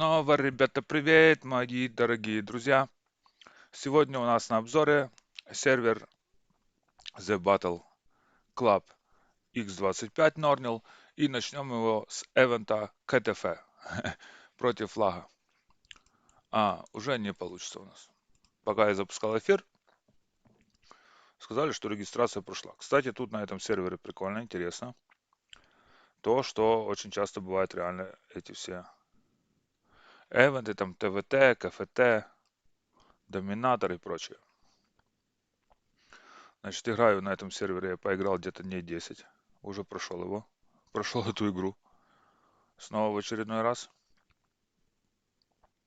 Снова, ребята, привет, мои дорогие друзья. Сегодня у нас на обзоре сервер The Battle Club X25 Nornil. И начнем его с эвента КТФ против флага. Уже не получится у нас. Пока я запускал эфир, сказали, что регистрация прошла. Кстати, тут на этом сервере прикольно, интересно. То, что очень часто бывает реально эти все эвенты, там ТВТ, КФТ, Доминатор и прочее. Значит, играю на этом сервере, я поиграл где-то дней 10. Уже прошел его. Прошел эту игру. Снова в очередной раз.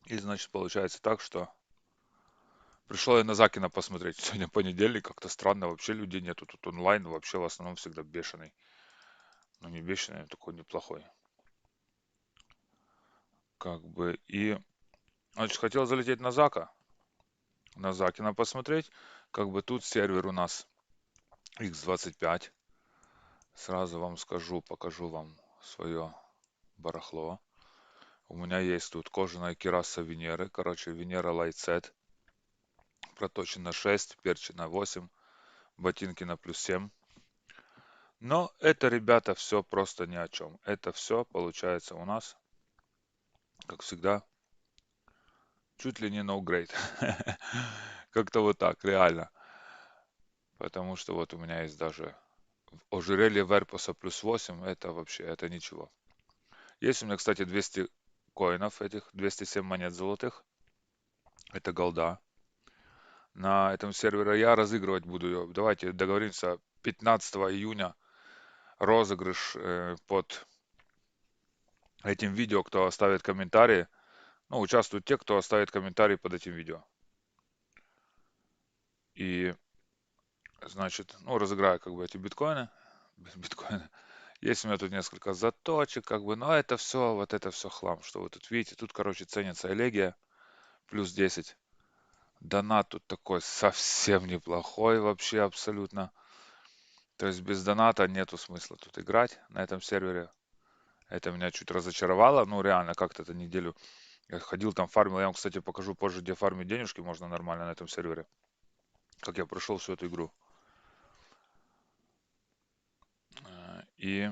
И, значит, получается так, что пришел я на Закина посмотреть. Сегодня понедельник, как-то странно, вообще людей нету. Тут онлайн вообще в основном всегда бешеный. Ну, не бешеный, а такой неплохой. Как бы, и, значит, хотел залететь на Зака. На Закина посмотреть. Как бы тут сервер у нас X25. Сразу вам скажу, покажу вам свое барахло. У меня есть тут кожаная кираса Венеры. Короче, Венера Лайтсет. Проточен на 6, перчи на 8, ботинки на +7. Но это, ребята, все просто ни о чем. Это все получается у нас, как всегда, чуть ли не no grade. Как-то вот так, реально. Потому что вот у меня есть даже ожерелье Верпуса +8. Это вообще, это ничего. Есть у меня, кстати, 200 коинов этих, 207 монет золотых. Это голда. На этом сервере я разыгрывать буду ее. Давайте договоримся. 15 июня розыгрыш под этим видео, кто оставит комментарии. Ну, участвуют те, кто оставит комментарий под этим видео. И, значит, ну, разыграю как бы эти биткоины. Биткоины. Есть у меня тут несколько заточек, как бы, но это все, вот это все хлам, что вы тут видите. Тут, короче, ценится элегия, +10. Донат тут такой совсем неплохой вообще абсолютно. То есть без доната нету смысла тут играть на этом сервере. Это меня чуть разочаровало. Ну, реально, как-то эту неделю я ходил там, фармил. Я вам, кстати, покажу позже, где фармить денежки можно нормально на этом сервере. Как я прошел всю эту игру. И,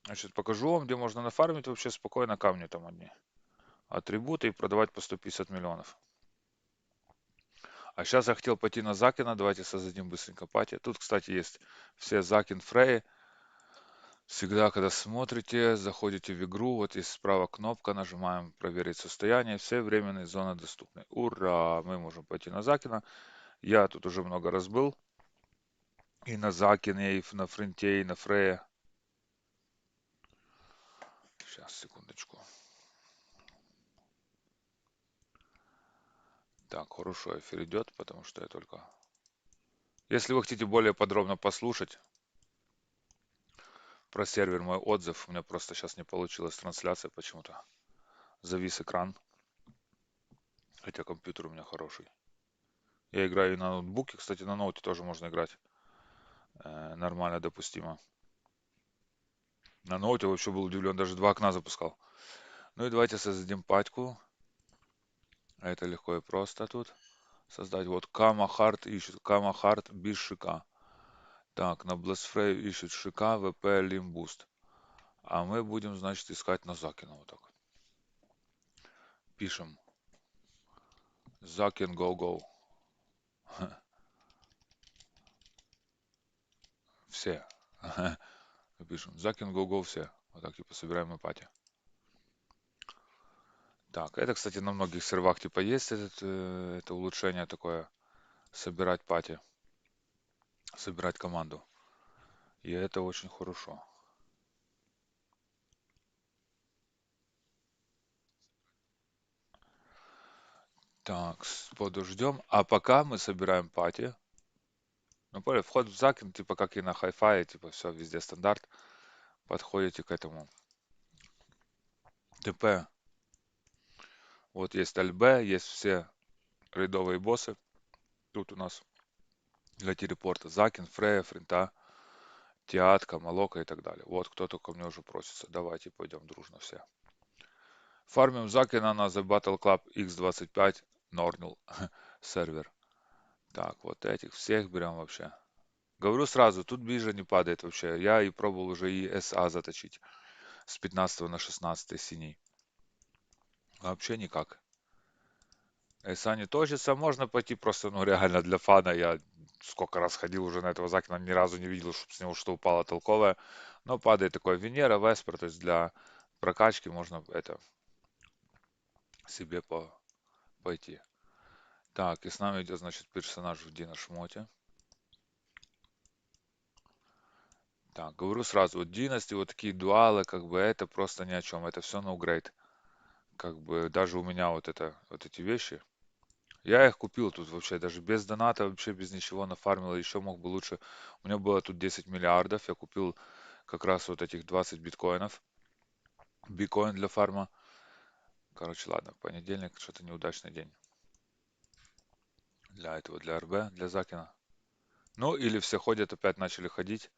значит, покажу вам, где можно нафармить вообще спокойно камни там одни. Атрибуты и продавать по 150 миллионов. А сейчас я хотел пойти на Закина. Давайте создадим быстренько пати. Тут, кстати, есть все Закин Фрей. Всегда, когда смотрите, заходите в игру, вот есть справа кнопка, нажимаем проверить состояние, все временные зоны доступны. Ура! Мы можем пойти на Закина. Я тут уже много раз был. И на Закине, и на Френте, и на Фрее. Сейчас, секундочку. Так, хорошо, эфир идет, потому что я только... Если вы хотите более подробно послушать про сервер, мой отзыв, у меня просто сейчас не получилась трансляция почему-то. Завис экран, хотя компьютер у меня хороший. Я играю и на ноутбуке, кстати, на ноуте тоже можно играть. Нормально, допустимо. На ноуте вообще был удивлен, даже два окна запускал. Ну и давайте создадим патьку. Это легко и просто тут создать. Вот Кама Харт ищет. Кама Харт без шика. Так, на Блэсфрей ищет шика, ВП, Лимбуст. А мы будем, значит, искать на Закина вот так. Пишем. Закин go go. Все. Пишем. Закин go go все. Вот так типа собираем мы пати. Так, это, кстати, на многих сервах типа есть это улучшение такое. Собирать пати. Собирать команду. И это очень хорошо. Так, подождем. А пока мы собираем пати. Ну, понял, вход в Закин, типа как и на Hi-Fi, типа все везде стандарт. Подходите к этому. ТП. Вот есть ЛБ, есть все рейдовые боссы. Тут у нас для телепорта Закин, Фрея, Фринта, Тиатка, Малока и так далее. Вот кто-то ко мне уже просится. Давайте пойдем дружно все. Фармим Закина на The Battle Club X25 Normal сервер. Так, вот этих всех берем вообще. Говорю сразу, тут биржа не падает вообще. Я и пробовал уже и СА заточить с 15 на 16 синий. Вообще никак. СА не точится, можно пойти просто, ну реально для фана. Я сколько раз ходил уже на этого Закина, ни разу не видел, чтобы с него что упало толковое. Но падает такое Венера, Веспер, то есть для прокачки можно это себе пойти. Так, и с нами идет, значит, персонаж в Диношмоте. Так, говорю сразу, вот Dynasty, вот такие дуалы, как бы это просто ни о чем. Это все no-grade. Как бы даже у меня вот это, вот эти вещи. Я их купил тут вообще, даже без доната, вообще без ничего нафармил. Еще мог бы лучше. У меня было тут 10 миллиардов. Я купил как раз вот этих 20 биткоинов. Биткоин для фарма. Короче, ладно, понедельник, что-то неудачный день. Для этого, для РБ, для Закина. Ну, или все ходят, опять начали ходить.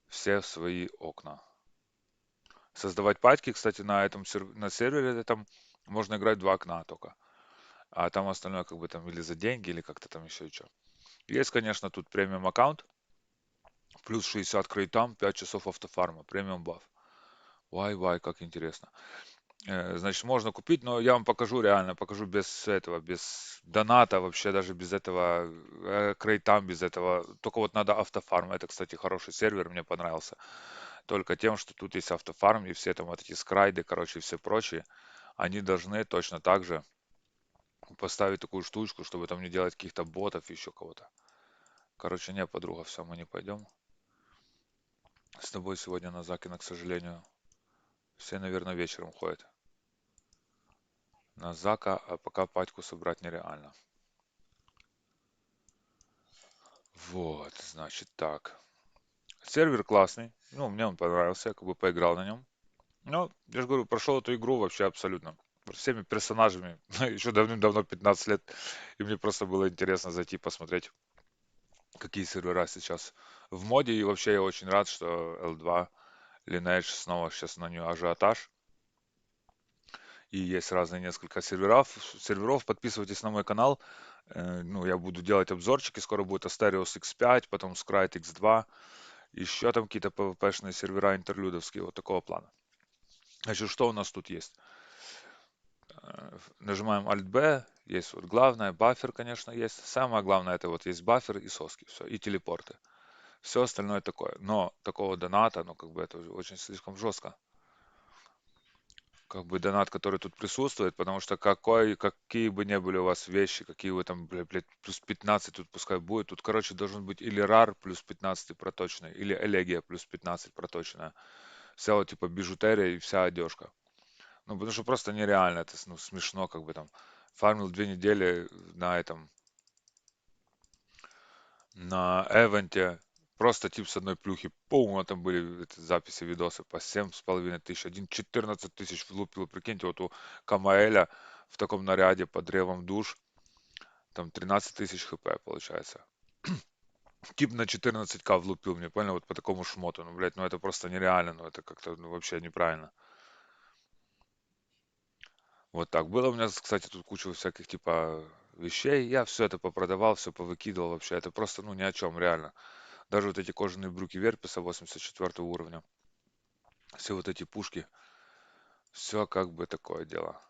Все в свои окна. Создавать патьки, кстати, на сервере там можно играть два окна только. А там остальное как бы там или за деньги, или как-то там еще и что. Есть, конечно, тут премиум аккаунт, плюс 60 крейтам, 5 часов автофарма, премиум баф. Вай, как интересно. Значит, можно купить, но я вам покажу реально, покажу без этого, без доната, вообще даже без этого крейтам, без этого. Только вот надо автофарм. Это, кстати, хороший сервер, мне понравился. Только тем, что тут есть автофарм и все там вот эти скрайды, короче, и все прочие, они должны точно так же поставить такую штучку, чтобы там не делать каких-то ботов, еще кого-то. Короче, не, подруга, все, мы не пойдем. С тобой сегодня на Закина, к сожалению. Все, наверное, вечером ходят. На Зака, а пока патьку собрать нереально. Вот, значит так. Сервер классный. Ну, мне он понравился, я как бы поиграл на нем. Ну, я же говорю, прошел эту игру вообще абсолютно. Всеми персонажами. Еще давным-давно, 15 лет. И мне просто было интересно зайти посмотреть, какие сервера сейчас в моде. И вообще я очень рад, что L2 Lineage снова сейчас на нее ажиотаж. И есть разные несколько серверов. Подписывайтесь на мой канал. Ну, я буду делать обзорчики. Скоро будет Asterios X5, потом Scryte X2. Еще там какие-то PvP-шные сервера интерлюдовские. Вот такого плана. Значит, что у нас тут есть? Нажимаем Alt-B. Есть вот главное. Баффер, конечно, есть. Самое главное, это вот есть баффер и соски. Все. И телепорты. Все остальное такое. Но такого доната, ну, как бы это очень слишком жестко. Как бы донат, который тут присутствует, потому что какие бы ни были у вас вещи, какие вы там, блядь, плюс 15 тут пускай будет, тут, короче, должен быть или рар плюс 15 проточный, или элегия плюс 15 проточная. Вся вот типа бижутерия и вся одежка. Ну, потому что просто нереально, это ну, смешно, как бы там. Фармил 2 недели на этом, на Эвенте, просто тип с одной плюхи, пум, а там были эти записи, видосы по 7,5 тысяч, один 14 тысяч влупил, прикиньте, вот у Камаэля в таком наряде под древом душ, там 13 тысяч хп получается. Тип на 14к влупил мне, понял, вот по такому шмоту, ну, блядь, ну это просто нереально, ну это как-то ну, вообще неправильно. Вот так. Было у меня, кстати, тут куча всяких типа вещей, я все это попродавал, все повыкидывал вообще, это просто, ну, ни о чем, реально. Даже вот эти кожаные брюки Верписа 84 уровня, все вот эти пушки, все как бы такое дело.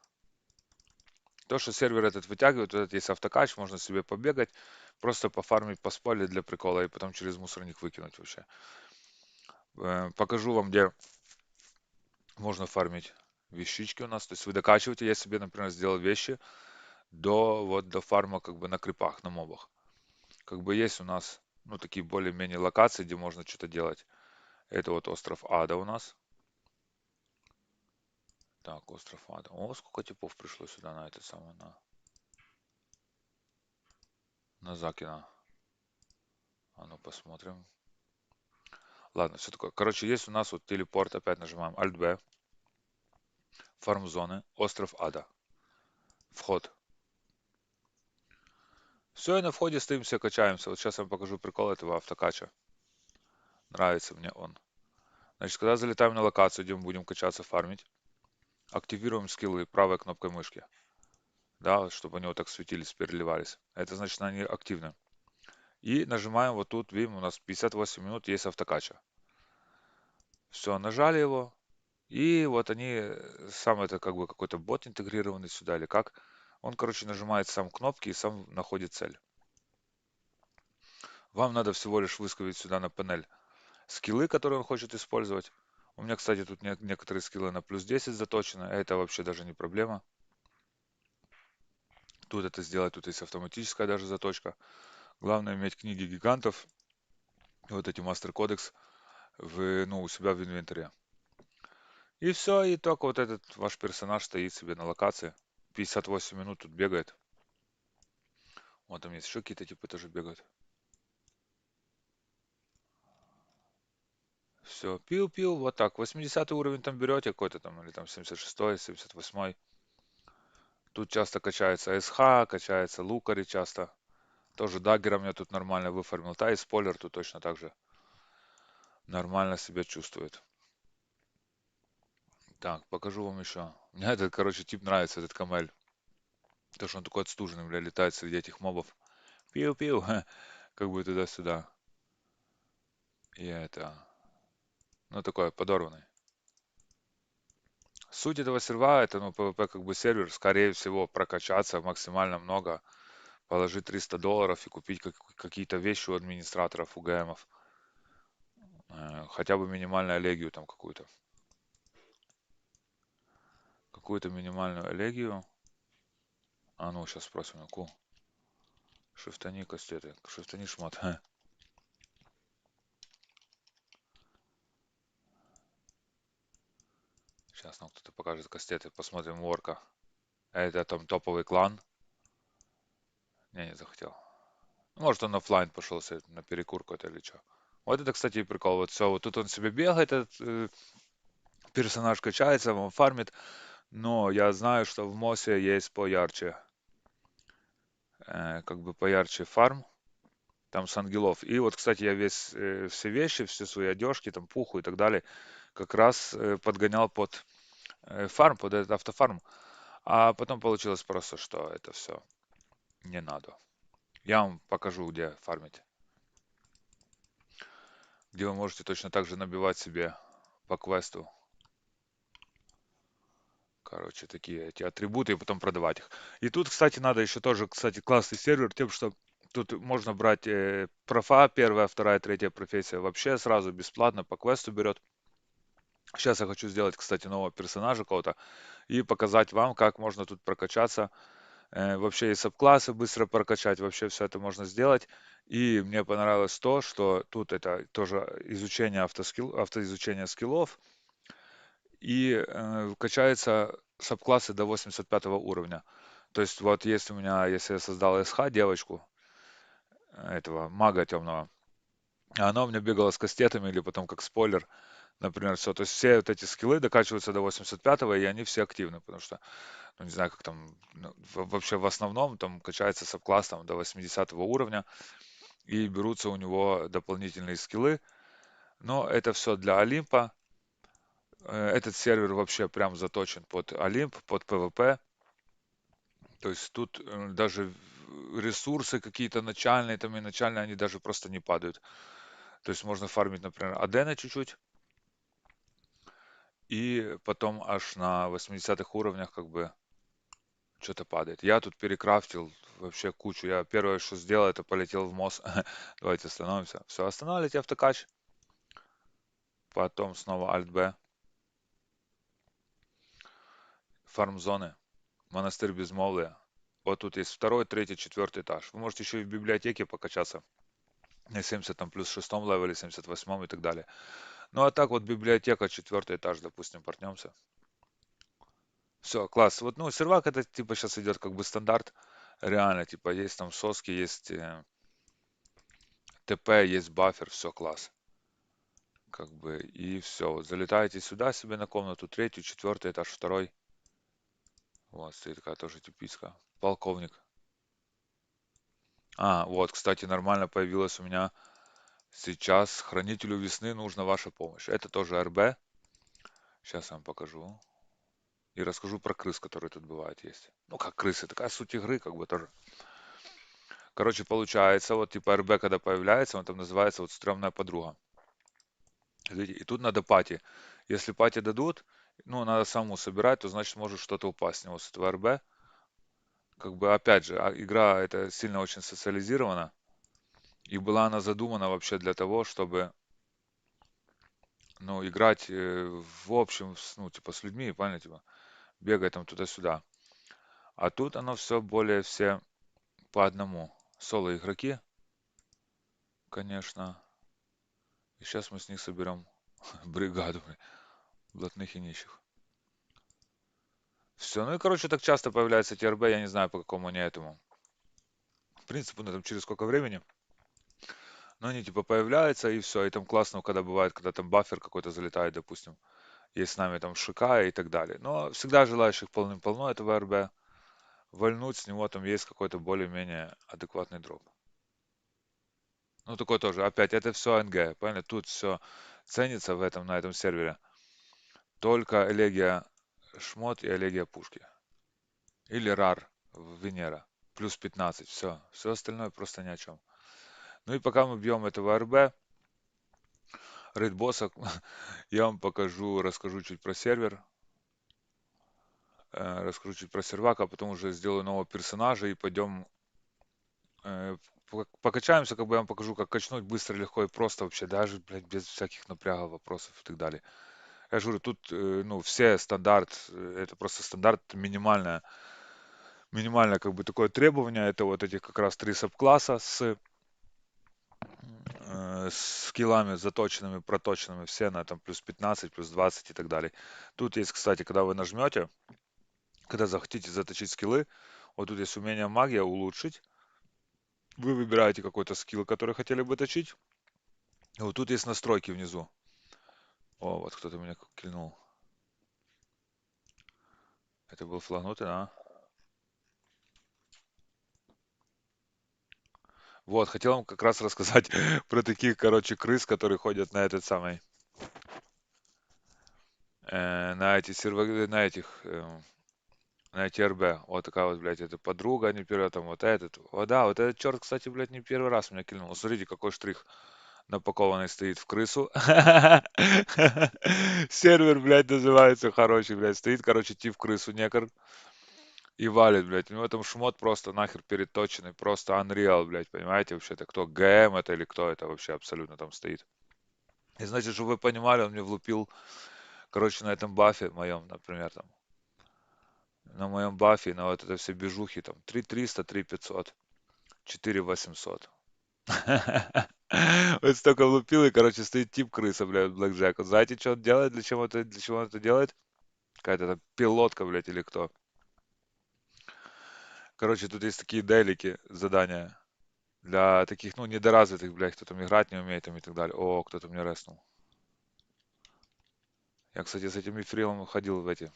То, что сервер этот вытягивает, вот этот есть автокач, можно себе побегать, просто пофармить, поспорить для прикола и потом через мусорник выкинуть вообще. Покажу вам, где можно фармить вещички у нас. То есть вы докачиваете, я себе, например, сделал вещи до фарма как бы на крипах, на мобах. Как бы есть у нас, ну, такие более-менее локации, где можно что-то делать. Это вот остров Ада у нас. Так, остров Ада. О, сколько типов пришло сюда на это самое, на Закина. А ну посмотрим. Ладно, все такое. Короче, есть у нас вот телепорт, опять нажимаем Alt-B, фарм-зоны, остров Ада, вход. Все, и на входе стоим, все качаемся. Вот сейчас я вам покажу прикол этого автокача. Нравится мне он. Значит, когда залетаем на локацию, где мы будем качаться, фармить, активируем скиллы правой кнопкой мышки, да, вот чтобы они вот так светились, переливались. Это значит, они активны. И нажимаем вот тут, видим, у нас 58 минут есть автокача. Все, нажали его, и вот они, сам это как бы какой-то бот интегрированный сюда или как. Он, короче, нажимает сам кнопки и сам находит цель. Вам надо всего лишь высказать сюда на панель скиллы, которые он хочет использовать. У меня, кстати, тут некоторые скиллы на плюс 10 заточены, а это вообще даже не проблема. Тут это сделать, тут есть автоматическая даже заточка. Главное иметь книги гигантов, вот эти мастер-кодекс ну, у себя в инвентаре. И все, и только вот этот ваш персонаж стоит себе на локации. 58 минут тут бегает. Вот там есть еще какие-то типы тоже бегают. Все, пил-пил, вот так. 80 уровень там берете какой-то там, или там 76-й, 78-й. Тут часто качается СХ, качается лукари часто. Тоже даггером я тут нормально выформил. Та и спойлер тут точно так же нормально себя чувствует. Так, покажу вам еще. Мне этот, короче, тип нравится, этот Камель. То, что он такой отстуженный, бля, летает среди этих мобов. Пиу-пиу, как бы туда-сюда. И это, ну, такой подорванный. Суть этого серва, это, ну, PvP как бы сервер, скорее всего, прокачаться максимально много, положить $300 и купить какие-то вещи у администраторов, у ГМов. Хотя бы минимальную элегию там какую-то. Какую-то минимальную элегию. А ну, сейчас спросим, какую. Шифтани кастеты. Шифтани шмот. Сейчас нам кто-то покажет кастеты. Посмотрим ворка. Это там топовый клан. Не захотел. Может, он оффлайн пошел на перекур какой-то или что. Вот это, кстати, и прикол. Вот все, вот тут он себе бегает, этот персонаж качается, он фармит. Но я знаю, что в Мосе есть поярче, как бы поярче фарм. Там с ангелов. И вот, кстати, я все вещи, все свои одежки, там пуху и так далее, как раз подгонял под фарм, под этот автофарм. А потом получилось просто, что это все не надо. Я вам покажу, где фармить. Где вы можете точно так же набивать себе по квесту, короче, такие эти атрибуты и потом продавать их. И тут, кстати, надо еще тоже, кстати, классный сервер тем, что тут можно брать профа, первая, вторая, третья профессия вообще сразу бесплатно по квесту берет. Сейчас я хочу сделать, кстати, нового персонажа кого-то и показать вам, как можно тут прокачаться. Вообще и сабклассы быстро прокачать, вообще все это можно сделать. И мне понравилось то, что тут это тоже изучение автоизучение скиллов. И качается сабклассы до 85 уровня. То есть вот если у меня, если я создал СХ, девочку, этого мага темного, а она у меня бегала с кастетами или потом как спойлер, например, все. То есть все вот эти скиллы докачиваются до 85-го, и они все активны, потому что, ну, не знаю, как там, ну, вообще в основном там качается сабкласс там до 80 уровня, и берутся у него дополнительные скиллы. Но это все для Олимпа. Этот сервер вообще прям заточен под Олимп, под PvP. То есть тут даже ресурсы какие-то начальные, там и начальные, они даже просто не падают. То есть можно фармить, например, Адена чуть-чуть, и потом аж на 80-х уровнях как бы что-то падает. Я тут перекрафтил вообще кучу. Я первое, что сделал, это полетел в МОС. Давайте остановимся. Все, останавливать автокач. Потом снова Alt-B. Фарм-зоны. Монастырь Безмолвия. Вот тут есть второй, третий, четвертый этаж. Вы можете еще и в библиотеке покачаться. На 70 там плюс шестом левеле, 78 и так далее. Ну а так вот библиотека, четвертый этаж, допустим, портнемся. Все, класс. Вот, ну, сервак это типа сейчас идет как бы стандарт. Реально, типа есть там соски, есть ТП, есть бафер, все класс. Как бы и все. Вот залетаете сюда себе на комнату, третью, четвертый этаж, второй. Вот, стоит такая тоже типичка. Полковник. Вот, кстати, нормально появилась у меня сейчас. Хранителю весны нужна ваша помощь. Это тоже РБ. Сейчас я вам покажу. и расскажу про крыс, которые тут бывают есть. Ну, как крысы, такая суть игры, как бы тоже. Короче, получается, вот типа РБ, когда появляется, он там называется вот стрёмная подруга. Видите, и тут надо пати. Если пати дадут, ну, надо саму собирать, то значит может что-то упасть с него с этого РБ. Как бы, опять же, игра это сильно очень социализирована, и была она задумана вообще для того, чтобы, ну, играть в общем, ну, типа, с людьми, правильно, типа, бегать там туда-сюда. А тут оно все более все по одному. Соло-игроки, конечно. И сейчас мы с них соберем бригаду блатных и нищих. Все, ну и, короче, так часто появляется ТРБ, я не знаю, по какому они этому принципу, ну, там, через сколько времени. Но они, типа, появляются, и все. И там классно, когда бывает, когда там бафер какой-то залетает, допустим. Есть с нами там ШК и так далее. Но всегда желаешь их полным-полно, этого РБ. Вальнуть с него там есть какой-то более-менее адекватный дроп. Ну, такой тоже. Опять, это все АНГ, понятно? Тут все ценится в этом, на этом сервере. Только Элегия шмот и Элегия пушки. Или рар Венера. Плюс 15. Все. Все остальное просто ни о чем. Ну и пока мы бьем этого РБ, рейдбосса, я вам покажу, расскажу чуть про сервер. Расскажу чуть про сервак, а потом уже сделаю нового персонажа и пойдем покачаемся, как бы я вам покажу, как качнуть быстро, легко и просто вообще, даже, блядь, без всяких напрягов, вопросов и так далее. Я же говорю, тут, ну, все стандарт, это просто стандарт минимальное, как бы такое требование, это вот эти как раз три сабкласса с скиллами заточенными, проточенными, все на там плюс 15, плюс 20 и так далее. Тут есть, кстати, когда вы нажмете, когда захотите заточить скиллы, вот тут есть умение магия улучшить, вы выбираете какой-то скилл, который хотели бы точить, и вот тут есть настройки внизу. О, вот кто-то меня кильнул. Это был флагнутый, да? Вот, хотел вам как раз рассказать про таких, короче, крыс, которые ходят на этот самый, на эти серваки, на эти РБ. Вот такая вот, блядь, это подруга, не первая, там вот этот. О, да, вот этот черт, кстати, блядь, не первый раз меня кильнул. Смотрите, какой штрих напакованный стоит в крысу. Сервер, блядь, называется хороший, блядь. Стоит, короче, тип в крысу некор. И валит, блядь. У него там шмот просто нахер переточенный. Просто Unreal, блядь. Понимаете вообще-то, кто ГМ это или кто это вообще абсолютно там стоит. И значит, чтобы вы понимали, он мне влупил, короче, на этом бафе моем, например, там, на моем бафе, на вот это все бежухи, там, 3300, 3500, 4800. Вот столько влупил, и, короче, стоит тип крыса, блядь, Блэк Джек. Вот знаете, что он делает, для чего он это делает? Какая-то там пилотка, блядь, или кто. Короче, тут есть такие делики, задания. Для таких, ну, недоразвитых, блядь, кто там играть не умеет там и так далее. О, кто-то мне резнул. Я, кстати, с этим мифрилом ходил в эти,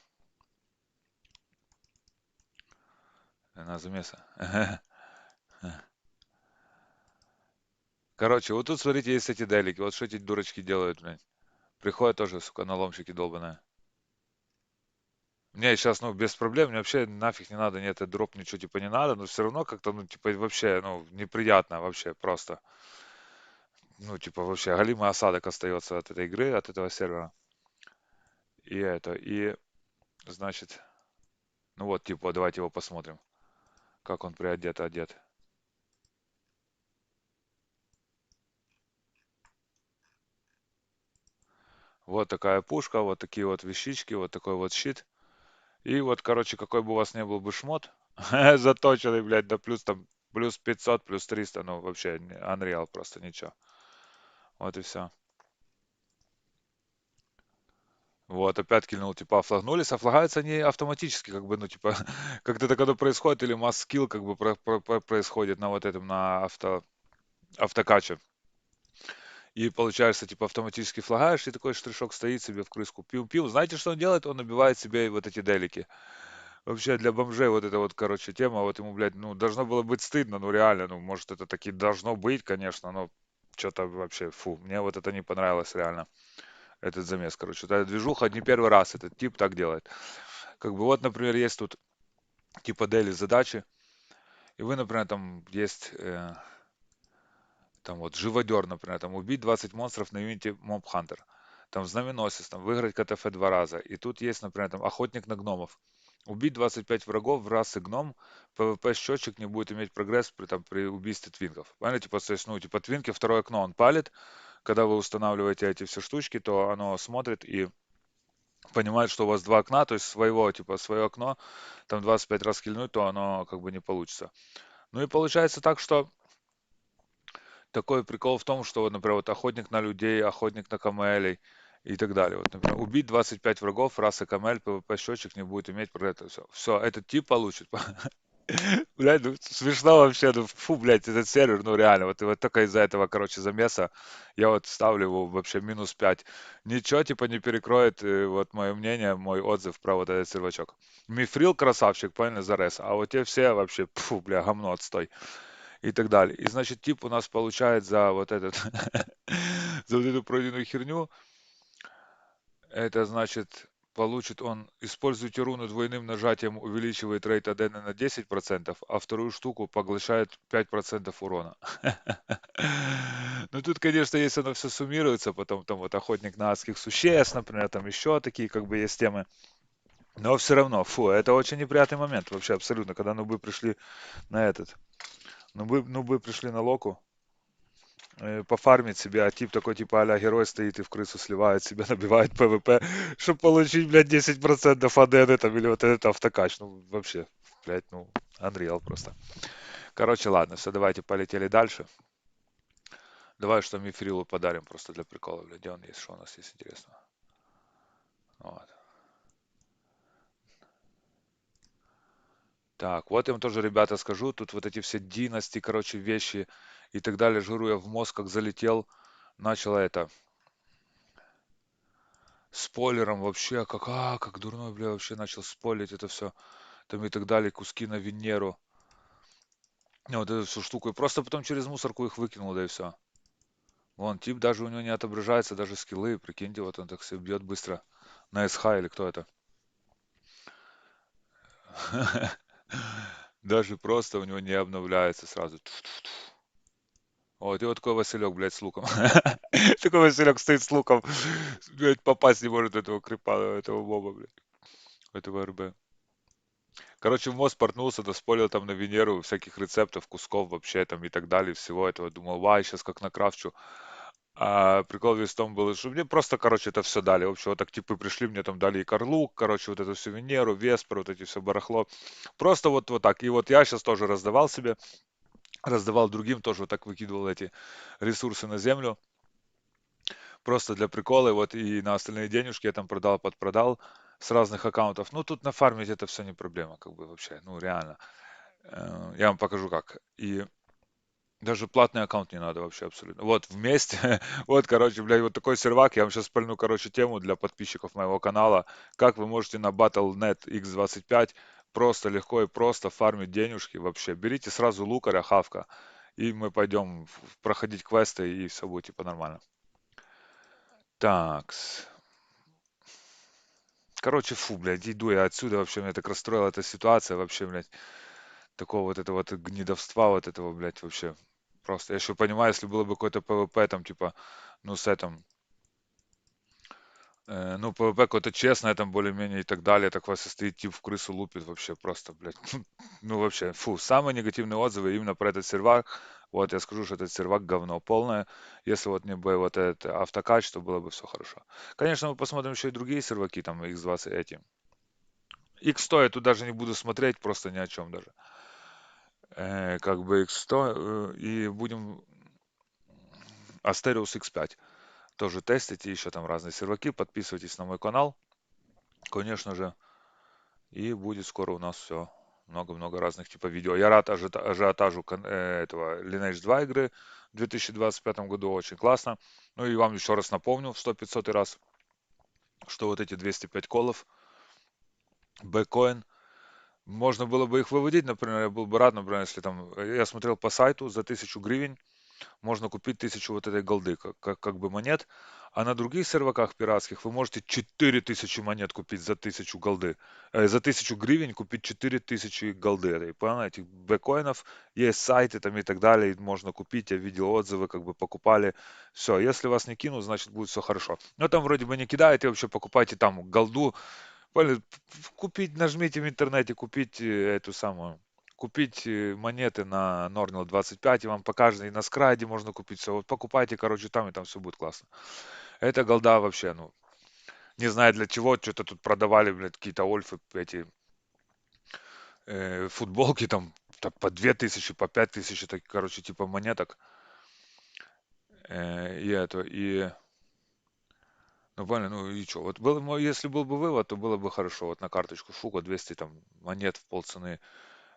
на замесы. Короче, вот тут, смотрите, есть эти делики. Вот что эти дурочки делают, блядь. Приходят тоже, сука, наломщики долбаные. Мне сейчас, ну, без проблем, мне вообще нафиг не надо, нет, этот дроп, ничего типа не надо, но все равно как-то, ну, типа, вообще, ну, неприятно вообще просто. Ну, типа, вообще, галимый осадок остается от этой игры, от этого сервера. И, значит, ну вот, типа, давайте его посмотрим, как он приодет, одет. Вот такая пушка, вот такие вот вещички, вот такой вот щит. И вот, короче, какой бы у вас не был бы шмот, заточенный, блядь, да плюс там, плюс 500, плюс 300, ну, вообще, Unreal просто ничего. Вот и все. Вот, опять кильнул, типа, флагнулись, а флагаются они автоматически, как бы, ну, типа, как это когда происходит, или масс-скилл, как бы, происходит на вот этом, на автокаче. И получается, типа, автоматически флагаешь, и такой штришок стоит себе в крыску, пил-пил. Знаете, что он делает? Он набивает себе вот эти делики. Вообще для бомжей вот эта вот, короче, тема, вот ему, блядь, ну, должно было быть стыдно, ну, реально, ну, может, это таки должно быть, конечно, но что-то вообще, фу, мне вот это не понравилось реально, этот замес, короче. Это движуха не первый раз этот тип так делает. Как бы вот, например, есть тут типа daily задачи, и вы, например, там есть там вот живодер, например, там убить 20 монстров на Unity Mob Hunter. Там знаменосец, там выиграть КТФ 2 раза. И тут есть, например, там охотник на гномов. Убить 25 врагов в расы гном, ПВП счетчик не будет иметь прогресс при убийстве твинков. Поняли? Типа, то есть, ну, типа твинки, второе окно он палит. Когда вы устанавливаете эти все штучки, то оно смотрит и понимает, что у вас два окна, то есть своего, типа, свое окно, там 25 раз кильнуть, то оно как бы не получится. Ну и получается так, что такой прикол в том, что, вот, например, вот охотник на людей, охотник на камелей и так далее. Вот, например, убить 25 врагов, раса камель, ПВП счетчик не будет иметь про это все. Все, этот тип получит. Блядь, ну смешно вообще, ну фу, блядь, этот сервер, ну реально, вот только из-за этого, короче, замеса я вот ставлю его вообще -5. Ничего, типа, не перекроет вот мое мнение, мой отзыв про вот этот сервачок. Мифрил красавчик, понял, зарез, а вот те все вообще, фу, бля, говно, отстой и так далее. И значит, тип у нас получает за вот этот, за вот эту пройденную херню, это значит, получит он, используйте руну двойным нажатием, увеличивает рейд Адена на 10%, а вторую штуку поглощает 5% урона. Ну тут, конечно, если оно все суммируется, потом там вот охотник на адских существ, например, там еще такие как бы есть темы. Но все равно, фу, это очень неприятный момент вообще абсолютно, когда нубы пришли на этот, нубы пришли на локу, пофармить себе, а тип такой типа а-ля герой стоит и в крысу сливает себя, набивает ПВП, чтобы получить, блядь, 10% АДН там или вот этот автокач. Ну, вообще, блядь, ну, Unreal просто. Короче, ладно, все, давайте полетели дальше. Давай, что Мифрилу подарим просто для прикола, блядь, где он есть, что у нас есть интересного. Вот. Так, вот я вам тоже, ребята, скажу, тут вот эти все династи, короче, вещи и так далее, жру я в мозг, как залетел, начало это, спойлером вообще, как дурной, бля, вообще начал спойлить это все. Там и так далее, куски на Венеру. Вот эту всю штуку. И просто потом через мусорку их выкинул, да и все. Вон, тип даже у него не отображается, даже скиллы. Прикиньте, вот он так все бьет быстро. На СХ или кто это? Даже просто у него не обновляется сразу. Вот, и вот такой Василек, блядь, с луком. Такой Василек стоит с луком. Блядь, попасть не может этого крипа, этого моба, блядь. Этого РБ. Короче, в мозг портнулся, доспорил там на Венеру всяких рецептов, кусков вообще там и так далее, всего этого. Думал, вай, сейчас как накрафчу. А прикол весь в том был, что мне просто, короче, это все дали. В общем, вот так типы пришли, мне там дали и Карлук, короче, вот эту всю Венеру, Веспер, вот эти все барахло. Просто вот так. И вот я сейчас тоже раздавал себе, раздавал другим, тоже вот так выкидывал эти ресурсы на землю. Просто для прикола, и вот и на остальные денежки я там продал, подпродал с разных аккаунтов. Ну, тут нафармить это все не проблема, как бы вообще, ну, реально. Я вам покажу как. И даже платный аккаунт не надо вообще абсолютно. Вот вместе, вот, короче, блядь, вот такой сервак. Я вам сейчас пальну, короче, тему для подписчиков моего канала. Как вы можете на Battle.net X25 просто легко и просто фармить денежки вообще. Берите сразу лукаря, хавка, и мы пойдем проходить квесты, и все будет типа нормально. Так, короче, фу, блядь, иду я отсюда, вообще меня так расстроила эта ситуация, вообще, блядь, такого вот этого вот гнидовства, вот этого, блядь, вообще. Просто я еще понимаю, если было бы какой-то ПВП, там, типа, ну, с этим, ну, ПВП какое-то честное, там, более-менее и так далее, так вас и стоит тип в крысу лупит, вообще, просто, блядь, ну, вообще, фу, самые негативные отзывы именно про этот сервак, вот, я скажу, что этот сервак говно полное, если вот не бы вот этот автокач, то было бы все хорошо. Конечно, мы посмотрим еще и другие серваки, там, X20 эти. X100 я тут даже не буду смотреть, просто ни о чем даже. Как бы X100, и будем Asterios X5 тоже тестите, еще там разные серваки, подписывайтесь на мой канал, конечно же, и будет скоро у нас все много-много разных типов видео. Я рад ажиотажу этого Lineage 2 игры в 2025 году, очень классно. Ну и вам еще раз напомню в 100-500 раз, что вот эти 205 колов, бэкоин, можно было бы их выводить, например, я был бы рад, например, если там, я смотрел по сайту за 1000 гривен, можно купить 1000 вот этой голды, как бы монет, а на других серваках пиратских вы можете 4000 монет купить за 1000 голды, за 1000 гривен купить 4000 голды этой, понял, этих бэкоинов, есть сайты там и так далее, и можно купить, я видел отзывы, как бы покупали, все, если вас не кинут, значит будет все хорошо. Но там вроде бы не кидают, и вообще покупайте там голду, купить, нажмите в интернете, купить эту самую, купить монеты на Nornil 25, и вам покажут, и на скрайде можно купить все. Вот покупайте, короче, там, и там все будет классно. Эта голда вообще, ну, не знаю для чего, что-то тут продавали, блядь, какие-то ольфы, эти футболки там, так по 2000, по 5000, так, короче, типа монеток. И это, и, ну, поняли, ну и что, вот был, если был бы вывод, то было бы хорошо, вот на карточку Фука 200 там монет в полцены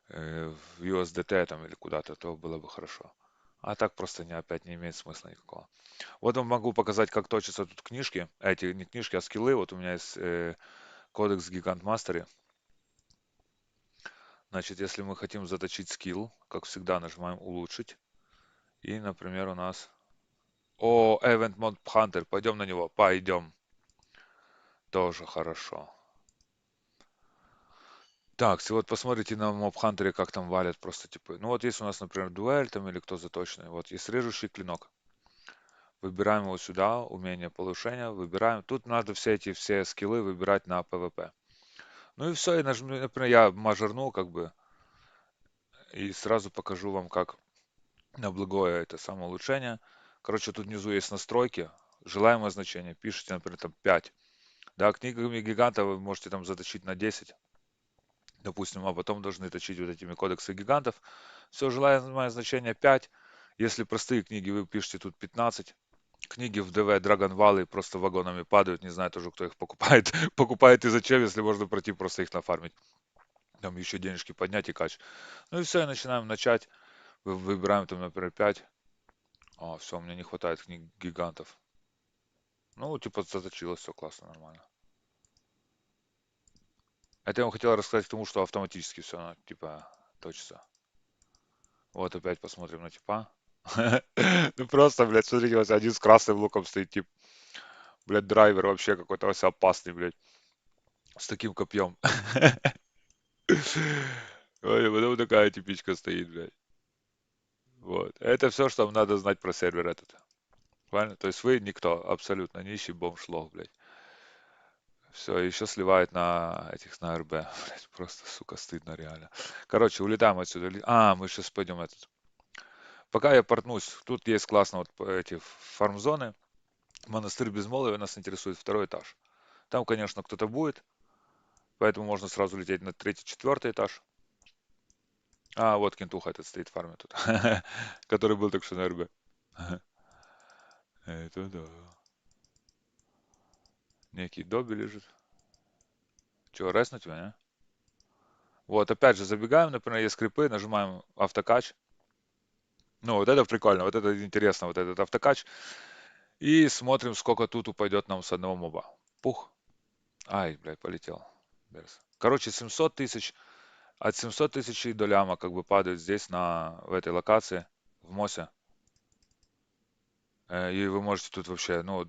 в USDT там или куда-то, то было бы хорошо. А так просто опять не имеет смысла никакого. Вот вам могу показать, как точатся тут книжки. Эти не книжки, а скиллы. Вот у меня есть кодекс Гигант Mastery. Значит, если мы хотим заточить скилл, как всегда, нажимаем улучшить. И, например, у нас... О, Event Mod Hunter. Пойдем на него. Пойдем. Тоже хорошо. Так, вот посмотрите на Mob Hunter, как там валят просто типа. Ну вот есть у нас, например, дуэль там или кто заточенный. Вот есть режущий клинок. Выбираем его сюда, умение повышения, выбираем. Тут надо все скиллы выбирать на PvP. Ну и все, и например, я мажорнул как бы, и сразу покажу вам, как на благое это самое улучшение. Короче, тут внизу есть настройки, желаемое значение, пишите, например, там 5. Да, книгами гиганта вы можете там заточить на 10, допустим, а потом должны точить вот этими кодексы гигантов. Все, желаемое значение 5. Если простые книги, вы пишете тут 15. Книги в ДВ Dragon Valley просто вагонами падают, не знаю тоже, кто их покупает. Покупает и зачем, если можно пройти просто их нафармить. Там еще денежки поднять и кач. Ну и все, и начинаем начать. Выбираем там, например, 5. А, все, мне не хватает книг гигантов. Ну, типа заточилось, все классно, нормально. Это я вам хотел рассказать к тому, что автоматически все, типа, точится. Вот опять посмотрим на типа. Ну просто, блядь, смотрите, вот один с красным луком стоит, тип. Блядь, драйвер вообще какой-то вообще опасный, блядь. С таким копьем. Ой, потом такая типичка стоит, блядь. Вот. Это все, что вам надо знать про сервер этот. Правильно? То есть вы никто, абсолютно нищий бомж лох, блядь. Все, еще сливает на этих, на РБ. Блядь, просто, сука, стыдно реально. Короче, улетаем отсюда. А, мы сейчас пойдем этот. Пока я портнусь, тут есть классно вот эти фарм-зоны. Монастырь Безмолвия нас интересует второй этаж. Там, конечно, кто-то будет, поэтому можно сразу лететь на третий, четвертый этаж. А, вот Кентуха этот стоит фармит тут, который был только что на РБ. Это да. Некий Добби лежит. Че, резнуть тебя, не? Вот, опять же, забегаем, например, есть скрипы, нажимаем автокач. Ну, вот это прикольно, вот это интересно, вот этот автокач. И смотрим, сколько тут упадет нам с одного моба. Пух. Ай, блядь, полетел. Короче, 700 тысяч, от 700 тысяч до ляма как бы падают здесь, в этой локации, в МОСе. И вы можете тут вообще, ну,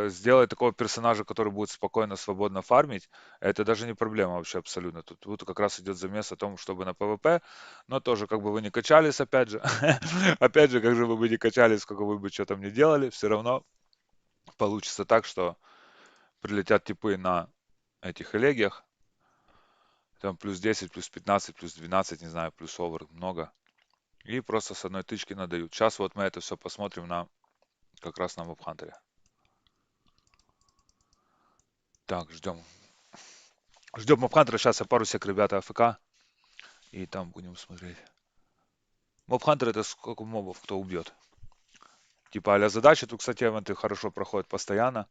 сделать такого персонажа, который будет спокойно, свободно фармить, это даже не проблема вообще абсолютно. Тут как раз идет замес о том, чтобы на ПВП, но тоже как бы вы не качались, опять же, опять же, как же вы бы не качались, сколько вы бы что там не делали, все равно получится так, что прилетят типы на этих элегиях, там плюс 10, плюс 15, плюс 12, не знаю, плюс овер, много, и просто с одной тычки надают. Сейчас вот мы это все посмотрим как раз на мобхантере. Так, ждем. Ждем мобхантера, сейчас я пару сек, ребята, АФК, и там будем смотреть. Мобхантер это сколько мобов кто убьет. Типа а задачи, тут, кстати, эвенты хорошо проходят постоянно.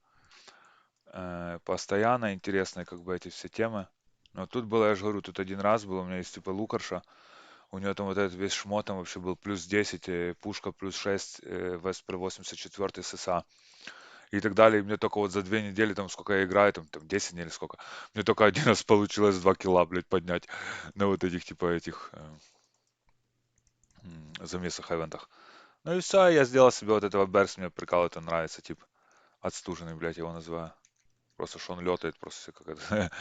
Постоянно интересные как бы эти все темы. Но тут было, я же говорю, тут один раз был, у меня есть типа лукарша, у него там вот этот весь шмот там вообще был плюс 10, пушка плюс 6, Веспер 84 ССА и так далее. И мне только вот за 2 недели, там сколько я играю, там 10 дней или сколько, мне только один раз получилось 2 килла, блядь, поднять на вот этих, типа, этих замесах, ивентах. Ну и все, я сделал себе вот этого Берс, мне прикол это нравится, тип отстуженный, блядь, его называю. Просто что он летает, просто всё как это,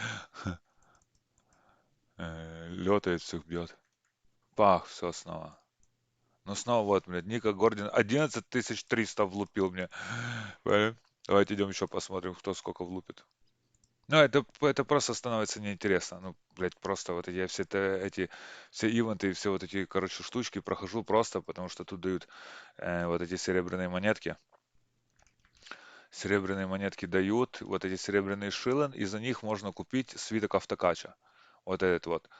летает, всех бьет. Пах, все снова. Ну снова вот, блядь, Ника Гордин 11300 влупил мне. Понял? Давайте идем еще посмотрим, кто сколько влупит. Ну, это просто становится неинтересно. Ну, блядь, просто вот эти, я эти все ивенты и все вот эти, короче, штучки прохожу просто, потому что тут дают вот эти серебряные монетки. Серебряные монетки дают, вот эти серебряные шиллен, и за них можно купить свиток автокача. Вот этот вот.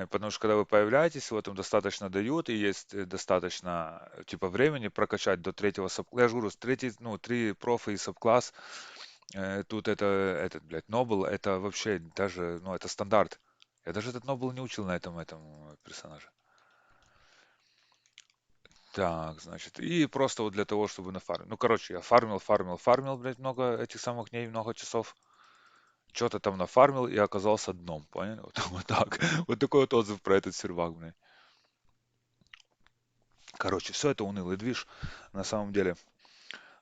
Потому что когда вы появляетесь, вот им достаточно дают, и есть достаточно типа времени прокачать до третьего саб... Я же говорю, с третий, ну, три профа и сабкласс, тут это, этот, блядь, Нобл, это вообще даже, ну, это стандарт. Я даже этот Нобл не учил на этом персонаже. Так, значит, и просто вот для того, чтобы нафармить. Ну, короче, я фармил, блядь, много этих самых дней, много часов. Что-то там нафармил и оказался дном, понял? Вот, вот так. Вот такой вот отзыв про этот сервак, блядь. Короче, все это унылый движ, на самом деле.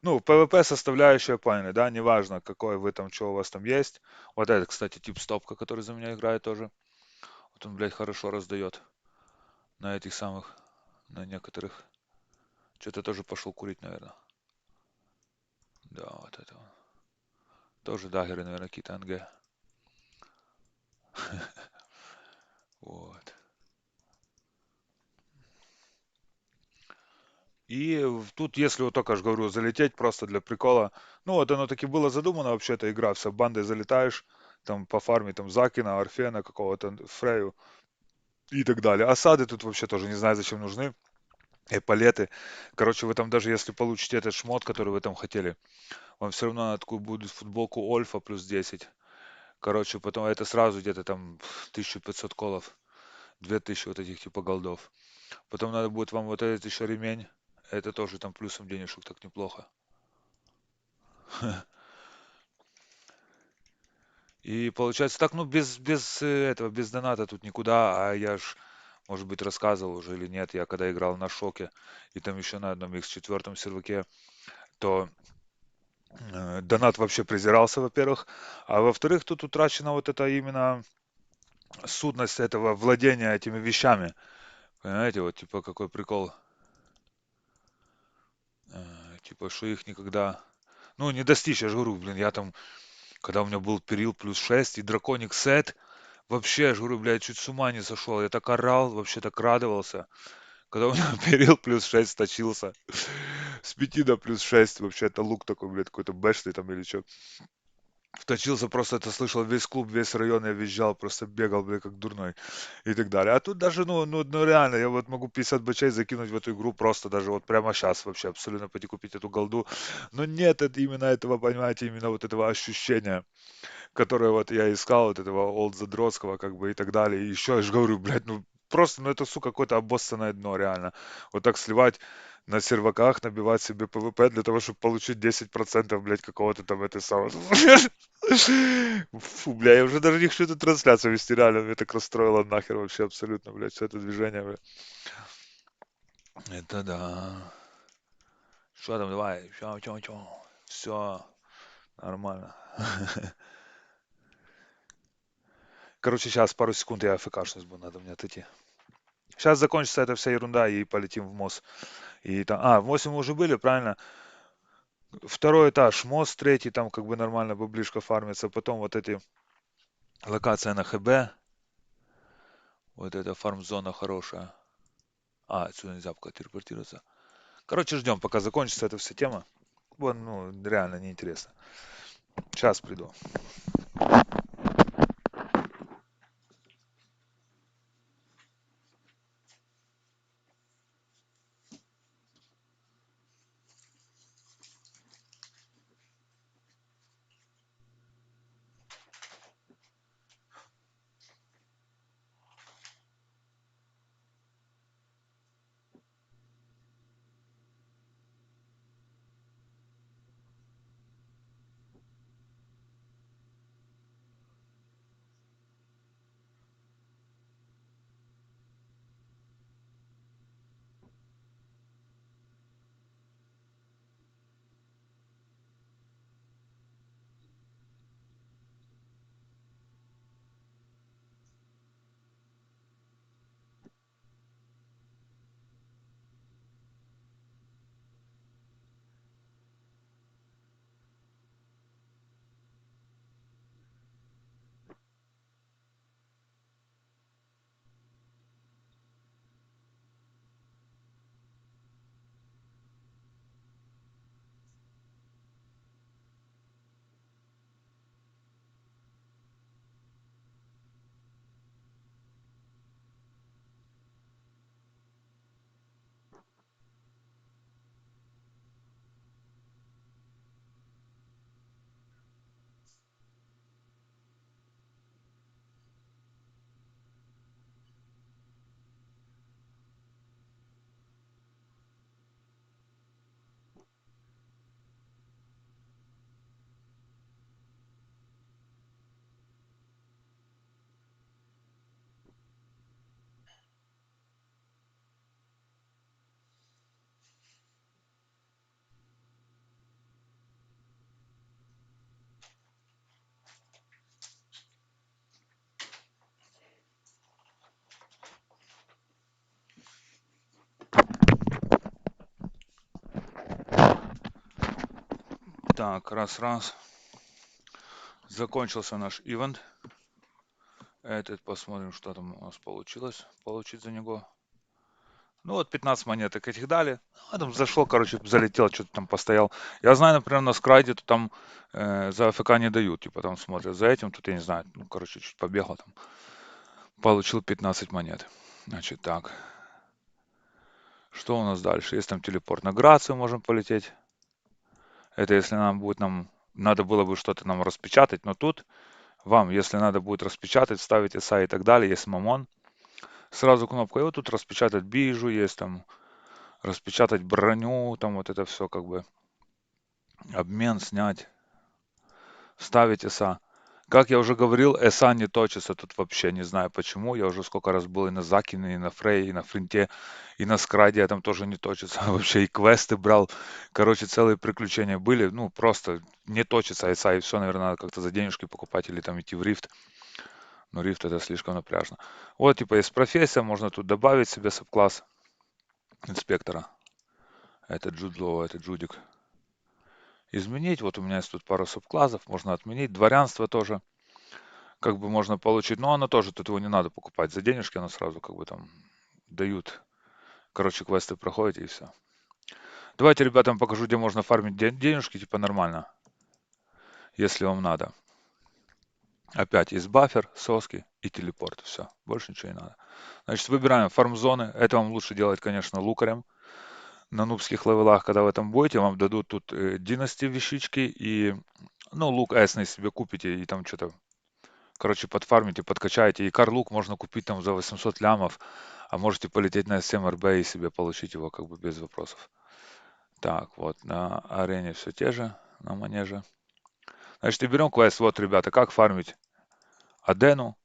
Ну, PvP составляющая, поняли, да, неважно, какой вы там, что у вас там есть. Вот это, кстати, тип стопка, который за меня играет тоже. Вот он, блядь, хорошо раздает на этих самых, на некоторых. Что-то тоже пошел курить, наверное. Да, вот это он. Тоже дагеры, наверное, какие-то НГ. Вот. И тут, если вот только, же говорю, залететь просто для прикола, ну вот оно таки было задумано вообще-то игра, вся бандой залетаешь, там по фарме там Закина, Орфена, какого-то Фрею и так далее. Осады тут вообще тоже не знаю, зачем нужны. Эполеты. Короче, вы там даже если получите этот шмот, который вы там хотели, вам все равно надо такую будет футболку Ольфа плюс 10. Короче, потом это сразу где-то там 1500 колов, 2000 вот этих типа голдов. Потом надо будет вам вот этот еще ремень. Это тоже там плюсом денежек так неплохо. И получается так, ну без этого, без доната тут никуда, а я ж, может быть, рассказывал уже или нет, я когда играл на шоке и там еще на одном X4 серваке, то донат вообще презирался, во-первых, а во-вторых, тут утрачена вот эта именно сутность этого владения этими вещами. Понимаете, вот типа какой прикол, типа что их никогда, ну не достичь, я же говорю, блин, я там, когда у меня был перил плюс 6 и драконик сет, вообще, я же говорю, блядь, чуть с ума не сошел. Я так орал, вообще так радовался. Когда у меня перил плюс 6 точился. С 5 до плюс 6 вообще это лук такой, блядь, какой-то бэшный там или что. Вточился, просто это слышал весь клуб, весь район, я визжал, просто бегал, блядь, как дурной и так далее. А тут даже, ну реально, я вот могу 50 бачей закинуть в эту игру просто даже вот прямо сейчас вообще абсолютно пойти купить эту голду. Но нет именно этого, понимаете, именно вот этого ощущения, которое вот я искал, вот этого Олд Задротского, как бы и так далее. И еще я же говорю, блядь, ну просто, ну это, сука, какое-то обоссанное дно, реально. Вот так сливать на серваках, набивать себе ПВП для того, чтобы получить 10%, блядь, какого-то там этой самой. Фу, бля, я уже даже не хочу эту трансляцию вести, реально, меня так расстроило нахер вообще абсолютно, блядь, все это движение, блядь. Это да. Что там, давай, все, нормально. Короче, сейчас пару секунд я АФК буду, надо мне отойти. Сейчас закончится эта вся ерунда и полетим в МОЗ. И там, в МОЗе мы уже были, правильно? Второй этаж, МОЗ, третий, там как бы нормально баблишка фармится. Потом вот эти локация на ХБ, вот эта фарм-зона хорошая. Отсюда нельзя пока телепортироваться. Короче, ждем, пока закончится эта вся тема. Вон, ну, реально неинтересно. Сейчас приду. Так, раз. Закончился наш ивент. Этот посмотрим, что там у нас получилось получить за него. Ну вот 15 монеток этих дали. А там зашло, короче, залетел, что-то там постоял. Я знаю, например, на скрайде то там за АФК не дают, типа там смотрят за этим, тут я не знаю, ну, короче, чуть побегал там. Получил 15 монет. Значит, так. Что у нас дальше? Есть там телепорт на Грацию, можем полететь. Это если надо было бы что-то нам распечатать, но тут вам, если надо будет распечатать, ставить SA и так далее, есть Мамон. Сразу кнопка, и вот тут распечатать бижу, есть там распечатать броню, там вот это все как бы обмен снять, ставить SA. Как я уже говорил, SA не точится тут вообще, не знаю почему. Я уже сколько раз был и на Закине, и на Фрей, и на Фринте, и на Скраде, а там тоже не точится. Вообще и квесты брал. Короче, целые приключения были. Ну, просто не точится SA, и все, наверное, надо как-то за денежки покупать или там идти в рифт. Но рифт это слишком напряжно. Вот, типа, есть профессия, можно тут добавить себе сабкласс инспектора. Это Джудлоу, это Джудик. Изменить, вот у меня есть тут пару субклассов, можно отменить. Дворянство тоже как бы можно получить, но оно тоже, тут его не надо покупать за денежки, оно сразу как бы там дают. Короче, квесты проходите и все. Давайте ребятам покажу, где можно фармить денежки, типа нормально, если вам надо. Опять есть баффер, соски и телепорт. Все, больше ничего не надо. Значит, выбираем фарм-зоны. Это вам лучше делать, конечно, лукарем. На нубских левелах, когда вы там будете, вам дадут тут династи вещички и, ну, лук эсный себе купите и там что-то, короче, подфармите, подкачаете. И карлук можно купить там за 800 лямов, а можете полететь на S7 РБ и себе получить его как бы без вопросов. Так, вот на арене все те же, на манеже. Значит, и берем квест. Вот, ребята, как фармить Адену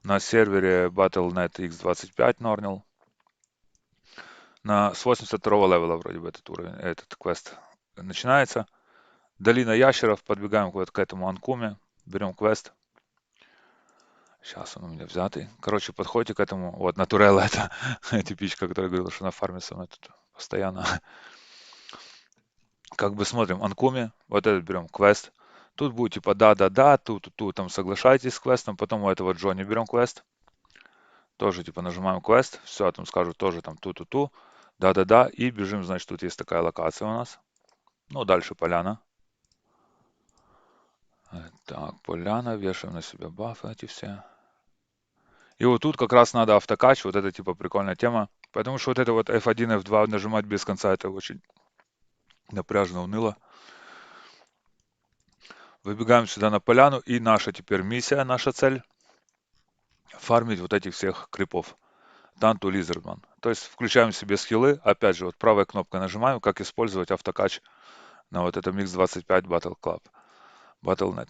на сервере Battle.net X25 Nornil. С 82 левела вроде бы этот уровень, этот квест начинается. Долина ящеров, подбегаем вот к этому анкуме, берем квест. Сейчас он у меня взятый. Короче, подходите к этому. Вот, Натурелла это типичка, которая говорила, что на фарме со мной тут постоянно. Как бы смотрим, анкуме, вот этот берем квест. Тут будет типа да-да-да, тут, там соглашайтесь с квестом. Потом у этого Джонни берем квест. Тоже типа нажимаем квест. Все, там скажут тоже там ту-ту-ту. Да-да-да. И бежим, значит, тут есть такая локация у нас. Ну, дальше поляна. Так, поляна, вешаем на себя бафы эти все. И вот тут как раз надо автокач, вот это типа прикольная тема. Потому что вот это вот F1, F2 нажимать без конца, это очень напряжно, уныло. Выбегаем сюда на поляну, и наша теперь миссия, наша цель фармить вот этих всех крипов. Танту Лизардман. То есть включаем себе скиллы, опять же, вот правой кнопкой нажимаем, как использовать автокач на вот этом X25 Battle Club, Battle.net.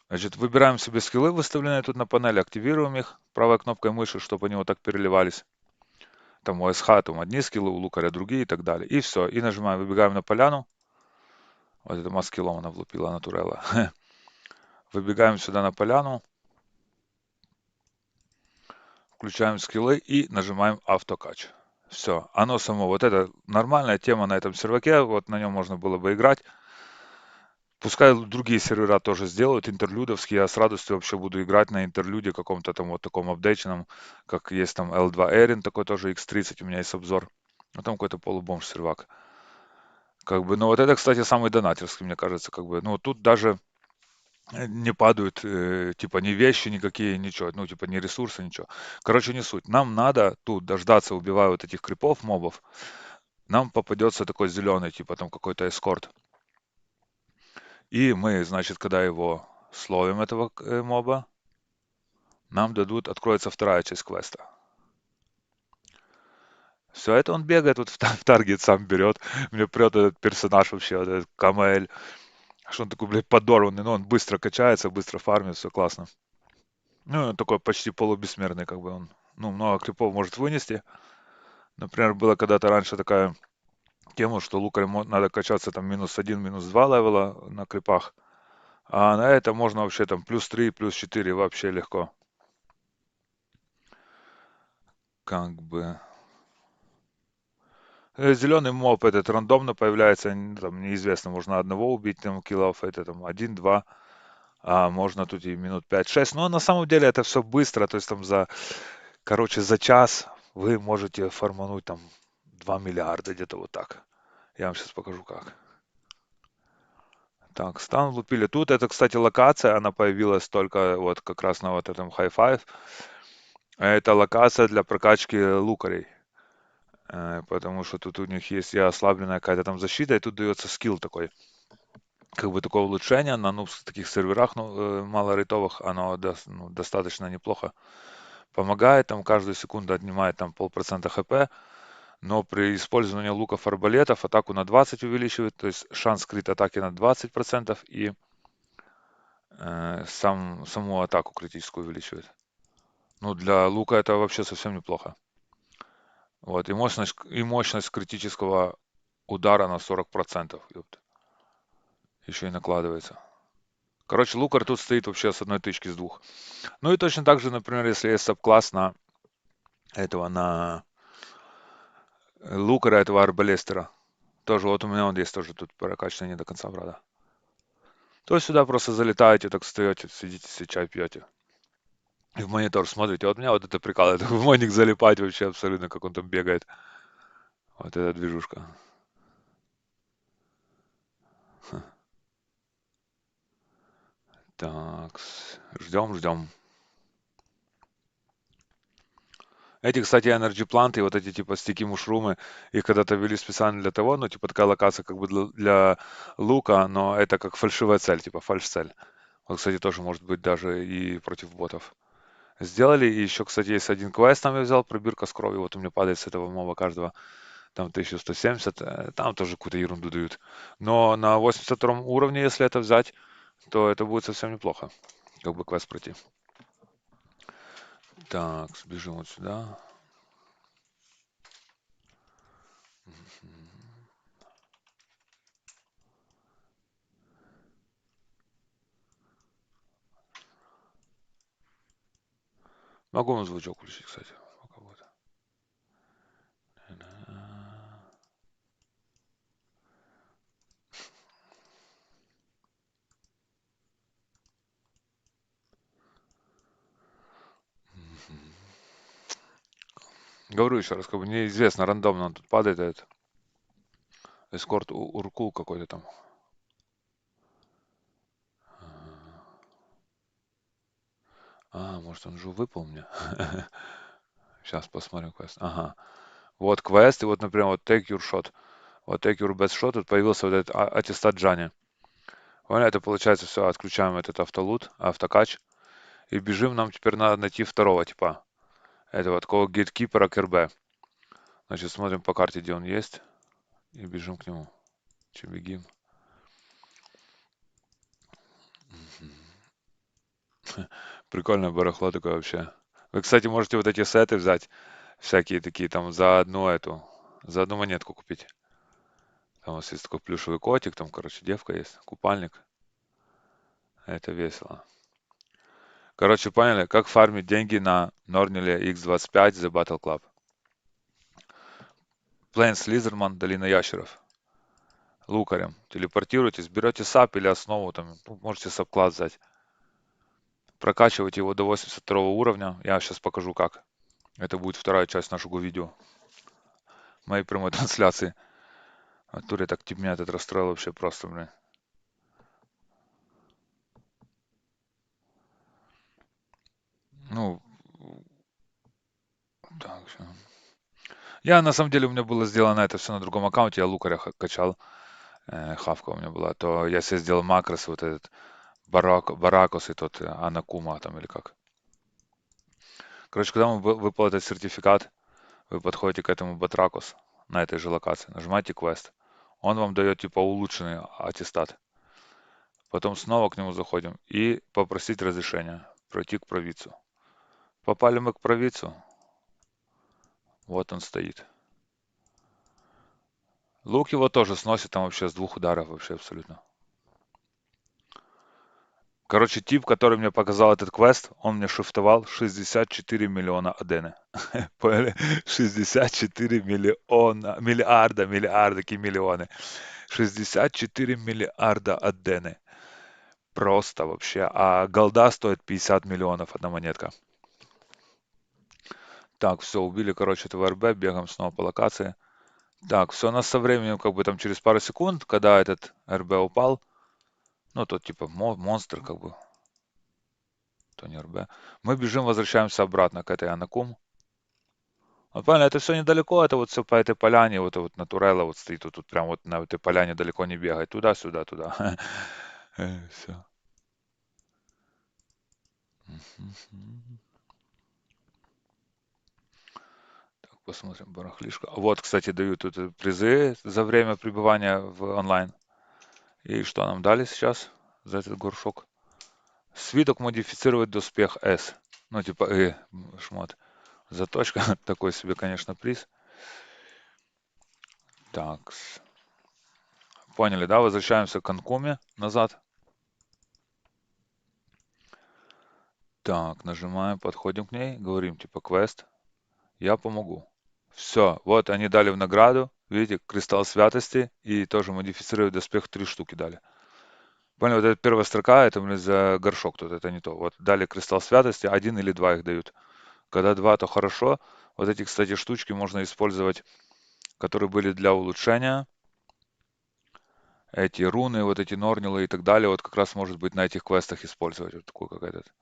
Значит, выбираем себе скиллы, выставленные тут на панели, активируем их правой кнопкой мыши, чтобы они вот так переливались. Там у СХ там одни скиллы, у лукаря другие и так далее. И все. И нажимаем, выбегаем на поляну. Вот это маскиллом она влупила, натурелла. Выбегаем сюда на поляну. Включаем скиллы и нажимаем автокач. Все, оно само. Вот это нормальная тема на этом серваке. Вот на нем можно было бы играть. Пускай другие сервера тоже сделают интерлюдовские. Я с радостью вообще буду играть на интерлюде каком-то там вот таком апдейченном, как есть там L2 Erin, такой тоже X30, у меня есть обзор. А там какой-то полубомж сервак. Как бы, ну вот это, кстати, самый донатерский, мне кажется, как бы. Ну тут даже не падают, типа, ни вещи никакие, ничего, ну, типа, ни ресурсы, ничего. Короче, не суть. Нам надо тут дождаться, убивая вот этих крипов, мобов. Нам попадется такой зеленый, типа, там какой-то эскорт. И мы, значит, когда его словим, этого моба, нам дадут, откроется вторая часть квеста. Все это он бегает, вот в таргет сам берет. Мне прет этот персонаж вообще, вот этот Камель. Что он такой, блядь, подорванный, но он быстро качается, быстро фармит, все классно. Ну, он такой почти полубессмертный, как бы он, ну, много крипов может вынести. Например, было когда-то раньше такая тема, что лукарем надо качаться там -1, -2 левела на крипах, а на это можно вообще там +3, +4 вообще легко. Как бы Зеленый моб этот рандомно появляется, там неизвестно, можно одного убить, там киллов, это там один-два, а можно тут и минут 5-6. Но на самом деле это все быстро, то есть там короче, за час вы можете формануть там 2 миллиарда, где-то вот так. Я вам сейчас покажу как. Так, стан лупили. Тут это, кстати, локация, она появилась только вот как раз на вот этом High Five. Это локация для прокачки лукарей. Потому что тут у них есть и ослабленная какая-то там защита, и тут дается скилл такой. Как бы такое улучшение на таких серверах, ну, малорейтовых, оно ну, достаточно неплохо помогает. Там каждую секунду отнимает там полпроцента хп, но при использовании луков арбалетов атаку на 20 увеличивает, то есть шанс крит атаки на 20% и саму атаку критическую увеличивает. Ну, для лука это вообще совсем неплохо. Вот, и мощность критического удара на 40%. Ёпта. Еще и накладывается. Короче, лукар тут стоит вообще с одной тычки с двух. Ну и точно так же, например, если есть сабкласс на лукара этого арбалестера. Тоже вот у меня он есть тоже тут прокачанный не до конца, правда. То есть сюда просто залетаете, так встаете, сидите, себе чай пьете. И в монитор смотрите. Вот меня вот это прикалывает. В моник залипать вообще абсолютно, как он там бегает. Вот эта движушка. Так, ждем, ждем. Эти, кстати, Energy планты, вот эти типа стики мушрумы, их когда-то ввели специально для того, ну, типа такая локация как бы для лука, но это как фальшивая цель, типа фальш-цель. Вот, кстати, тоже может быть даже и против ботов. Сделали, и еще, кстати, есть один квест там я взял, пробирка с кровью, вот у меня падает с этого моба каждого, там 1170, там тоже какую-то ерунду дают. Но на 82 уровне, если это взять, то это будет совсем неплохо, как бы квест пройти. Так, сбежим вот сюда. Могу вам звучок включить, кстати. Пока будет. Говорю еще раз, как бы неизвестно, рандомно он тут падает, этот эскорт Уркул какой-то там. Может он же выпал мне? Сейчас посмотрим квест. Ага. Вот квест, и вот, например, вот take your shot. Вот take your best shot, тут появился вот этот аттестат Джани. Понял, это получается все, отключаем этот автолут, автокач, и бежим, нам теперь надо найти второго типа. Это вот такого гейткипера КРБ. Значит, смотрим по карте, где он есть, и бежим к нему. Че, бегим. Прикольное барахло такое вообще. Вы, кстати, можете вот эти сеты взять, всякие такие там за одну монетку купить. Там у вас есть такой плюшевый котик, там, короче, девка есть, купальник. Это весело. Короче, поняли, как фармить деньги на Норниле X25 The Battle Club. Плейнс Лизерман, долина ящеров. Лукарем. Телепортируйтесь, берете сап или основу, там, можете сап-класс взять. Прокачивайте его до 82 уровня. Я сейчас покажу как. Это будет вторая часть нашего видео. Моей прямой трансляции. А Туре так тип меня этот расстроил вообще просто, блин. Ну, так, всё. Я, на самом деле, у меня было сделано это все на другом аккаунте. Я лукаря качал. Хавка у меня была. То я себе сделал макрос, вот этот Баракос и тот Анакума там или как. Короче, когда вам выпал этот сертификат, вы подходите к этому Батракос на этой же локации, нажимаете квест. Он вам дает типа улучшенный аттестат. Потом снова к нему заходим и попросить разрешения пройти к провидцу. Попали мы к провидцу, вот он стоит. Лук его тоже сносит там вообще с двух ударов вообще абсолютно. Короче, тип, который мне показал этот квест, он мне шифтовал 64 миллиона адены. Поняли? 64 миллиона, миллиарда, какие миллионы. 64 миллиарда адены. Просто вообще. А голда стоит 50 миллионов одна монетка. Так, все, убили, короче, этого РБ, бегаем снова по локации. Так, все, у нас со временем, как бы там через пару секунд, когда этот РБ упал, ну, тот типа монстр, как бы, то не РБ, мы бежим, возвращаемся обратно к этой Анакум. Вот правильно, это все недалеко, это вот все по этой поляне, вот Натурелла вот стоит, вот тут прям вот на этой поляне далеко не бегает, туда-сюда, туда. Все. Так, посмотрим, барахлишко. Вот, кстати, дают тут призы за время пребывания в онлайн. И что нам дали сейчас за этот горшок? Свиток модифицировать доспех S. Ну, типа, шмот. Заточка. Такой себе, конечно, приз. Так. Поняли, да? Возвращаемся к Анкуме назад. Так, нажимаем, подходим к ней, говорим, типа, квест. Я помогу. Все, вот они дали в награду. Видите, кристалл святости и тоже модифицировать доспех 3 штуки дали. Понял, вот эта первая строка, это, блин, за горшок тут, это не то. Вот дали кристалл святости, один или два их дают. Когда два, то хорошо. Вот эти, кстати, штучки можно использовать, которые были для улучшения. Эти руны, вот эти норнилы и так далее, вот как раз может быть на этих квестах использовать. Вот такой как этот.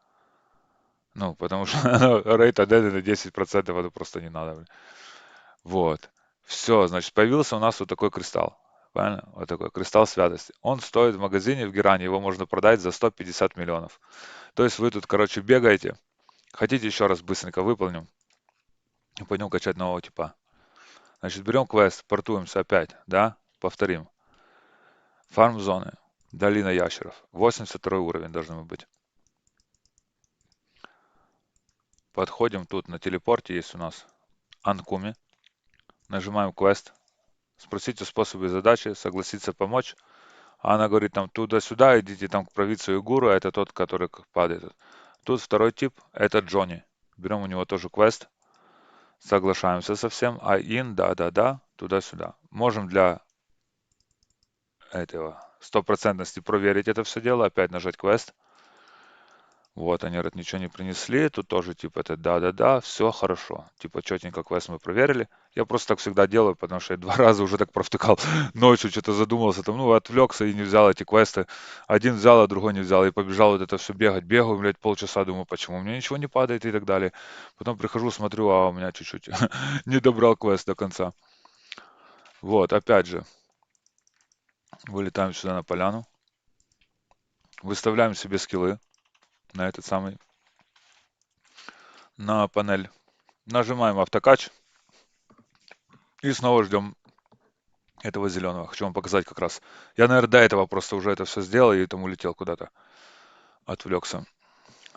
Ну, потому что рейд адеды на 10% это просто не надо. Блин. Вот. Все, значит, появился у нас вот такой кристалл. Правильно? Вот такой кристалл святости. Он стоит в магазине в Геране, его можно продать за 150 миллионов. То есть вы тут, короче, бегаете. Хотите еще раз быстренько выполним и пойдем качать нового типа. Значит, берем квест, портуемся опять, да? Повторим. Фарм-зоны. Долина ящеров. 82 уровень должны мы быть. Подходим тут на телепорте, есть у нас Анкуми. Нажимаем квест. Спросите способы и задачи, согласиться помочь. А она говорит там туда-сюда, идите там к провидцу Игуру, это тот, который падает. Тут второй тип, это Джонни. Берем у него тоже квест, соглашаемся со всем. А ин, да-да-да, туда-сюда. Можем для этого стопроцентности проверить это все дело, опять нажать квест. Вот, они говорят, ничего не принесли, тут тоже типа это да-да-да, все хорошо. Типа четенько квест мы проверили. Я просто так всегда делаю, потому что я 2 раза уже так провтыкал ночью, что-то задумался, там, ну, отвлекся и не взял эти квесты. Один взял, а другой не взял, и побежал вот это все бегать. Бегаю, блядь, полчаса, думаю, почему у меня ничего не падает и так далее. Потом прихожу, смотрю, а у меня чуть-чуть не добрал квест до конца. Вот, опять же, вылетаем сюда на поляну, выставляем себе скиллы на этот самый, на панель. Нажимаем автокач и снова ждем этого зеленого. Хочу вам показать как раз. Я, наверное, до этого просто уже это все сделал и там улетел куда-то. Отвлекся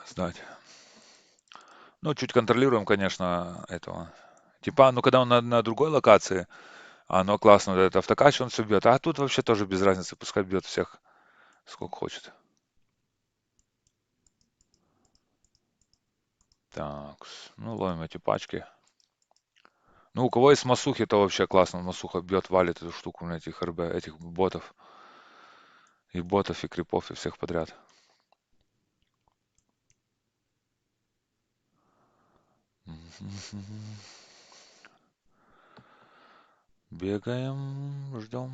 сдать. Ну, чуть контролируем, конечно, этого. Типа, ну, когда он на другой локации, оно классно, вот этот автокач, он все бьет. А тут вообще тоже без разницы, пускай бьет всех, сколько хочет. Так, ну, ловим эти пачки. Ну, у кого есть масухи, то вообще классно. Масуха бьет, валит эту штуку на этих РБ, этих ботов. И ботов, и крипов, и всех подряд. Бегаем, ждем.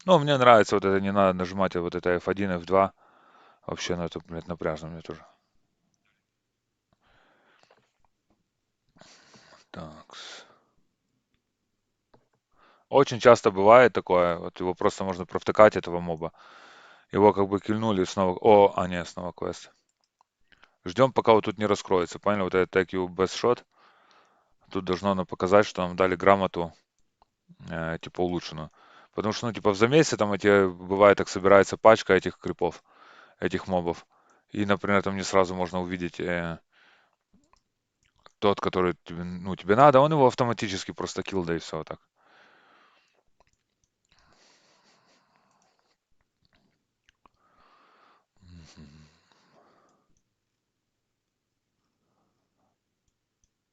Ну, мне нравится вот это, не надо нажимать вот это F1, F2. Вообще, ну это, блядь, напряжно мне тоже. Так. Очень часто бывает такое, вот его просто можно провтыкать, этого моба. Его как бы кильнули и снова... О, а не, снова квест. Ждем, пока вот тут не раскроется. Понял, вот этот take you best shot. Тут должно нам показать, что нам дали грамоту, типа улучшенную. Потому что, ну, типа в замесе там эти, бывает, так собирается пачка этих крипов, этих мобов. И, например, там не сразу можно увидеть тот, который тебе, ну, тебе надо, он его автоматически просто килл, да и все так.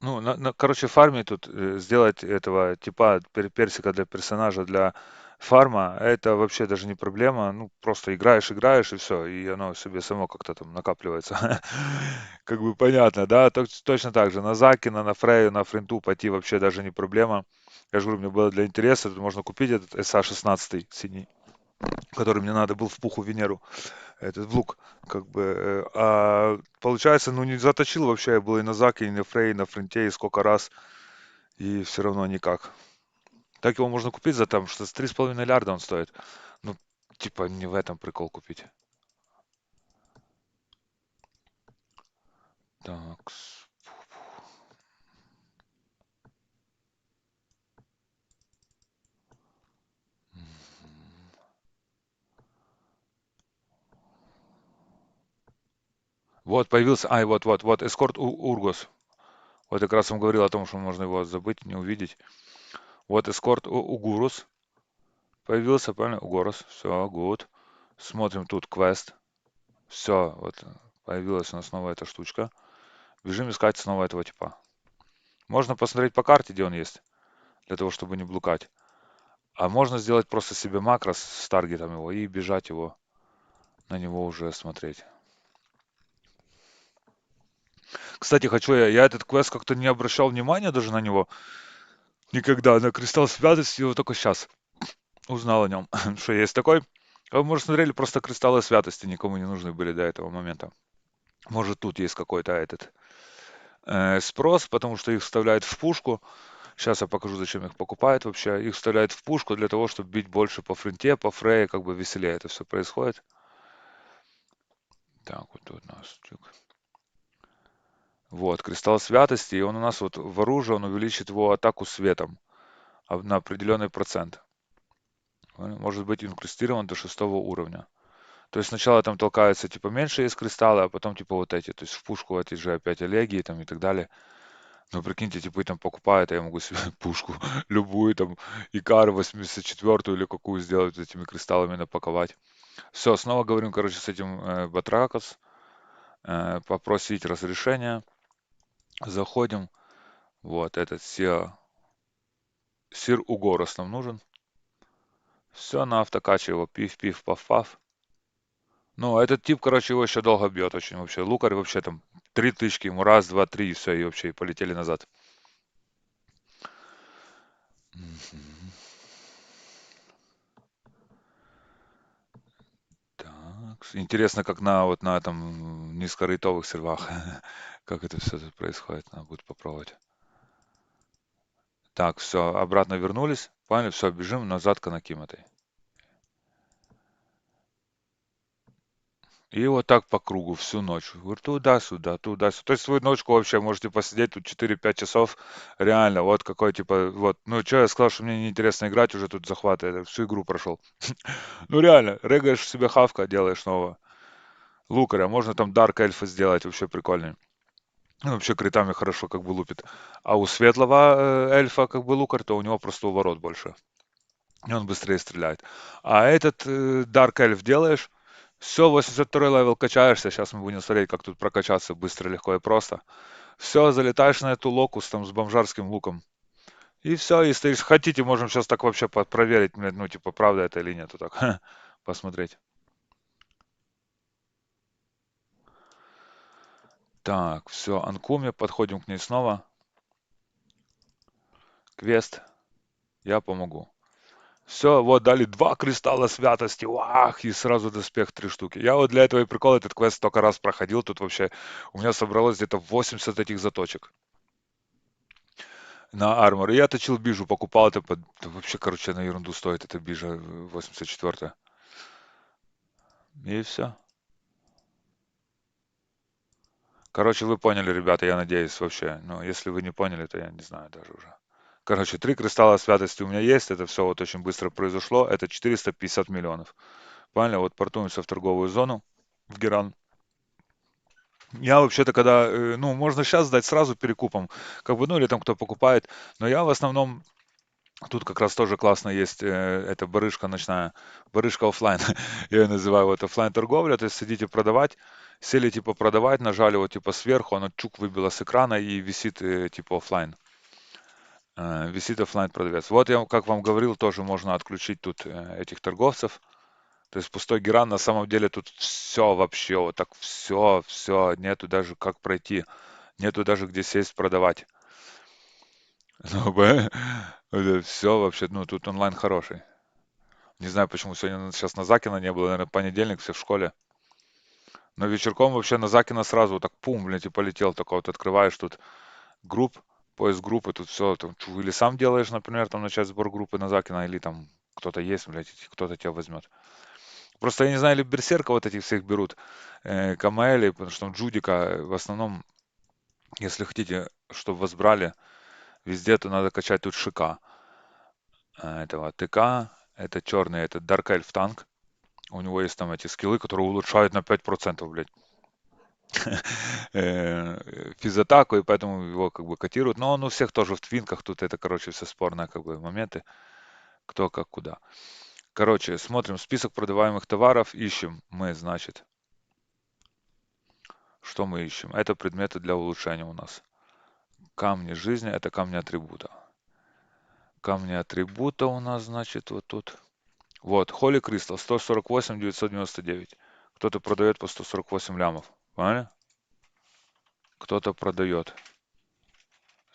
Ну, короче, фарме тут сделать этого типа персика для персонажа для фарма, это вообще даже не проблема. Ну, просто играешь, играешь и все, и оно себе само как-то там накапливается. Как бы понятно, да? Точно так же на Закина, на Фрею, на Фринту пойти вообще даже не проблема. Я же говорю, мне было для интереса, тут можно купить этот СА-16 синий, который мне надо был в пуху Венеру, этот в лук, как бы. А получается, ну не заточил вообще, я был и на Заке, и на Фрей, и на Френте, и сколько раз. И все равно никак. Так его можно купить за там, что с 3,5 миллиарда он стоит. Ну, типа, не в этом прикол купить. Так. Вот появился, ай, вот, эскорт Ургос. Вот я как раз вам говорил о том, что можно его забыть, не увидеть. Вот эскорт Угурус появился, правильно? Угорос, все, гуд. Смотрим тут квест. Все, вот появилась у нас новая эта штучка. Бежим искать снова этого типа. Можно посмотреть по карте, где он есть, для того, чтобы не блукать. А можно сделать просто себе макрос с таргетом его и бежать его, на него уже смотреть. Кстати, я этот квест как-то не обращал внимания даже на него никогда. На кристалл святости его только сейчас узнал о нем, что есть такой. А вы, может, смотрели, просто кристаллы святости никому не нужны были до этого момента. Может, тут есть какой-то этот спрос, потому что их вставляют в пушку. Сейчас я покажу, зачем их покупают вообще. Их вставляют в пушку для того, чтобы бить больше по фронте, по фрее, как бы веселее это все происходит. Так, вот тут у нас. Вот, кристалл святости, и он у нас вот в оружии, он увеличит его атаку светом на определенный процент. Он может быть инкрустирован до 6 уровня. То есть сначала там толкаются типа меньше есть кристаллы, а потом типа вот эти. То есть в пушку эти же опять элегии там и так далее. Но прикиньте, типа и там покупают, а я могу себе пушку любую там Икар 84 или какую сделать этими кристаллами напаковать. Все, снова говорим, короче, с этим Батракос, попросить разрешения. Заходим. Вот этот Сир Угорос нам нужен. Все, на автокаче его пив-пив, паф-паф. Ну, этот тип, короче, его еще долго бьет очень вообще. Лукарь вообще там 3 тычки ему, раз, два, три, и все, и вообще, и полетели назад. Мгм. Так, интересно, как на вот на этом низкорейтовых сервах, как это все тут происходит, надо будет попробовать. Так, все, обратно вернулись, поняли, все, бежим назад к Анакиматой. И вот так по кругу всю ночь. Говорю, туда-сюда, туда-сюда. То есть свою ночку вообще можете посидеть тут 4-5 часов. Реально, вот какой типа, вот. Ну, что я сказал, что мне неинтересно играть, уже тут захватывает. Всю игру прошел. Ну, реально, регаешь себе хавка, делаешь нового. Лукаря, можно там Дарк Эльфа сделать, вообще прикольный. Ну, вообще критами хорошо как бы лупит. А у светлого эльфа как бы лукарь, то у него просто уворот больше. И он быстрее стреляет. А этот Dark Elf делаешь, все, 82 левел качаешься. Сейчас мы будем смотреть, как тут прокачаться быстро, легко и просто. Все, залетаешь на эту локус там с бомжарским луком. И все, и стоишь. Хотите, можем сейчас так вообще проверить, блядь, ну, типа, правда это или нет, вот так посмотреть. Так, все, Анкуме, подходим к ней снова. Квест, я помогу. Все, вот дали 2 кристалла святости, вах, и сразу доспех 3 штуки. Я вот для этого и прикол этот квест столько раз проходил, тут вообще у меня собралось где-то 80 этих заточек на армор. И я точил бижу, покупал это да вообще, короче, на ерунду стоит эта бижа 84. И все. Короче, вы поняли, ребята, я надеюсь, вообще. Но если вы не поняли, то я не знаю даже уже. Короче, 3 кристалла святости у меня есть, это все вот очень быстро произошло, это 450 миллионов. Правильно, вот портуемся в торговую зону, в Геран. Я вообще-то, когда, ну, можно сейчас сдать сразу перекупом, как бы, ну, или там кто покупает, но я в основном Тут как раз тоже классно есть эта барышка ночная, барышка оффлайн. Я ее называю вот оффлайн торговля. То есть сидите продавать, сели типа продавать, нажали вот типа сверху, оно чук выбило с экрана и висит типа оффлайн. Висит оффлайн продавец. Вот я как вам говорил, тоже можно отключить тут этих торговцев. То есть пустой геран, на самом деле тут все вообще, вот так все, нету даже как пройти, нету даже где сесть продавать. Ну, все вообще, ну тут онлайн хороший. Не знаю, почему сегодня сейчас на Закина не было, наверное, понедельник, все в школе. Но вечерком вообще на Закина сразу вот так пум, блядь, и полетел. Только вот открываешь тут групп, поиск группы, тут все, там, или сам делаешь, например, там начать сбор группы на Закина, или там кто-то есть, блядь, и кто-то тебя возьмет. Просто я не знаю, или Берсерка вот этих всех берут, Камаэли, потому что там Джудика, в основном, если хотите, чтобы вас брали везде, то надо качать тут ШК. Этого ТК, это черный, это Dark Elf танк. У него есть там эти скиллы, которые улучшают на 5%, блядь, физатаку, и поэтому его как бы котируют. Но он у всех тоже в твинках, тут это, короче, все спорные как бы моменты, кто как куда. Короче, смотрим список продаваемых товаров, ищем мы, значит, что мы ищем? Это предметы для улучшения у нас. Камни жизни, это камни атрибута. Камни атрибута у нас, значит, вот тут. Вот, Holy Crystal, 148 999. Кто-то продает по 148 лямов. Поняли? Кто-то продает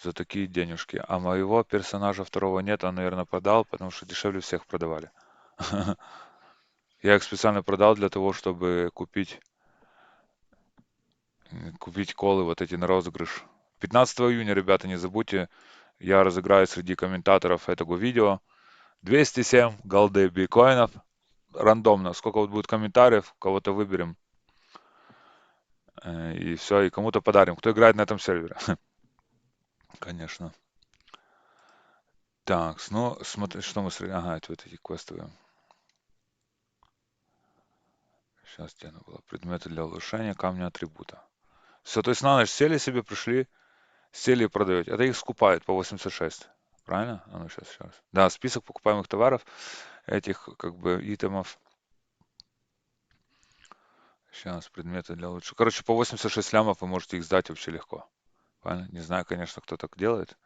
за такие денежки. А моего персонажа второго нет, он, наверное, продал, потому что дешевле всех продавали. Я их специально продал для того, чтобы купить колы вот эти на розыгрыш. 15 июня, ребята, не забудьте, я разыграю среди комментаторов этого видео 207 голды биткоинов рандомно. Сколько вот будет комментариев, кого-то выберем. И все, и кому-то подарим. Кто играет на этом сервере, конечно. Так, ну, смотри, что мы смотрели. Ага, это вот эти квестовые. Сейчас где она была? Предметы для улучшения, камни атрибута. Все, то есть на ночь сели себе, пришли, сели и продаете. Это их скупают по 86. Правильно? А ну сейчас. Да, список покупаемых товаров, этих как бы итемов. Сейчас, предметы для улучшения. Короче, по 86 лямов вы можете их сдать вообще легко. Правильно? Не знаю, конечно, кто так делает,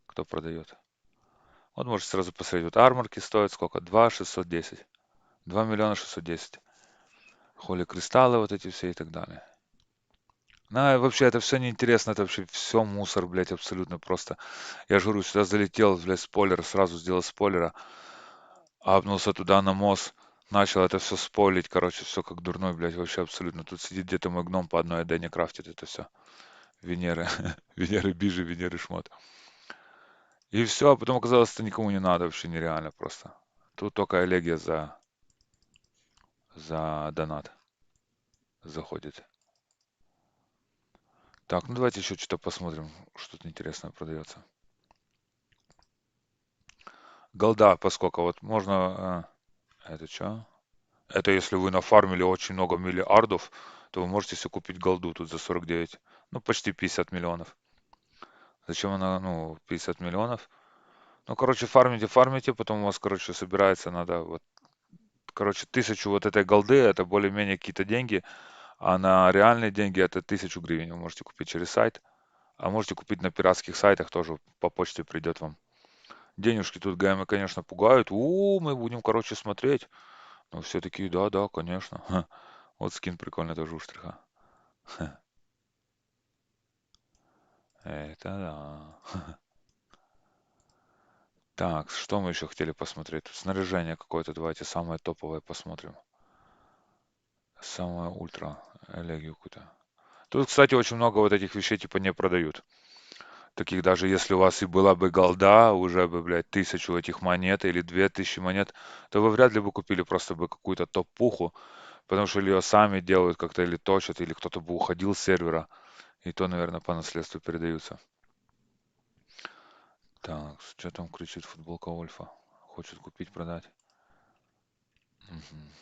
кто продает. Вот можете сразу посмотреть. Вот арморки стоят сколько? 2 610. 2 миллиона 610. Холи кристаллы вот эти все и так далее. Ну, и вообще, это все неинтересно, это вообще все мусор, блядь, абсолютно просто. Я же говорю, сюда залетел, блядь, спойлер, сразу сделал спойлера, апнулся туда на мост, начал это все спойлить, короче, все как дурной, блядь, вообще абсолютно. Тут сидит где-то мой гном по одной адене крафтит это все. Венеры, Венеры бижи, Венеры шмот. И все, а потом оказалось, это никому не надо, вообще нереально просто. Тут только Элегия за донат заходит. Так, ну давайте еще что-то посмотрим, что тут интересное продается. Голда, поскольку вот можно... это что? Это если вы нафармили очень много миллиардов, то вы можете себе купить голду тут за 49. Ну, почти 50 миллионов. Зачем она, ну, 50 миллионов? Ну, короче, фармите, потом у вас, короче, собирается, надо вот, короче, 1000 вот этой голды, это более-менее какие-то деньги, а на реальные деньги это 1000 гривен вы можете купить через сайт, а можете купить на пиратских сайтах, тоже по почте придет вам. Денежки тут ГМы, конечно, пугают. Мы будем, короче, смотреть. Но все такие, да, да, конечно. Ха. Вот скин прикольный тоже у штриха. Ха. Это да. Так, что мы еще хотели посмотреть? Тут снаряжение какое-то, давайте самое топовое посмотрим. Самое ультра, элегию какую-то. Тут, кстати, очень много вот этих вещей типа не продают. Таких даже если у вас и была бы голда, уже бы, блядь, 1000 этих монет или 2000 монет, то вы вряд ли бы купили просто бы какую-то топ-пуху, потому что или ее сами делают как-то, или точат, или кто-то бы уходил с сервера, и то, наверное, по наследству передаются. Так, что там кричит футболка Ольфа? Хочет купить, продать. Мгм.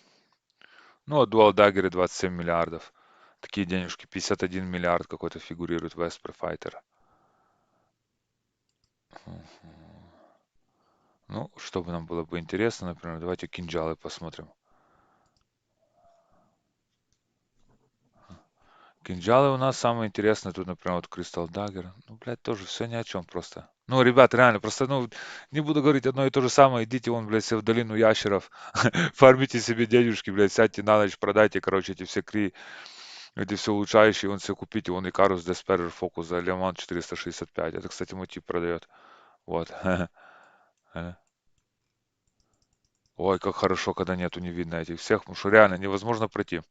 Ну, а Dual Dagger 27 миллиардов. Такие денежки, 51 миллиард какой-то фигурирует в Esper Fighter. Мгм. Ну, чтобы нам было бы интересно, например, давайте кинжалы посмотрим. Кинжалы у нас самые интересные. Тут, например, вот Crystal Dagger. Ну, блядь, тоже все ни о чем просто. Ну, ребят, реально, просто, ну, не буду говорить одно и то же самое. Идите вон, блядь, все в долину ящеров, фармите себе денежки, блядь, сядьте на ночь, продайте, короче, эти все эти все улучшающие, вон все купите, вон Икарус Desperer Focus за Леман 465. Это, кстати, мой тип продает. Вот. Э. Ой, как хорошо, когда нету, не видно этих всех, потому что реально невозможно пройти.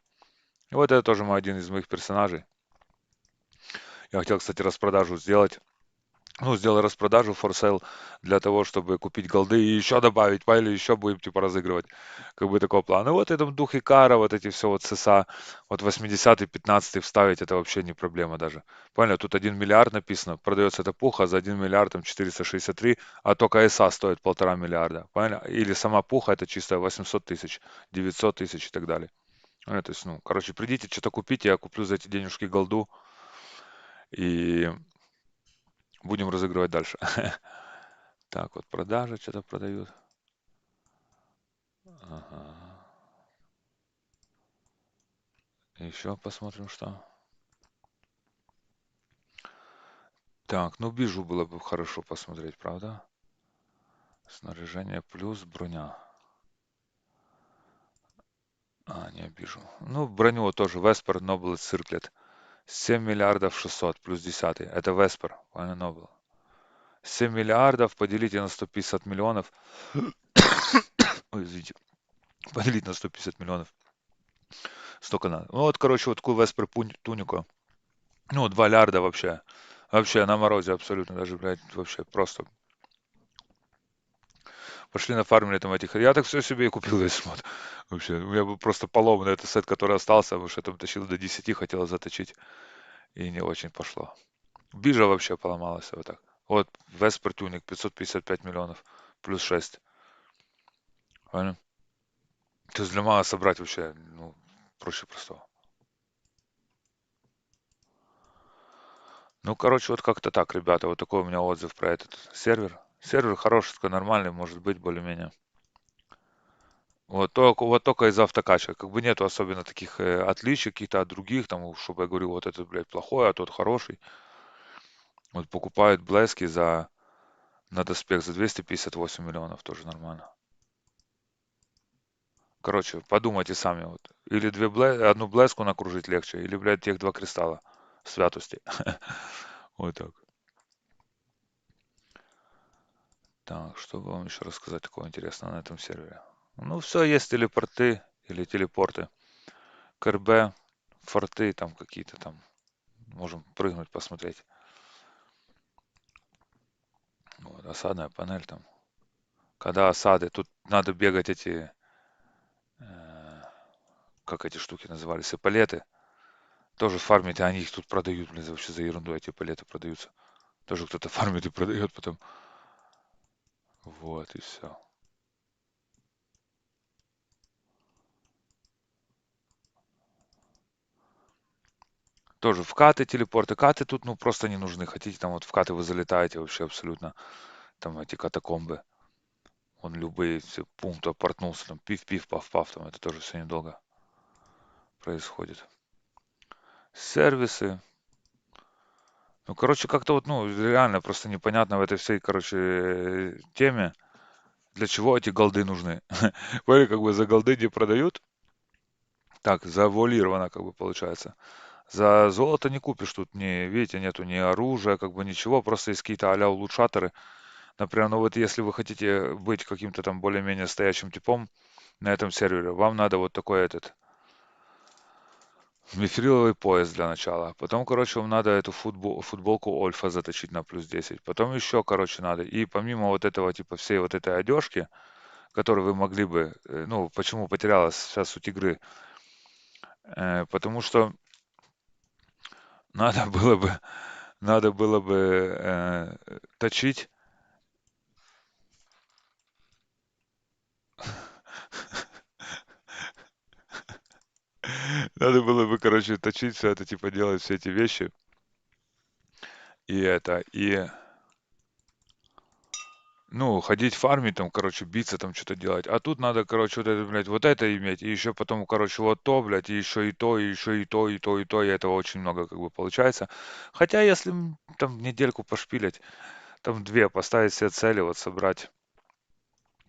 И вот это тоже один из моих персонажей. Я хотел, кстати, распродажу сделать. Ну, сделай распродажу for sale для того, чтобы купить голды и еще добавить, или еще будем типа разыгрывать. Как бы такой план. И вот этот дух Икара, вот эти все вот ССА, вот 80-й, 15-й вставить, это вообще не проблема даже. Поняли, тут 1 миллиард написано, продается эта пуха за 1 миллиард там 463, а только СА стоит 1,5 миллиарда. Поняли? Или сама пуха это чисто 800 тысяч, 900 тысяч и так далее. То есть, ну, короче, придите, что-то купите, я куплю за эти денежки голду и будем разыгрывать дальше. Так, вот продажи что-то продают. Ага. Еще посмотрим, что. Так, ну бижу было бы хорошо посмотреть, правда? Снаряжение плюс броня. А, не бижу. Ну, броню вот тоже. Веспер Noble Circlet. 7 миллиардов 600 плюс 10. Это Веспер. Понял, Noble. 7 миллиардов поделите на 150 миллионов. Ой, извините. Поделить на 150 миллионов. Столько надо. Ну вот, короче, вот такой Веспер Тунико. Ну, 2 лярда вообще. Вообще на морозе абсолютно. Даже, блядь, вообще просто. Пошли нафармили там этих. Я так все себе и купил весь шмот. Вообще, у меня был просто поломан этот сет, который остался, потому что я там тащил до 10, хотела заточить, и не очень пошло. Бижа вообще поломалась вот так. Вот, Веспер Туник, 555 миллионов, плюс 6. Понял? То есть для мага собрать вообще, ну, проще простого. Ну, короче, вот как-то так, ребята, вот такой у меня отзыв про этот сервер. Сервер хороший, такой нормальный, может быть, более-менее. Вот только из-за автокача. Как бы нету особенно таких отличий каких-то от других, там, чтобы я говорю, вот этот, блядь, плохой, а тот хороший. Вот покупают блески на доспех за 258 миллионов, тоже нормально. Короче, подумайте сами, вот. Или одну блеску накружить легче, или, блядь, тех два кристалла святости. Вот так. Так, что бы вам еще рассказать такого интересного на этом сервере? Ну, все, есть телепорты или телепорты. КРБ, форты там какие-то там. Можем прыгнуть, посмотреть. Вот, осадная панель там. Когда осады, тут надо бегать эти, э, как эти штуки назывались, эполеты. Тоже фармить, а они их тут продают, блин, вообще за ерунду эти эполеты продаются. Тоже кто-то фармит и продает потом. Вот, и все. Тоже вкаты, телепорты. Каты тут, ну, просто не нужны. Хотите, там вот в каты вы залетаете вообще абсолютно. Там эти катакомбы. Он любые все пункты портнулся, там пив-пив, пав-пав, там это тоже все недолго происходит. Сервисы. Ну, короче, как-то вот, ну, реально просто непонятно в этой всей, короче, теме, для чего эти голды нужны. Поняли, как бы за голды не продают, так, завуалировано, как бы получается. За золото не купишь тут, ни, видите, нету ни оружия, как бы ничего, просто есть какие-то а-ля улучшаторы. Например, ну вот если вы хотите быть каким-то там более-менее стоящим типом на этом сервере, вам надо вот такой этот мифриловый пояс для начала. Потом, короче, вам надо эту футболку Ольфа заточить на плюс 10. Потом еще, короче, надо. И помимо вот этого, типа, всей вот этой одежки, которую вы могли бы, ну, почему потерялась сейчас суть игры, потому что надо было бы, надо было бы точить, надо было бы, короче, точить все это, типа, делать все эти вещи. И это, и Ну, ходить фармить там, короче, биться там, что-то делать. А тут надо, короче, вот это, блядь, вот это иметь, и еще потом, короче, вот то, блядь, и еще и то, и еще и то, и то, и то, и этого очень много, как бы, получается. Хотя, если там недельку пошпилить, там две, поставить себе цели, вот собрать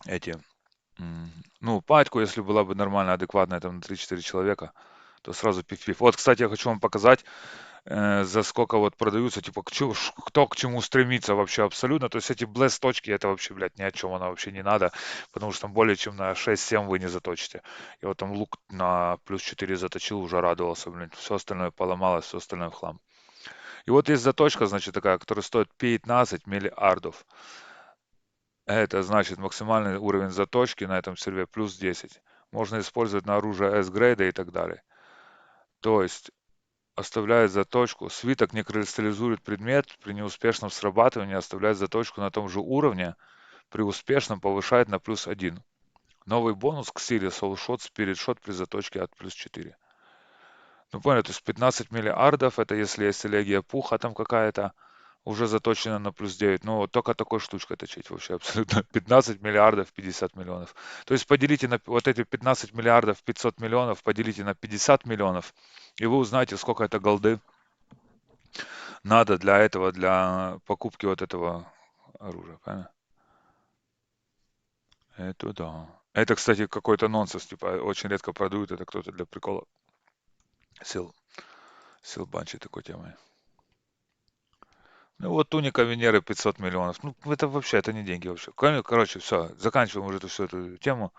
эти, ну, пачку, если была бы нормально, адекватная, там, на 3-4 человека, то сразу пиф-пиф. Вот, кстати, я хочу вам показать, за сколько вот продаются, типа, кто к чему стремится вообще абсолютно. То есть эти блест-точки, это вообще, блядь, ни о чем, она вообще не надо, потому что там более чем на 6-7 вы не заточите. И вот там лук на плюс 4 заточил, уже радовался, блядь, все остальное поломалось, все остальное в хлам. И вот есть заточка, значит, такая, которая стоит 15 миллиардов. Это значит максимальный уровень заточки на этом сервере плюс 10. Можно использовать на оружие S-грейда и так далее. То есть оставляет заточку. Свиток не кристаллизует предмет при неуспешном срабатывании, оставляет заточку на том же уровне, при успешном повышает на плюс 1. Новый бонус к силе Soul Shot, Spirit Shot при заточке от плюс 4. Ну понял, то есть 15 миллиардов, это если есть элегия пуха там какая-то, уже заточена на плюс 9. Ну, вот только такой штучкой точить вообще абсолютно. 15 миллиардов, 50 миллионов. То есть поделите на вот эти 15 миллиардов, 500 миллионов, поделите на 50 миллионов, и вы узнаете, сколько это голды надо для этого, для покупки вот этого оружия, правильно? Это да. Это, кстати, какой-то нонсенс, типа, очень редко продают, это кто-то для прикола сел, сел банчит такой темой. Ну вот туника Венеры 500 миллионов. Ну это вообще, это не деньги вообще. Короче, все, заканчиваем уже всю эту тему.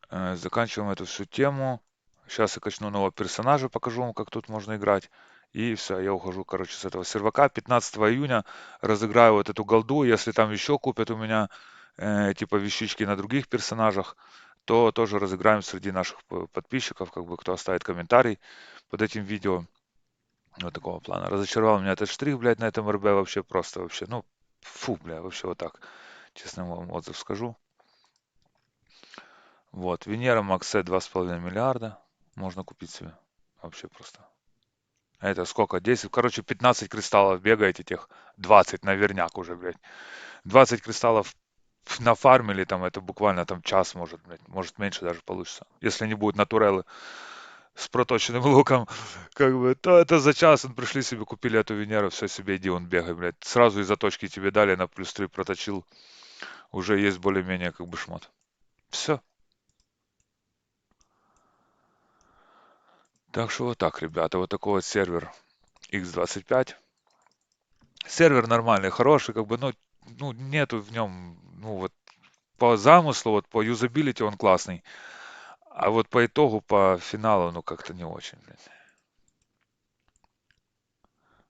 Заканчиваем эту всю тему. Сейчас я качну нового персонажа, покажу вам, как тут можно играть. И все, я ухожу, короче, с этого сервака. 15 июня разыграю вот эту голду. Если там еще купят у меня типа вещички на других персонажах, то тоже разыграем среди наших подписчиков, как бы кто оставит комментарий под этим видео. Вот такого плана. Разочаровал меня этот штрих, блядь, на этом РБ вообще просто вообще. Ну, фу, бля, вообще вот так. Честно вам отзыв скажу. Вот, Венера Максе 2,5 миллиарда. Можно купить себе. Вообще просто. А это сколько? 10, короче, 15 кристаллов бегаете, тех 20 наверняк уже, блядь. 20 кристаллов нафармили, там, это буквально там час может, блядь, может меньше даже получится. Если не будет натурелы с проточенным луком, как бы, то это за час он пришли себе, купили эту Венеру, все себе иди, он бегай, блядь. Сразу из-за точки тебе дали, на плюс 3 проточил, уже есть более-менее как бы шмот. Все. Так что вот так, ребята, вот такой вот сервер X25. Сервер нормальный, хороший, как бы, ну нету в нем, ну вот по замыслу, вот по юзабилити он классный, а вот по итогу, по финалу, ну как-то не очень, блядь.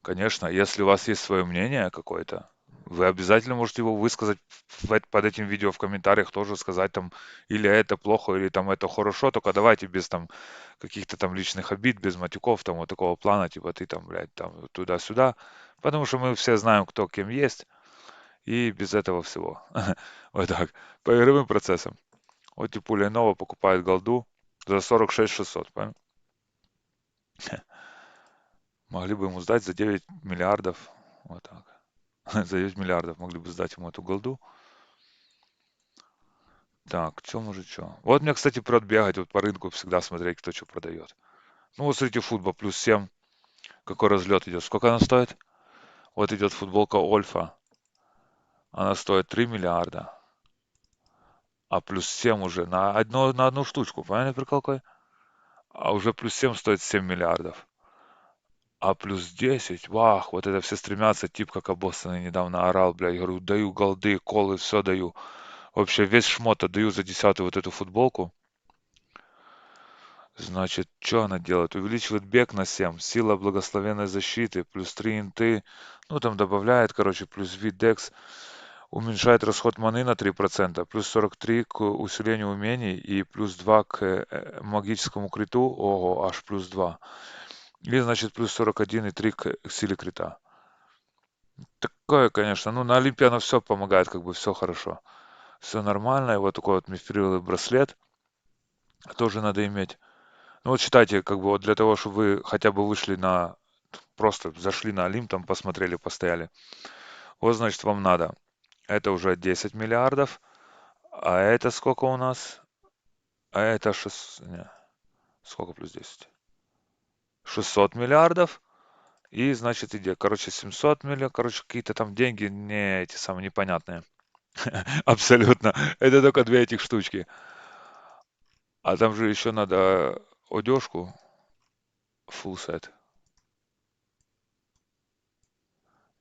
Конечно, если у вас есть свое мнение какое-то, вы обязательно можете его высказать под этим видео в комментариях, тоже сказать там, или это плохо, или там это хорошо, только давайте без там каких-то там личных обид, без матюков, там вот такого плана, типа ты там, блядь, там туда-сюда, потому что мы все знаем, кто кем есть, и без этого всего. Вот так. По игровым процессам. Вот типа Ленова покупает голду за 46 600, понял? Могли бы ему сдать за 9 миллиардов. Вот так. За 9 миллиардов могли бы сдать ему эту голду. Так, что может что? Вот мне, кстати, прет бегать вот по рынку, всегда смотреть, кто что продает. Ну вот смотрите, футбол плюс 7. Какой разлет идет? Сколько она стоит? Вот идет футболка Ольфа. Она стоит 3 миллиарда. А плюс 7 уже на одну штучку. Правильно прикол какой? А уже плюс 7 стоит 7 миллиардов. А плюс 10, вах, вот это все стремятся, тип как обоссанный недавно орал, бля, я говорю, даю голды, колы, все даю. Вообще весь шмот отдаю за 10-ю вот эту футболку. Значит, что она делает? Увеличивает бег на 7, сила благословенной защиты, плюс 3 инты, ну там добавляет, короче, плюс вид декс, уменьшает расход маны на 3%, плюс 43 к усилению умений и плюс 2 к магическому криту, ого, аж плюс 2. И, значит, плюс 41 и 3 к силе крита. Такое, конечно, ну на Олимпе оно все помогает, как бы все хорошо. Все нормально, и вот такой вот мифриловый браслет тоже надо иметь. Ну вот считайте, как бы вот для того, чтобы вы хотя бы вышли просто зашли на Олимп, там посмотрели, постояли. Вот, значит, вам надо. Это уже 10 миллиардов. А это сколько у нас? А это не, сколько плюс 10? 600 миллиардов. И, значит, иди, короче, 700 миллиардов, короче, какие-то там деньги не эти самые непонятные. Абсолютно. Это только две этих штучки. А там же еще надо одежку, full set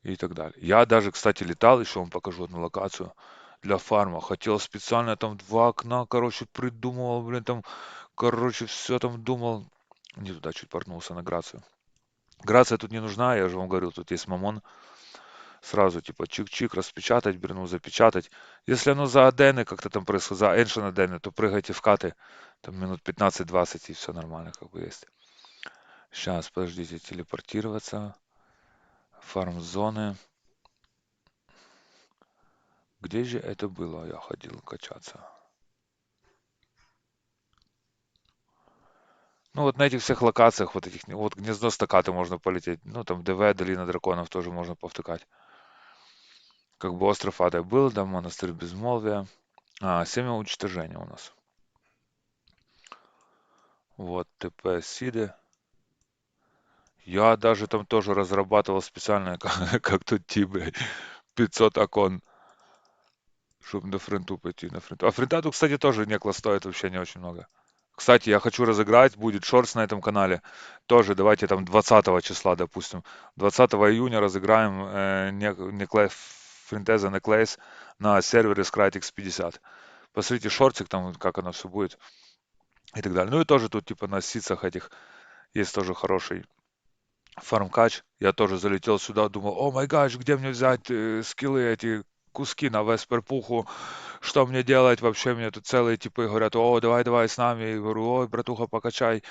и так далее. Я даже, кстати, летал, еще вам покажу одну локацию для фарма. Хотел специально там два окна, короче, придумывал, блин, там, короче, все там думал. Не туда чуть портнулся на Грацию. Грация тут не нужна, я же вам говорил, тут есть Мамон. Сразу типа чик-чик, распечатать, верну, запечатать. Если оно за Адены как-то там происходит, за Ancient Адены, то прыгайте в каты. Там минут 15-20 и все нормально как бы есть. Сейчас, подождите, телепортироваться. Фарм-зоны. Где же это было? Я ходил качаться. Ну вот на этих всех локациях, вот этих, вот гнездо стакаты можно полететь. Ну там ДВ, Долина Драконов тоже можно повтыкать. Как бы остров Ада был, да, монастырь Безмолвия. Семя уничтожения у нас. Вот, ТП Сиды. Я даже там тоже разрабатывал специально, как тут блядь, 500 окон, чтобы на фронту пойти, на фронту. А фронта тут, кстати, тоже некла стоит вообще не очень много. Кстати, я хочу разыграть, будет шортс на этом канале. Тоже давайте там 20 числа, допустим. 20 июня разыграем Necklace, Френтеза Necklace на сервере Scrytex 50. Посмотрите шортик, там как оно все будет и так далее. Ну и тоже тут типа на ситцах этих есть тоже хороший фармкач. Я тоже залетел сюда, думал, о май гаш, где мне взять скиллы эти, куски на Весперпуху, что мне делать вообще, мне тут целые типы говорят, о, давай, давай с нами, я говорю, ой, братуха, покачай,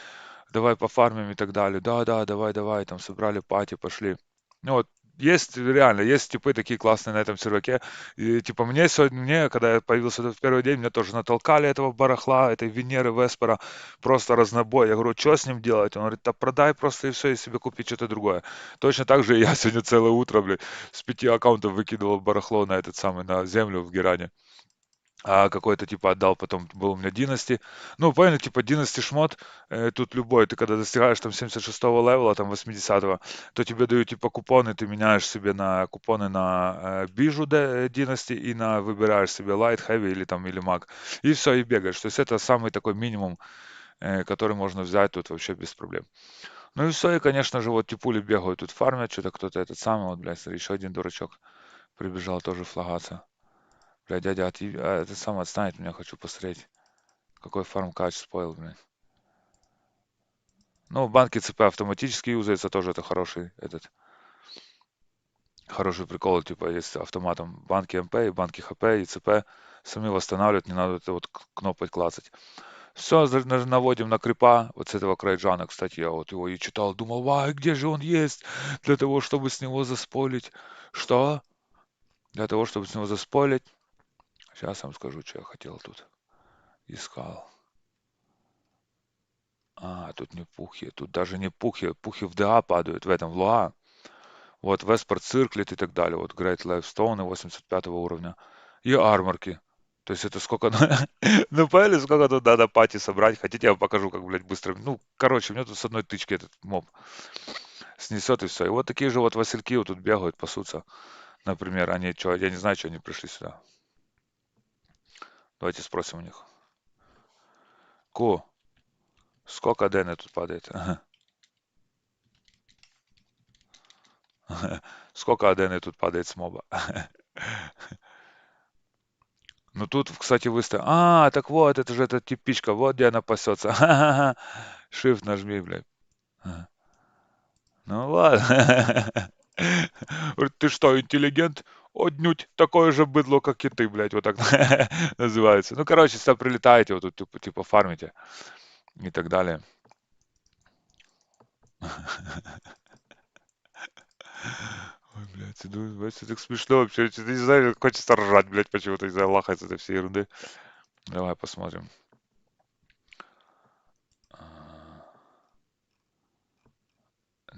давай пофармим и так далее. Да, да, давай, давай, там собрали пати, пошли. Ну вот, есть реально, есть типы такие классные на этом серваке. И типа мне сегодня, мне, когда я появился в первый день, мне тоже натолкали этого барахла, этой Венеры Веспера, просто разнобой. Я говорю, что с ним делать? Он говорит, да продай просто и все, и себе купи что-то другое. Точно так же и я сегодня целое утро, блядь, с 5 аккаунтов выкидывал барахло на этот самый, на землю в Геране. А какой-то типа отдал, потом был у меня Dynasty. Ну, понял, типа Dynasty шмот, тут любой, ты когда достигаешь там 76-го левела, там 80-го, то тебе дают типа купоны, ты меняешь себе на купоны на бижу Dynasty и на выбираешь себе Light, Heavy или там или Mag. И все, и бегаешь. То есть это самый такой минимум, который можно взять тут вообще без проблем. Ну и все, и конечно же вот типули бегают тут фармят, что-то кто-то этот самый, вот, блядь, смотри, еще один дурачок прибежал тоже флагаться. Бля, дядя, ты сам отстань от меня, хочу посмотреть. Какой фармкач спойл, блин. Ну, банки ЦП автоматически юзаются, тоже это хороший прикол, типа, есть автоматом банки МП и банки ХП и ЦП сами восстанавливают, не надо это вот кнопкой клацать. Все, наводим на крипа, вот с этого Крайджана, кстати, я вот его и читал, думал, вай, где же он есть, для того, чтобы с него заспойлить. Что? Для того, чтобы с него заспойлить. Сейчас вам скажу, что я хотел тут. Искал. Тут не пухи, тут даже не пухи, пухи в ДА падают, в этом, в ЛОА. Вот Веспор цирклит и так далее, вот Great Lifestone 85 уровня. И арморки. То есть это сколько, ну поняли, сколько тут надо пати собрать. Хотите, я вам покажу, как, блядь, быстро. Ну, короче, мне тут с одной тычки этот моб снесет и все. И вот такие же вот васильки вот тут бегают, пасутся. Например, они что, я не знаю, что они пришли сюда. Давайте спросим у них. Ку, сколько Дэны тут падает? Сколько Адены тут падает с моба? Ну тут, кстати, выставил. Так вот, это же эта типичка, вот где она пасется. Shift нажми, блядь. Ага. Ну ладно. Говорит, ты что, интеллигент? Отнюдь такое же быдло, как и ты, блядь, вот так называется. Ну, короче, сюда прилетаете, вот тут типа фармите и так далее. Ой, блядь, это так смешно вообще. Ты не знаю, хочется ржать, блядь, почему-то из-за лаха из этой всей ерунды. Давай посмотрим. А,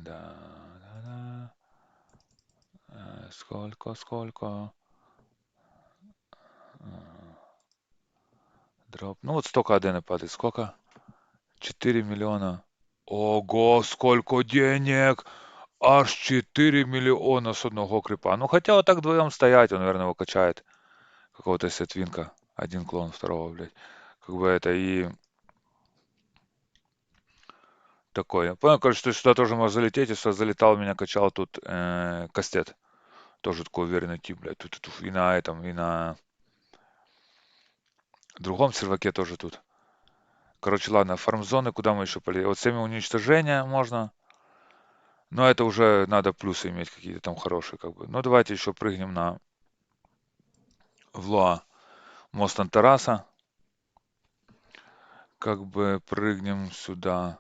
Да, да, да. Сколько, сколько? дроп. Ну вот столько адены падает. Сколько? 4 миллиона. Ого, сколько денег! Аж 4 миллиона с одного крипа. Ну хотя вот так вдвоем стоять, он, наверное, его качает. Какого-то сетвинка. Один клон второго, блядь. Как бы это и такое. Я понял, короче, что сюда тоже можно залететь. И сюда залетал, меня качал тут Кастет. Тоже такой уверенный тип, блядь. Тут и на этом, и на другом серваке тоже тут. Короче, ладно, фарм-зоны, куда мы еще полетим? Вот семя уничтожения можно. Но это уже надо плюсы иметь какие-то там хорошие, как бы. Ну, давайте еще прыгнем на Влоа. Мост Антараса. Как бы прыгнем сюда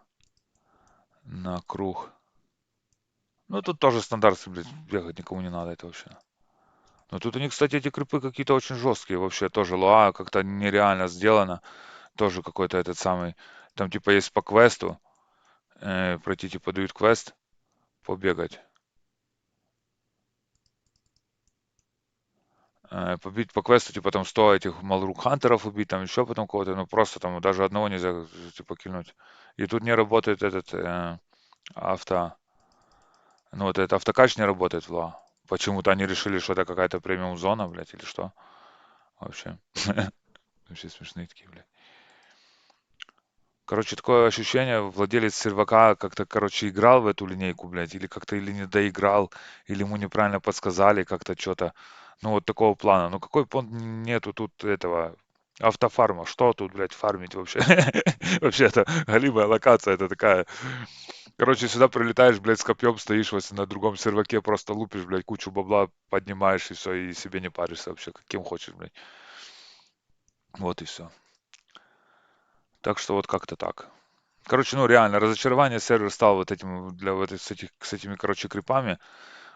на круг. Ну, тут тоже стандарт, блядь, бегать никому не надо, это вообще. Но тут у них, кстати, эти крипы какие-то очень жесткие вообще. Тоже Лоа как-то нереально сделано. Тоже какой-то этот самый. Там типа есть по квесту. Пройти, типа, дают квест. Побегать. Побить по квесту, типа там 100 этих Малрук Хантеров убить, там еще потом кого-то, ну просто там даже одного нельзя типа кильнуть. И тут не работает этот авто, ну вот этот автокач не работает в ЛоА. Почему-то они решили, что это какая-то премиум зона, блядь, или что? Вообще. Вообще смешные такие, блядь. Короче, такое ощущение, владелец сервака как-то, короче, играл в эту линейку, блядь, или как-то или не доиграл, или ему неправильно подсказали как-то что-то. Ну, вот такого плана. Ну, какой понт нету тут этого автофарма? Что тут, блядь, фармить вообще? Вообще, это голимая локация, это такая. Короче, сюда прилетаешь, блядь, с копьем стоишь, вот на другом серваке просто лупишь, блядь, кучу бабла поднимаешь и все, и себе не паришься вообще, каким хочешь, блядь. Вот и все. Так что вот как-то так. Короче, ну реально, разочарование сервер стал вот этим, для вот с этими, короче, крипами.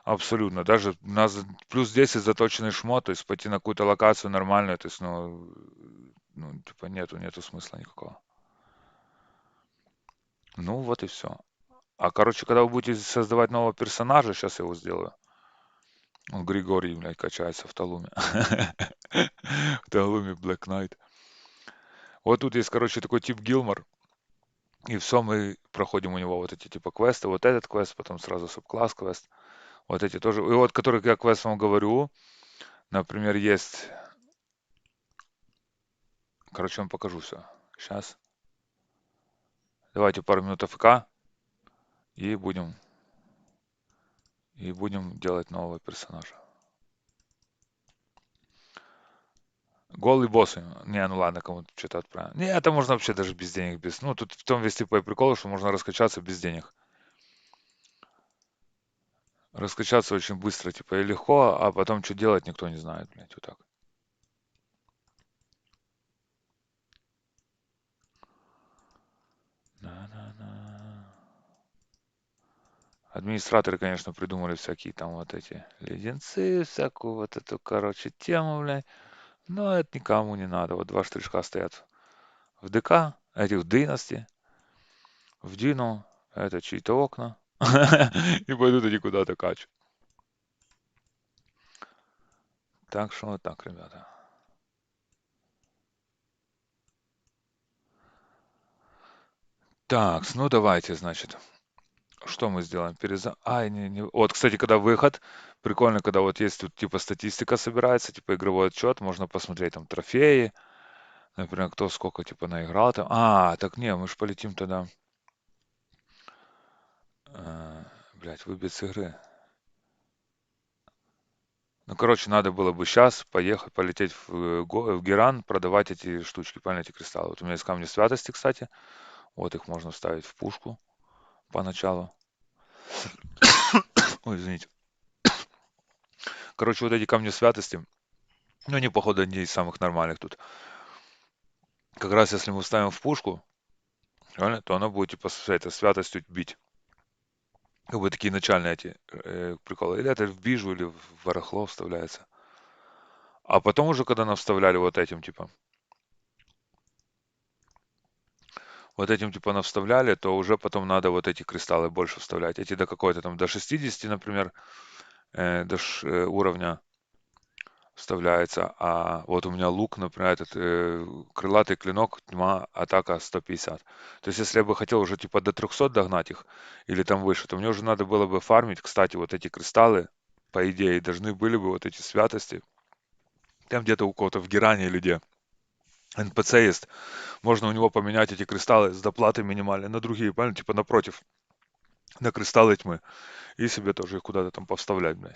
Абсолютно. Даже у нас плюс 10 заточенный шмот, то есть пойти на какую-то локацию нормальную, то есть, ну, типа, нету смысла никакого. Ну, вот и все. А, короче, когда вы будете создавать нового персонажа, сейчас я его сделаю. Он Григорий, блядь, качается в Талуме. В Талуме Black Knight. Вот тут есть, короче, такой тип Гилмор. И все, мы проходим у него вот эти типа квесты. Вот этот квест, потом сразу субкласс квест. Вот эти тоже. И вот, который я квест вам говорю, например, есть... Короче, вам покажу все. Сейчас. Давайте пару минут АФК и будем делать нового персонажа. Голые боссы. Не, ну ладно, кому-то что-то отправим. Не, это можно вообще даже без денег, без... Ну, тут в том весь типа и прикол, что можно раскачаться без денег. Раскачаться очень быстро, типа, и легко, а потом что делать, никто не знает, блядь, вот так. На-на-на. Администраторы, конечно, придумали всякие там вот эти леденцы, всякую вот эту, короче, тему, блядь. Но это никому не надо. Вот два штришка стоят в ДК, эти в Династи, в Дину, это чьи-то окна. И пойдут они куда-то качать. Так что вот так, ребята. Так, ну давайте, значит, что мы сделаем? Ай, не. Вот, кстати, когда выход, прикольно, когда вот есть тут типа статистика собирается, типа игровой отчет, можно посмотреть там трофеи, например, кто сколько типа наиграл там. Так не, мы же полетим тогда, блядь, выбить с игры. Ну, короче, надо было бы сейчас поехать, полететь в Геран, продавать эти штучки, правильно, эти кристаллы. Вот у меня есть камни святости, кстати. Вот их можно вставить в пушку поначалу. Ой, извините. Короче, вот эти камни святости, ну, они, походу, одни из самых нормальных тут. Как раз если мы ставим в пушку, правильно, то она будет, типа, с этой святостью бить. Как бы такие начальные эти приколы. Или это в бижу, или в барахло вставляется. А потом уже, когда нам вставляли вот этим, типа, навставляли, то уже потом надо вот эти кристаллы больше вставлять. Эти до какой-то там, до 60, например, уровня вставляется, а вот у меня лук, например, этот крылатый клинок, тьма, атака 150. То есть, если я бы хотел уже типа до 300 догнать их или там выше, то мне уже надо было бы фармить. Кстати, вот эти кристаллы, по идее, должны были бы вот эти святости, там где-то у кого-то в Геране или где. НПЦ есть, можно у него поменять эти кристаллы с доплатой минимальной на другие, правильно? Типа напротив, на кристаллы тьмы. И себе тоже их куда-то там повставлять, блядь.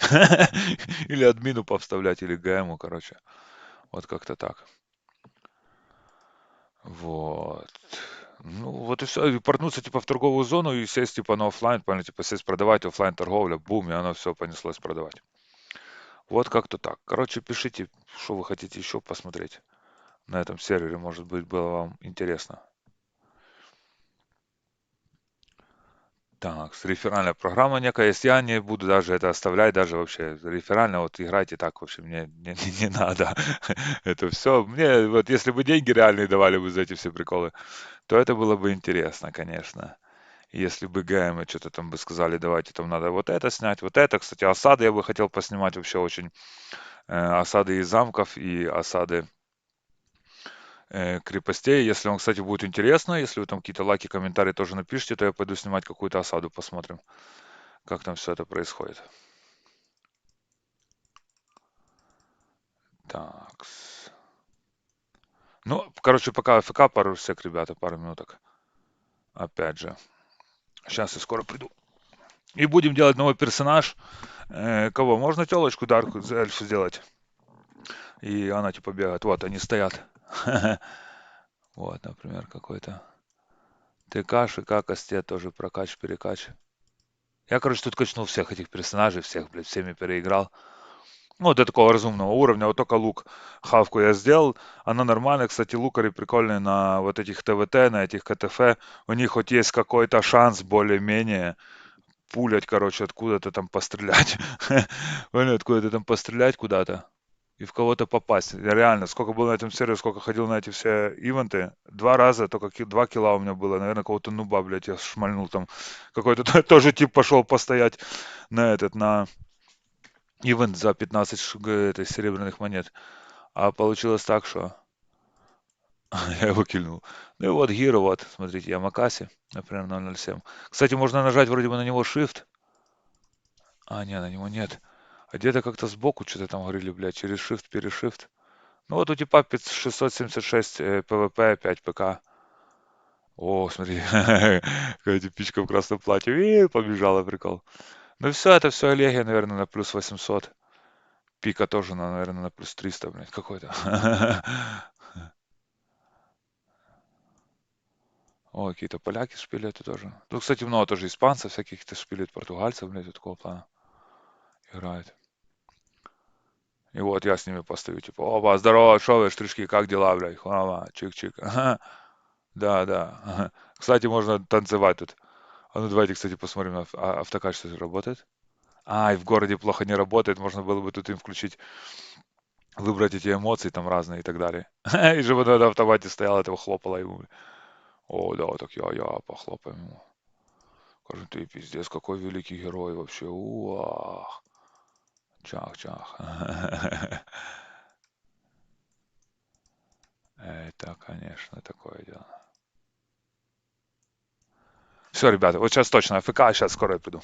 Или админу повставлять, или ГМу, короче. Вот как-то так. Вот. Ну, вот и все. И портнуться, типа, в торговую зону и сесть, типа, на оффлайн, правильно, типа, сесть продавать, оффлайн торговля, бум, и оно все понеслось продавать. Вот как-то так. Короче, пишите, что вы хотите еще посмотреть на этом сервере, может быть, было вам интересно. Так, реферальная программа некая есть. Я не буду даже это оставлять, даже вообще реферально вот играйте так вообще мне не надо. Это все. Мне вот если бы деньги реальные давали бы за эти все приколы, то это было бы интересно, конечно. Если бы ГМы что-то там бы сказали, давайте там надо вот это снять, вот это. Кстати, осады я бы хотел поснимать вообще очень. Осады из замков и осады крепостей. Если вам, кстати, будет интересно, если вы там какие-то лайки, комментарии тоже напишите, то я пойду снимать какую-то осаду, посмотрим, как там все это происходит. Так. Ну, короче, пока АФК пару сек, ребята, пару минуток. Опять же. Сейчас я скоро приду. И будем делать новый персонаж. Кого? Можно телочку Дарку эльф сделать? И она типа бегает. Вот, они стоят. Вот, например, какой-то. ТК, ШК, Кастет тоже прокач-перекач. Я, короче, тут качнул всех этих персонажей, всех, блядь, всеми переиграл. Ну, до такого разумного уровня. Вот только лук хавку я сделал. Она нормальная. Кстати, лукари прикольные на вот этих ТВТ, на этих КТФ. У них хоть есть какой-то шанс более-менее пулять, короче, откуда-то там пострелять. Понял, откуда-то там пострелять куда-то и в кого-то попасть. Я реально, сколько был на этом сервере, сколько ходил на эти все ивенты, два раза, только 2 килла у меня было. Наверное, кого-то нуба, блядь, я шмальнул там. Какой-то тоже тип пошел постоять на этот, на ивент за 15 этой серебряных монет. А получилось так, что я его кильнул. Ну и вот Гиро, вот, смотрите, Ямакаси, например, 007. Кстати, можно нажать вроде бы на него Shift. А, не, на него нет. А где-то как-то сбоку что-то там говорили, блядь, через Shift, перешифт. Ну вот у типа 676 ПВП, 5 ПК. О, смотри, какая типичка в красном платье. Побежала, прикол. Ну все, это все Олеги, наверное, на плюс 800. Пика тоже, наверное, на плюс 300, блядь, какой-то. О, какие-то поляки шпилят тоже. Тут, кстати, много тоже испанцев, всяких каких-то шпилят, португальцев, блядь, вот такого плана играют. И вот я с ними постою, типа, опа, здорово, шо вы, штришки, как дела, блядь, хлама, чик-чик. Ага, да, да. Ага. Кстати, можно танцевать тут. А ну давайте, кстати, посмотрим, автокачество работает. А, и в городе плохо не работает, можно было бы тут им включить, выбрать эти эмоции там разные и так далее. И чтобы на автомате стоял, этого хлопало ему. О, да, так я похлопаем ему. Скажем, ты пиздец, какой великий герой вообще. Уах. Чах-чах. Это, конечно, такое дело. Все, ребята, вот сейчас точно АФК, сейчас скоро я приду.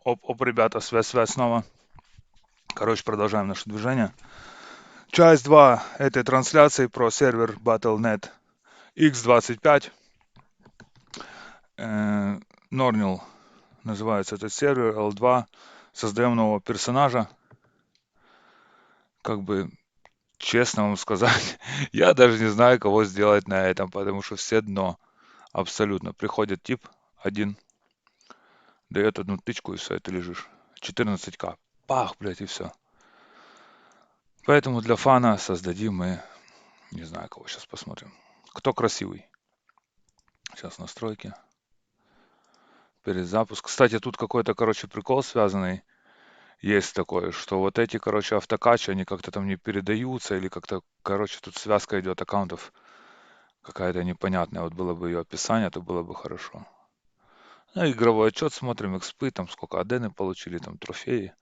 Оп, ребята, связь снова. Короче, продолжаем наше движение. Часть 2 этой трансляции про сервер Battle.net X25. Норнил называется этот сервер, L2. Создаем нового персонажа. Как бы, честно вам сказать, я даже не знаю, кого сделать на этом, потому что все дно. Абсолютно. Приходит тип один, дает одну тычку, и все, и ты лежишь. 14к. Пах, блядь, и все. Поэтому для фана создадим мы, не знаю, кого сейчас посмотрим. Кто красивый? Сейчас настройки. Перезапуск. Кстати, тут какой-то, короче, прикол связанный. Есть такое, что вот эти, короче, автокачи, они как-то там не передаются, или как-то, короче, тут связка идет аккаунтов какая-то непонятная. Вот было бы ее описание, то было бы хорошо. Ну, игровой отчет смотрим, экспы, там сколько адены получили, там трофеи.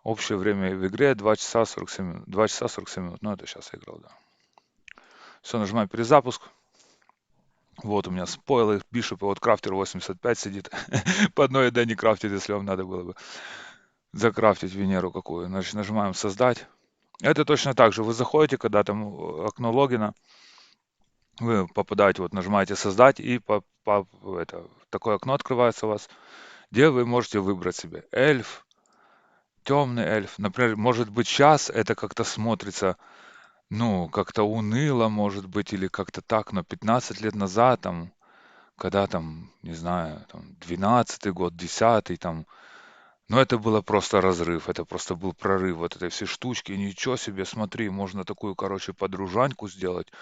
Общее время в игре 2 часа 47 минут. 2 часа 47 минут. Ну, это сейчас я играл, да. Все, нажимаем перезапуск. Вот у меня спойлы, Бишоп, и вот Крафтер 85 сидит. По одной еде не крафтит, если вам надо было бы закрафтить Венеру какую. Значит, нажимаем создать. Это точно так же. Вы заходите, когда там окно логина, вы попадаете, вот нажимаете создать, и такое окно открывается у вас, где вы можете выбрать себе эльф, темный эльф. Например, может быть, сейчас это как-то смотрится, ну, как-то уныло, может быть, или как-то так, но 15 лет назад, там, когда там, не знаю, там, 12-й год, 10-й, там, ну, это было просто разрыв, это просто был прорыв вот этой всей штучки. Ничего себе, смотри, можно такую, короче, подружаньку сделать,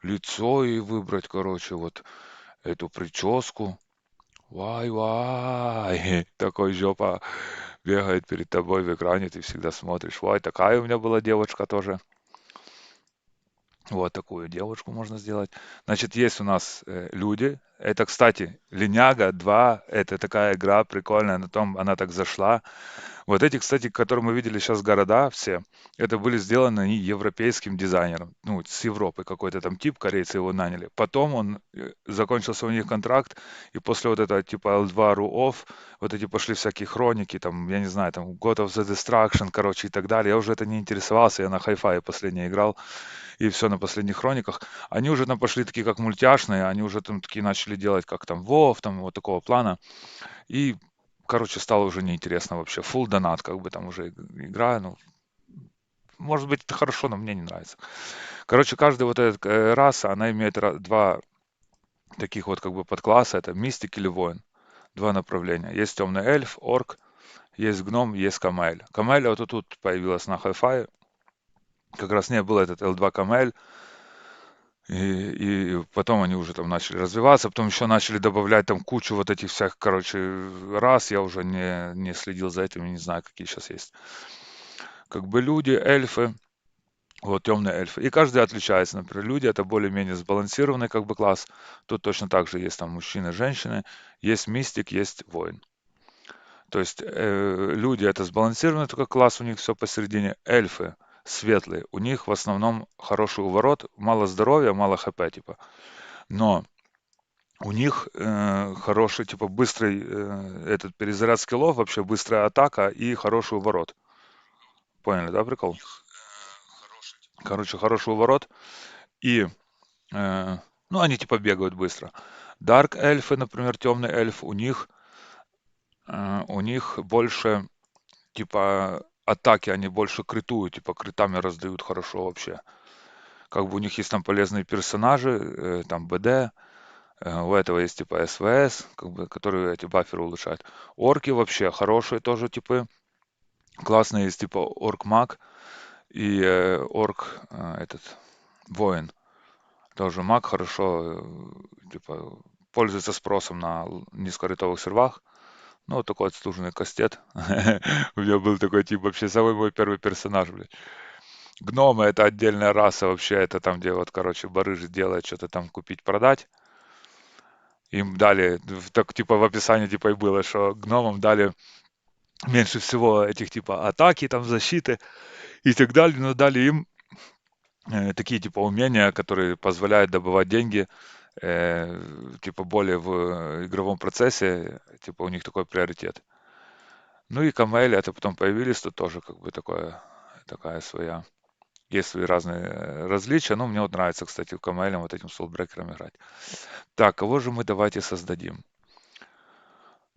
лицо ей выбрать, короче, вот эту прическу. Вай-вай, такой жопа бегает перед тобой в экране, ты всегда смотришь. Вай, такая у меня была девочка тоже. Вот такую девушку можно сделать. Значит, есть у нас люди. Это, кстати, Линяга 2. Это такая игра прикольная. На том она так зашла. Вот эти, кстати, которые мы видели сейчас города все, это были сделаны они европейским дизайнером. Ну, с Европы какой-то там тип, корейцы его наняли. Потом он закончился у них контракт, и после вот этого типа L2 RU-OFF, вот эти пошли всякие хроники, там, я не знаю, там, God of the Destruction, короче, и так далее. Я уже это не интересовался, я на Hi-Fi последний играл и все на последних хрониках. Они уже там пошли такие, как мультяшные, они уже там такие начали делать, как там Вов, там вот такого плана. И, короче, стало уже неинтересно вообще. Full донат, как бы там уже игра, ну, может быть, это хорошо, но мне не нравится. Короче, каждая вот эта раса, она имеет два таких вот как бы подкласса. Это мистик или воин. Два направления. Есть темный эльф, орк, есть гном, есть камель. Камель вот тут появилась на Hi-Fi. Как раз не был этот L2 камель. И потом они уже там начали развиваться, потом еще начали добавлять там кучу вот этих всех, короче, рас. Я уже не следил за этим, не знаю, какие сейчас есть. Как бы люди, эльфы, вот темные эльфы. И каждый отличается. Например, люди это более-менее сбалансированный как бы класс. Тут точно так же есть там мужчины, женщины, есть мистик, есть воин. То есть люди это сбалансированный только класс, у них все посередине. Эльфы светлые, у них в основном хороший уворот, мало здоровья, мало хп типа. Но у них хороший, типа, быстрый этот перезаряд скиллов, вообще быстрая атака и хороший уворот. Поняли, да, прикол? Короче, хороший уворот. И, э, ну, они типа бегают быстро. Дарк эльфы, например, темный эльф, у них больше, типа, атаки, они больше критуют, типа, критами раздают хорошо вообще. Как бы у них есть там полезные персонажи, там БД, у этого есть типа СВС, как бы, которые эти баферы улучшают. Орки вообще хорошие тоже типы. Классный есть типа орк-маг и орк воин. Тоже маг хорошо типа пользуется спросом на низкоритовых сервах. Ну, вот такой отстуженный кастет. У меня был такой тип, вообще самый мой первый персонаж, блядь. Гномы это отдельная раса вообще, это там, где вот, короче, барыжи делают, что-то там купить-продать. Им дали, так типа в описании типа и было, что гномам дали меньше всего этих типа атаки, там защиты и так далее, но дали им такие типа умения, которые позволяют добывать деньги, типа более в игровом процессе, типа у них такой приоритет. Ну и камели, это потом появились, тут тоже как бы такая своя. Есть свои разные различия, но мне вот нравится, кстати, в камелем вот этим солдбрекером играть. Так, кого же мы давайте создадим?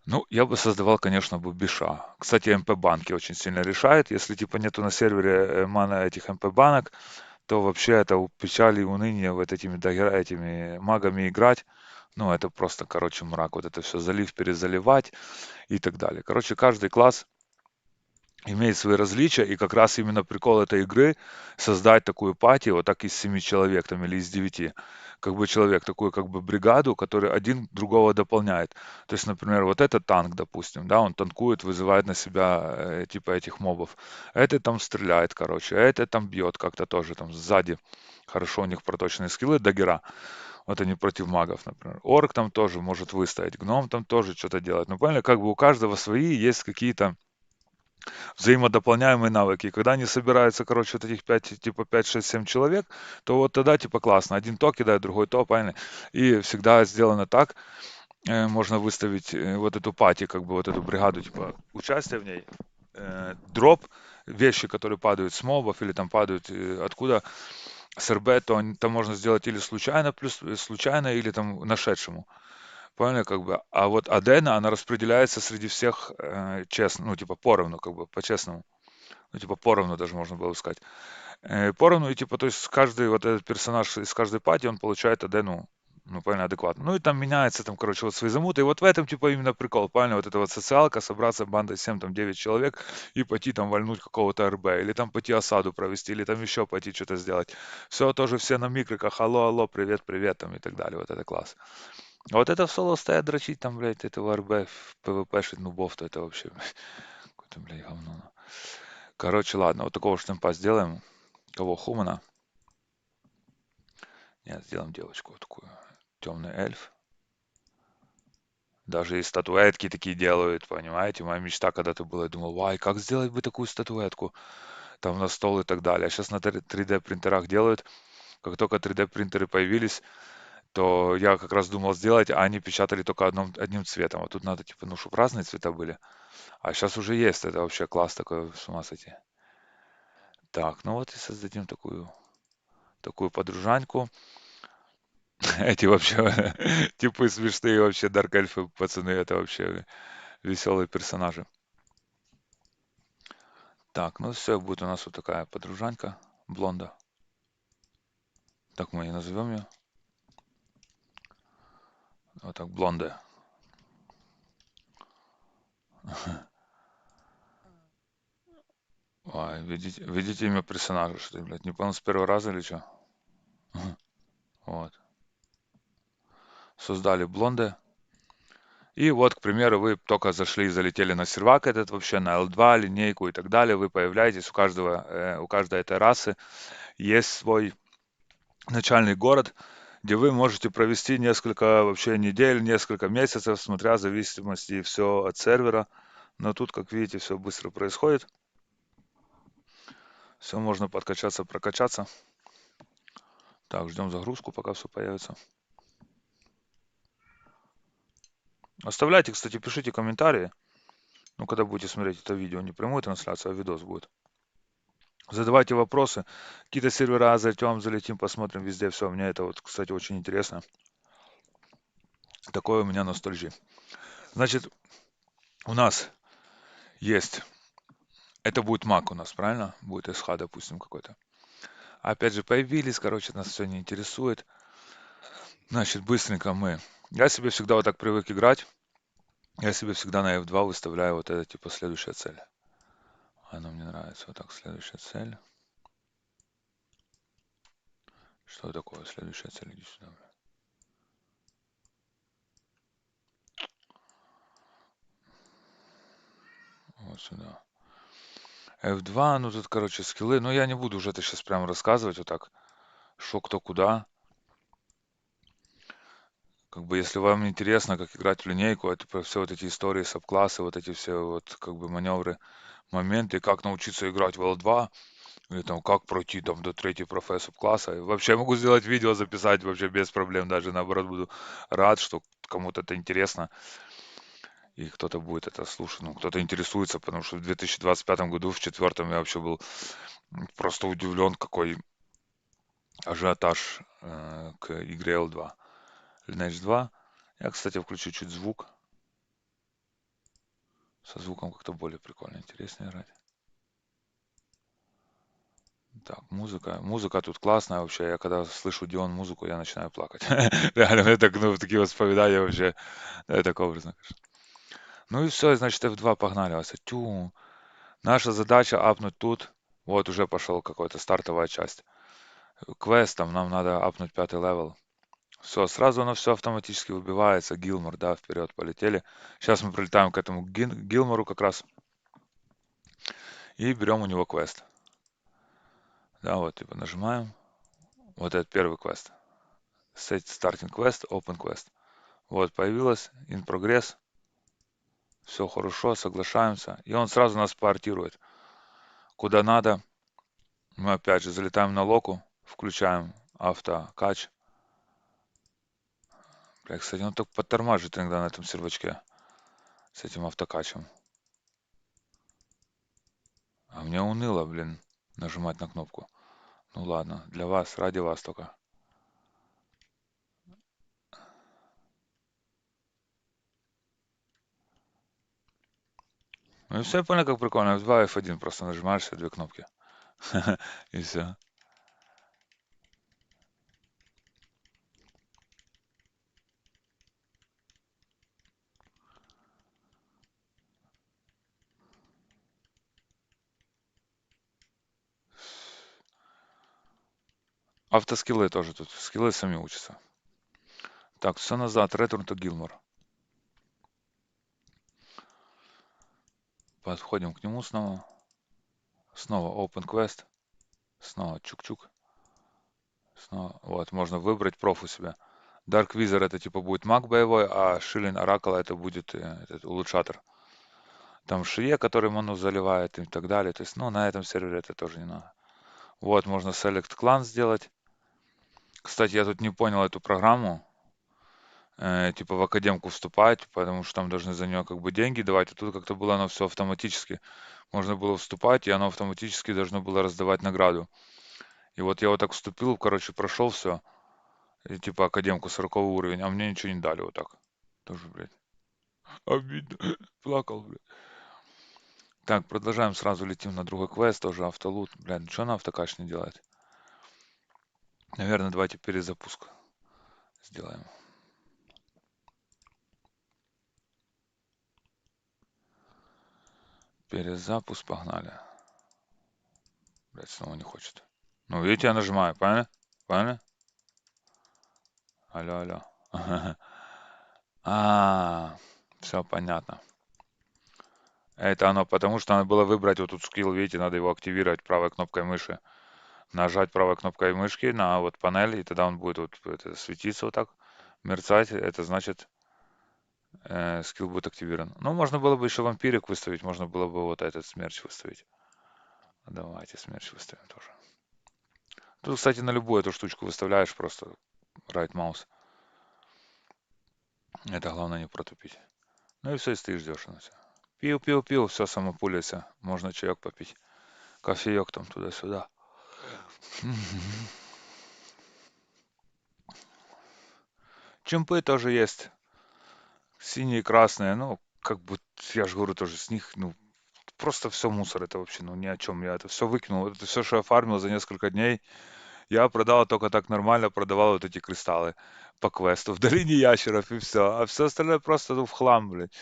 Ну, я бы создавал, конечно, бы Биша. Кстати, МП-банки очень сильно решает. Если типа нету на сервере мана этих МП-банок, то вообще это печаль и уныние вот этими магами играть. Ну, это просто, короче, мрак. Вот это все залив, перезаливать и так далее. Короче, каждый класс имеет свои различия, и как раз именно прикол этой игры создать такую пати, вот так из 7 человек там или из 9, как бы человек, такую как бы бригаду, который один другого дополняет. То есть, например, вот этот танк, допустим, да, он танкует, вызывает на себя типа этих мобов. Этот там стреляет, короче, а этот там бьет как-то тоже там сзади. Хорошо у них проточные скиллы, даггера. Вот они против магов, например. Орк там тоже может выстоять, гном там тоже что-то делать. Ну, поняли, как бы у каждого свои есть какие-то взаимодополняемые навыки. И когда они собираются, короче, вот этих 5, типа 5, 6, 7 человек, то вот тогда типа классно. Один то кидает, другой то, правильно? И всегда сделано так, можно выставить вот эту пати, как бы вот эту бригаду, типа участие в ней, дроп, вещи, которые падают с мобов или там падают откуда, с РБ, то там можно сделать или случайно, случайно, или там нашедшему. Поняли, как бы. А вот Адена, она распределяется среди всех честно, ну, типа поровну, как бы, по-честному. Ну, типа поровну даже можно было бы сказать. Поровну, и типа, то есть каждый вот этот персонаж из каждой пати, он получает Адену, ну, правильно, адекватно. Ну, и там меняется, там, короче, вот свои замуты. И вот в этом, типа, именно прикол, правильно, вот эта вот социалка, собраться бандой 7, там, 9 человек и пойти там вальнуть какого-то РБ, или там пойти осаду провести, или там еще пойти что-то сделать. Все тоже все на микриках, алло, алло, привет, привет, там, и так далее. Вот это класс. А вот это в соло стоят дрочить, там, блядь, этого РБ в ПВП-шить нубов, то это вообще, какое-то, блядь, говно. Короче, ладно, вот такого штампа сделаем. Кого? Хумана? Нет, сделаем девочку вот такую. Темный эльф. Даже и статуэтки такие делают, понимаете? Моя мечта когда-то была, я думал, вай, как сделать бы такую статуэтку? Там на стол и так далее. А сейчас на 3D принтерах делают. Как только 3D принтеры появились, то я как раз думал сделать, а они печатали только одним цветом. А тут надо, типа, ну, чтобы разные цвета были. А сейчас уже есть. Это вообще класс такой, с ума сойти. Так, ну вот и создадим такую подружаньку. Эти вообще типы смешные вообще, Дарк Эльфы, пацаны, это вообще веселые персонажи. Так, ну все, будет у нас вот такая подружанька, блонда. Так мы и назовем ее. Вот так, блонда. Ой, видите имя персонажа, что ли, блядь, не понял с первого раза или что? Вот. Создали блонды. И вот, к примеру, вы только зашли и залетели на сервак этот вообще, на L2, линейку и так далее. Вы появляетесь, у каждой этой расы есть свой начальный город, где вы можете провести несколько вообще недель, несколько месяцев, смотря в зависимости все от сервера. Но тут, как видите, все быстро происходит. Все можно подкачаться, прокачаться. Так, ждем загрузку, пока все появится. Оставляйте, кстати, пишите комментарии. Ну, когда будете смотреть это видео, не прямую трансляцию, а видос будет. Задавайте вопросы. Какие-то сервера зайдем, залетим, посмотрим везде все. Мне это вот, кстати, очень интересно. Такое у меня ностальгия. Значит, у нас есть. Это будет Mac у нас, правильно? Будет SH, допустим, какой-то. Опять же, появились, короче, нас все не интересует. Значит, быстренько мы. Я себе всегда вот так привык играть. Я себе всегда на F2 выставляю вот это, типа, следующая цель. Оно мне нравится. Вот так, следующая цель. Что такое следующая цель? Иди сюда. Вот сюда. F2, ну тут, короче, скиллы. Но я не буду уже это сейчас прямо рассказывать вот так, что кто куда. Как бы, если вам интересно, как играть в линейку, это все вот эти истории, сабклассы, вот эти все вот как бы маневры, моменты, как научиться играть в L2, или там как пройти там до третьей профессор класса. И вообще могу сделать видео, записать вообще без проблем, даже наоборот буду рад, что кому-то это интересно. и кто-то будет это слушать, ну, кто-то интересуется, потому что в 2025 году, в четвертом, я вообще был просто удивлен, какой ажиотаж к игре L2. Lineage 2. Я, кстати, включу чуть звук. Со звуком как-то более прикольно, интереснее играть. Так, музыка. Музыка тут классная вообще. Я когда слышу Дион музыку, я начинаю плакать. Реально, мне так, ну, такие воспоминания вообще. Это так образно, конечно. Ну и все, значит, F2 погнали вас. Тю. Наша задача апнуть тут. Вот уже пошел какой-то стартовая часть. Квестом нам надо апнуть 5-й левел. Все, сразу оно все автоматически выбивается. Гилмор, да, вперед полетели. Сейчас мы прилетаем к этому Гилмору как раз и берем у него квест. Да, вот, типа нажимаем. Вот этот первый квест. Set starting quest, open quest. Вот, появилось, in progress. Все хорошо, соглашаемся. И он сразу нас портирует. Куда надо. Мы опять же залетаем на локу, включаем автокач. Бля, кстати, он так подтормаживает иногда на этом сервачке с этим автокачем. А мне уныло, блин, нажимать на кнопку. Ну ладно, для вас, ради вас только. Ну и все, я понял, как прикольно. F2, F1 просто нажимаешь все две кнопки. И все. Автоскиллы тоже тут. Скиллы сами учатся. Так, все назад. Return to Gilmore. Подходим к нему снова. Снова Open Quest. Снова чук-чук. Снова. Вот, можно выбрать проф у себя. Dark Wizard это типа будет маг боевой, а Shilling Oracle это будет этот улучшатор. Там шие, который ману заливает и так далее. То есть, ну, на этом сервере это тоже не надо. Вот, можно Select Clan сделать. Кстати, я тут не понял эту программу. Типа в академку вступать, потому что там должны за нее как бы деньги давать, а тут как-то было оно все автоматически. Можно было вступать, и оно автоматически должно было раздавать награду. И вот я вот так вступил, короче, прошел все, и типа академку 40 уровень, а мне ничего не дали вот так. Тоже, блядь, обидно. Плакал, блядь. Так, продолжаем, сразу летим на другой квест, тоже автолут. Блядь, ну что на автокач не делает? Наверное, давайте перезапуск сделаем. Перезапуск, погнали. Блядь, снова не хочет. Ну, видите, я нажимаю, правильно? Правильно? Алло, алло. А, все понятно. Это оно, потому что надо было выбрать вот тут скилл, видите, надо его активировать правой кнопкой мыши. Нажать правой кнопкой мышки на вот панель, и тогда он будет вот это, светиться вот так, мерцать. Это значит, скилл будет активирован. Ну, можно было бы еще вампирик выставить, можно было бы вот этот смерч выставить. Давайте смерч выставим тоже. Тут, кстати, на любую эту штучку выставляешь просто right mouse. Это главное не протупить. Ну и все, и ты ждешь оно всё. Пил, пил, пил, все самопуляся. Можно чаек попить. Кофеек там туда-сюда. Чемпы тоже есть. Синие, красные. Ну, как бы, я же говорю, тоже с них, ну, просто все мусор. Это вообще, ну, ни о чем. Я это все выкинул. Это все, что я фармил за несколько дней. Я продал только так нормально, продавал вот эти кристаллы по квесту в долине ящеров и все. А все остальное просто, ну, в хлам, блядь.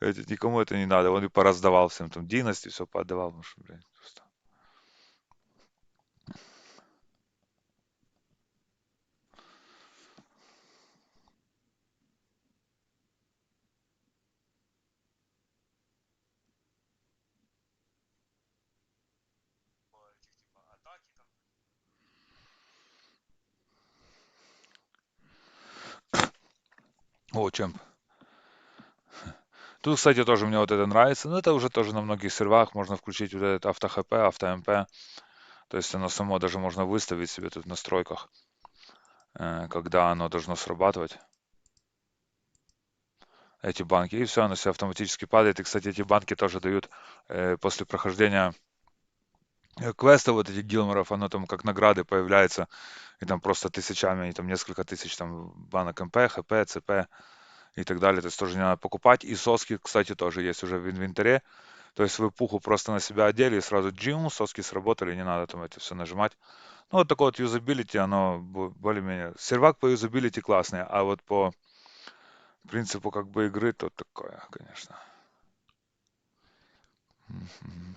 Никому это не надо. Он и пораздавал всем там Династи, все поотдавал. Потому что, блядь, просто. О, чемп. Тут, кстати, тоже мне вот это нравится. Но это уже тоже на многих серверах можно включить вот этот авто-ХП, авто-МП. То есть оно само даже можно выставить себе тут в настройках, когда оно должно срабатывать. эти банки, и все, оно все автоматически падает. И, кстати, эти банки тоже дают после прохождения квеста вот этих Гилморов, оно там как награды появляется, и там просто тысячами, и там несколько тысяч там банок МП, ХП, ЦП и так далее. То есть тоже не надо покупать. И соски, кстати, тоже есть уже в инвентаре. То есть вы пуху просто на себя одели и сразу джим, соски сработали, не надо там это все нажимать. Ну, вот такое вот юзабилити, оно более-менее. Сервак по юзабилити классный, а вот по принципу как бы игры то такое, конечно. Мгм.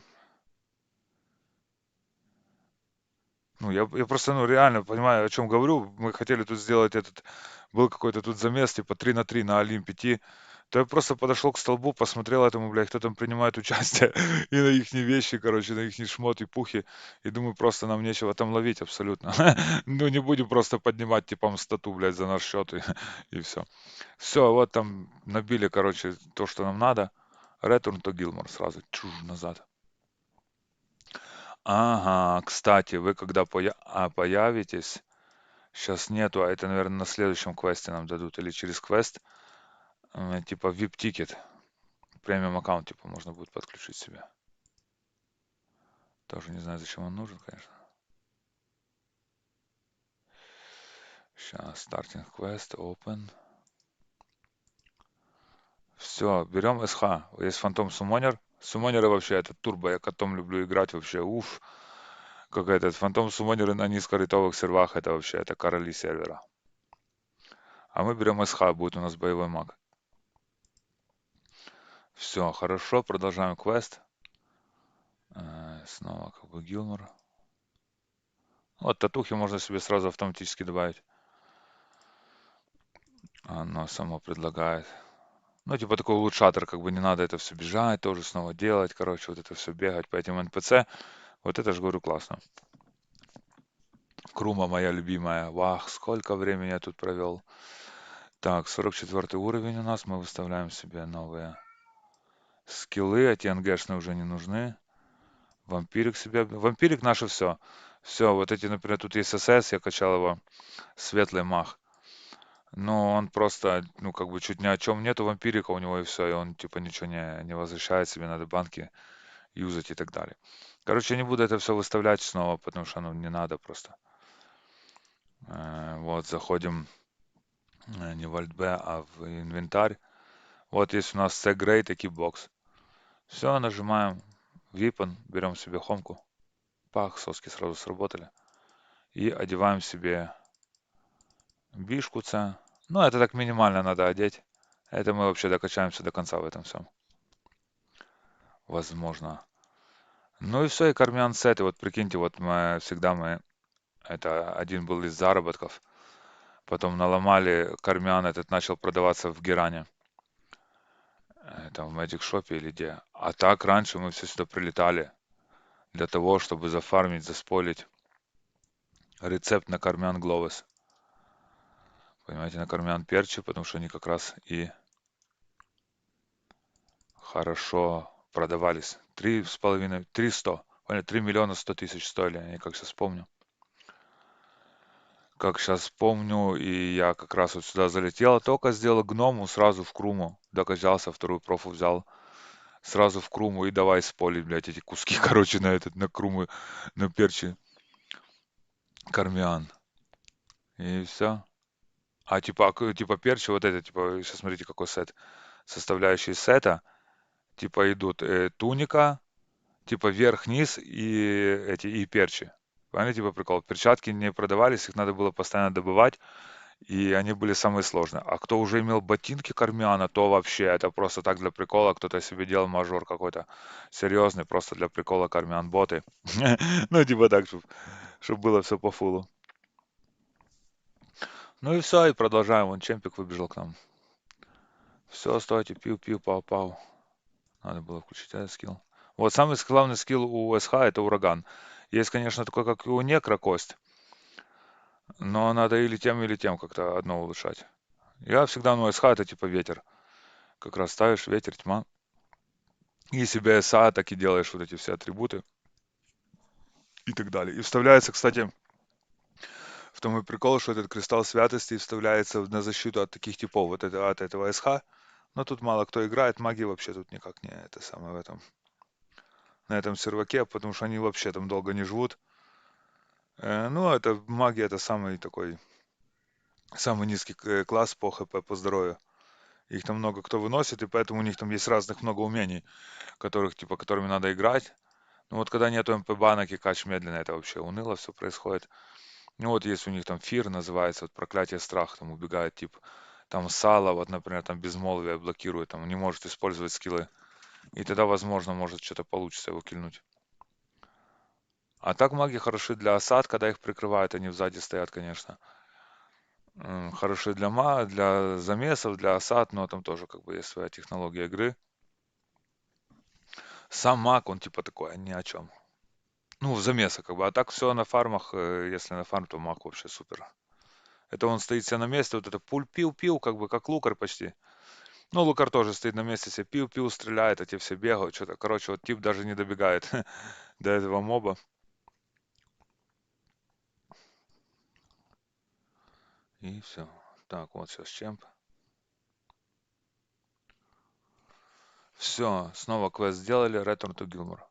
Ну, я просто, ну, реально понимаю, о чем говорю. Мы хотели тут сделать этот, был какой-то тут замес, типа 3 на 3 на Олимпе, то я просто подошел к столбу, посмотрел этому, блядь, кто там принимает участие, и на их вещи, короче, на их шмот и пухи, и думаю, просто нам нечего там ловить абсолютно. Ну, не будем просто поднимать, типа, стату, блядь, за наш счет, и все. Все, вот там набили, короче, то, что нам надо. Return to Gilmore сразу, чуж, назад. Ага, кстати, вы когда появитесь, сейчас нету, а это, наверное, на следующем квесте нам дадут, или через квест, типа VIP-тикет, премиум аккаунт, типа, можно будет подключить себе. Тоже не знаю, зачем он нужен, конечно. Сейчас, стартинг квест, open. Все, берем СХ. Есть Фантом Суммонер. Суммонеры вообще, это турбо, я котом люблю играть вообще, уф. Как этот Фантом Суммонеры на низкоритовых сервах, это вообще, это короли сервера. А мы берем СХ, будет у нас боевой маг. Все, хорошо, продолжаем квест. Снова как бы Гилмор. Вот татухи можно себе сразу автоматически добавить. Оно само предлагает. Ну, типа такой улучшатор, как бы не надо это все бежать, тоже снова делать, короче, вот это все бегать по этим НПЦ. Вот это же, говорю, классно. Крума моя любимая. Вах, сколько времени я тут провел. Так, 44 уровень у нас. Мы выставляем себе новые скиллы. Эти НГшные уже не нужны. Вампирик себе. Вампирик наше все. Все, вот эти, например, тут есть СС, я качал его. Светлый мах. Но он просто, ну, как бы чуть ни о чем. Нету вампирика у него и все. И он, типа, ничего не возвращает себе. Надо банки юзать и так далее. Короче, я не буду это все выставлять снова, потому что ну, не надо просто. Вот, заходим не в Alt B, а в инвентарь. Вот есть у нас C-Grade и Keybox. Все, нажимаем Weapon, берем себе хомку. Пах, соски сразу сработали. И одеваем себе бишку C. Ну, это так минимально надо одеть. Это мы вообще докачаемся до конца в этом всем. Возможно. Ну и все, и кармян сет. И вот прикиньте, вот мы это один был из заработков. Потом наломали, кармян этот начал продаваться в Геране. Там в Magic Shop или где. А так раньше мы все сюда прилетали для того, чтобы зафармить, заспойлить рецепт на кармян Гловес. Понимаете, на кармян перчи, потому что они как раз и хорошо продавались. 3,5, 300. Поняли, 3 миллиона 100 тысяч стоили, они как сейчас помню. Как сейчас помню, и я как раз вот сюда залетел, только сделал гному, сразу в Круму докачался, вторую профу взял, сразу в Круму и давай спорить, блядь, эти куски, короче, на Крумы, на перчи, кармян. И все. А типа, типа перчи, вот это, типа, сейчас смотрите, какой сет. Составляющие сета, типа, идут туника, типа, верх-низ и эти, и перчи. Поняли, типа, прикол? Перчатки не продавались, их надо было постоянно добывать, и они были самые сложные. А кто уже имел ботинки кармяна, то вообще это просто так для прикола. Кто-то себе делал мажор какой-то серьезный, просто для прикола кармян боты. Ну, типа так, чтобы было все по фулу. Ну и все, и продолжаем. Вон Чемпик выбежал к нам. Все, стойте, пиу-пиу, пау-пау. Надо было включить этот скилл. Вот самый главный скилл у СХ это ураган. Есть, конечно, такой, как и у Некра кость, но надо или тем как-то одно улучшать. Я всегда, ну, СХ это типа ветер. Как раз ставишь ветер, тьма. И себе СА так и делаешь вот эти все атрибуты и так далее. И вставляется, кстати, в том и прикол, что этот кристалл святости вставляется на защиту от таких типов, вот это, от этого СХ. Но тут мало кто играет, маги вообще тут никак не это самое в этом, на этом серваке, потому что они вообще там долго не живут. Ну, это маги, это самый такой, самый низкий класс по ХП, по здоровью. Их там много кто выносит, и поэтому у них там есть разных много умений, которых, типа, которыми надо играть. Ну вот когда нету МП банок и кач медленно, это вообще уныло все происходит. Ну вот есть у них там фир называется, вот проклятие страх, там убегает тип. Там сало, вот, например, там безмолвие блокирует, там не может использовать скиллы. И тогда, возможно, может что-то получится его кильнуть. А так маги хороши для осад, когда их прикрывают, они сзади стоят, конечно. Хороши для замесов, для осад, но там тоже как бы есть своя технология игры. Сам маг, он типа такой, ни о чем. Ну, в замеса как бы. А так все на фармах, если на фарм, то маг вообще супер. Это он стоит себе на месте, вот это пуль пил-пил, как бы как лукар почти. Ну, лукар тоже стоит на месте, себе пил-пил, стреляет, а те все бегают, что-то. Короче, вот тип даже не добегает до этого моба. И все. Так, вот сейчас чемп. Все, снова квест сделали, Return to Gilmore.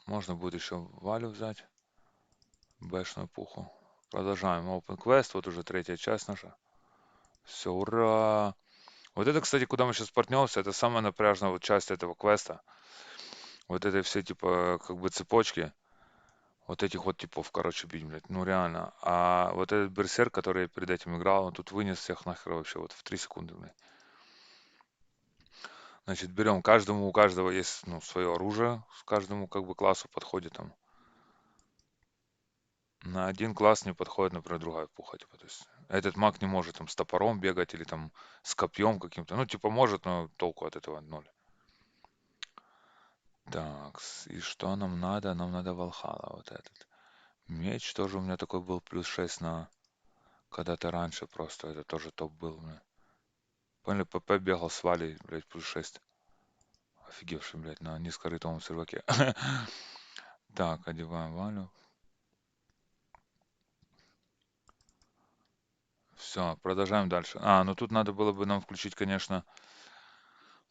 Можно будет еще Валю взять, бэшную пуху. Продолжаем Open Quest, вот уже третья часть наша. Все, ура! Вот это, кстати, куда мы сейчас портнемся, это самая напряжная вот часть этого квеста. Вот это все, типа, как бы цепочки. Вот этих вот типов, короче, бить, блядь. Ну, реально. А вот этот берсерк, который я перед этим играл, он тут вынес всех нахер вообще вот в 3 секунды, блядь. Значит, берем каждому, у каждого есть, ну, свое оружие, с каждому как бы классу подходит там. На один класс не подходит, например, другая пуха, типа, то есть этот маг не может там с топором бегать или там с копьем каким-то. Ну, типа, может, но толку от этого ноль. Так, и что нам надо? Нам надо Валхала, вот этот. Меч тоже у меня такой был плюс 6 на когда-то раньше просто. Это тоже топ был. Поняли, ПП бегал с Валей, блядь, плюс 6. Офигевший, блядь, на низкорытовом серваке. Так, одеваем Валю. Все, продолжаем дальше. Ну тут надо было бы нам включить, конечно,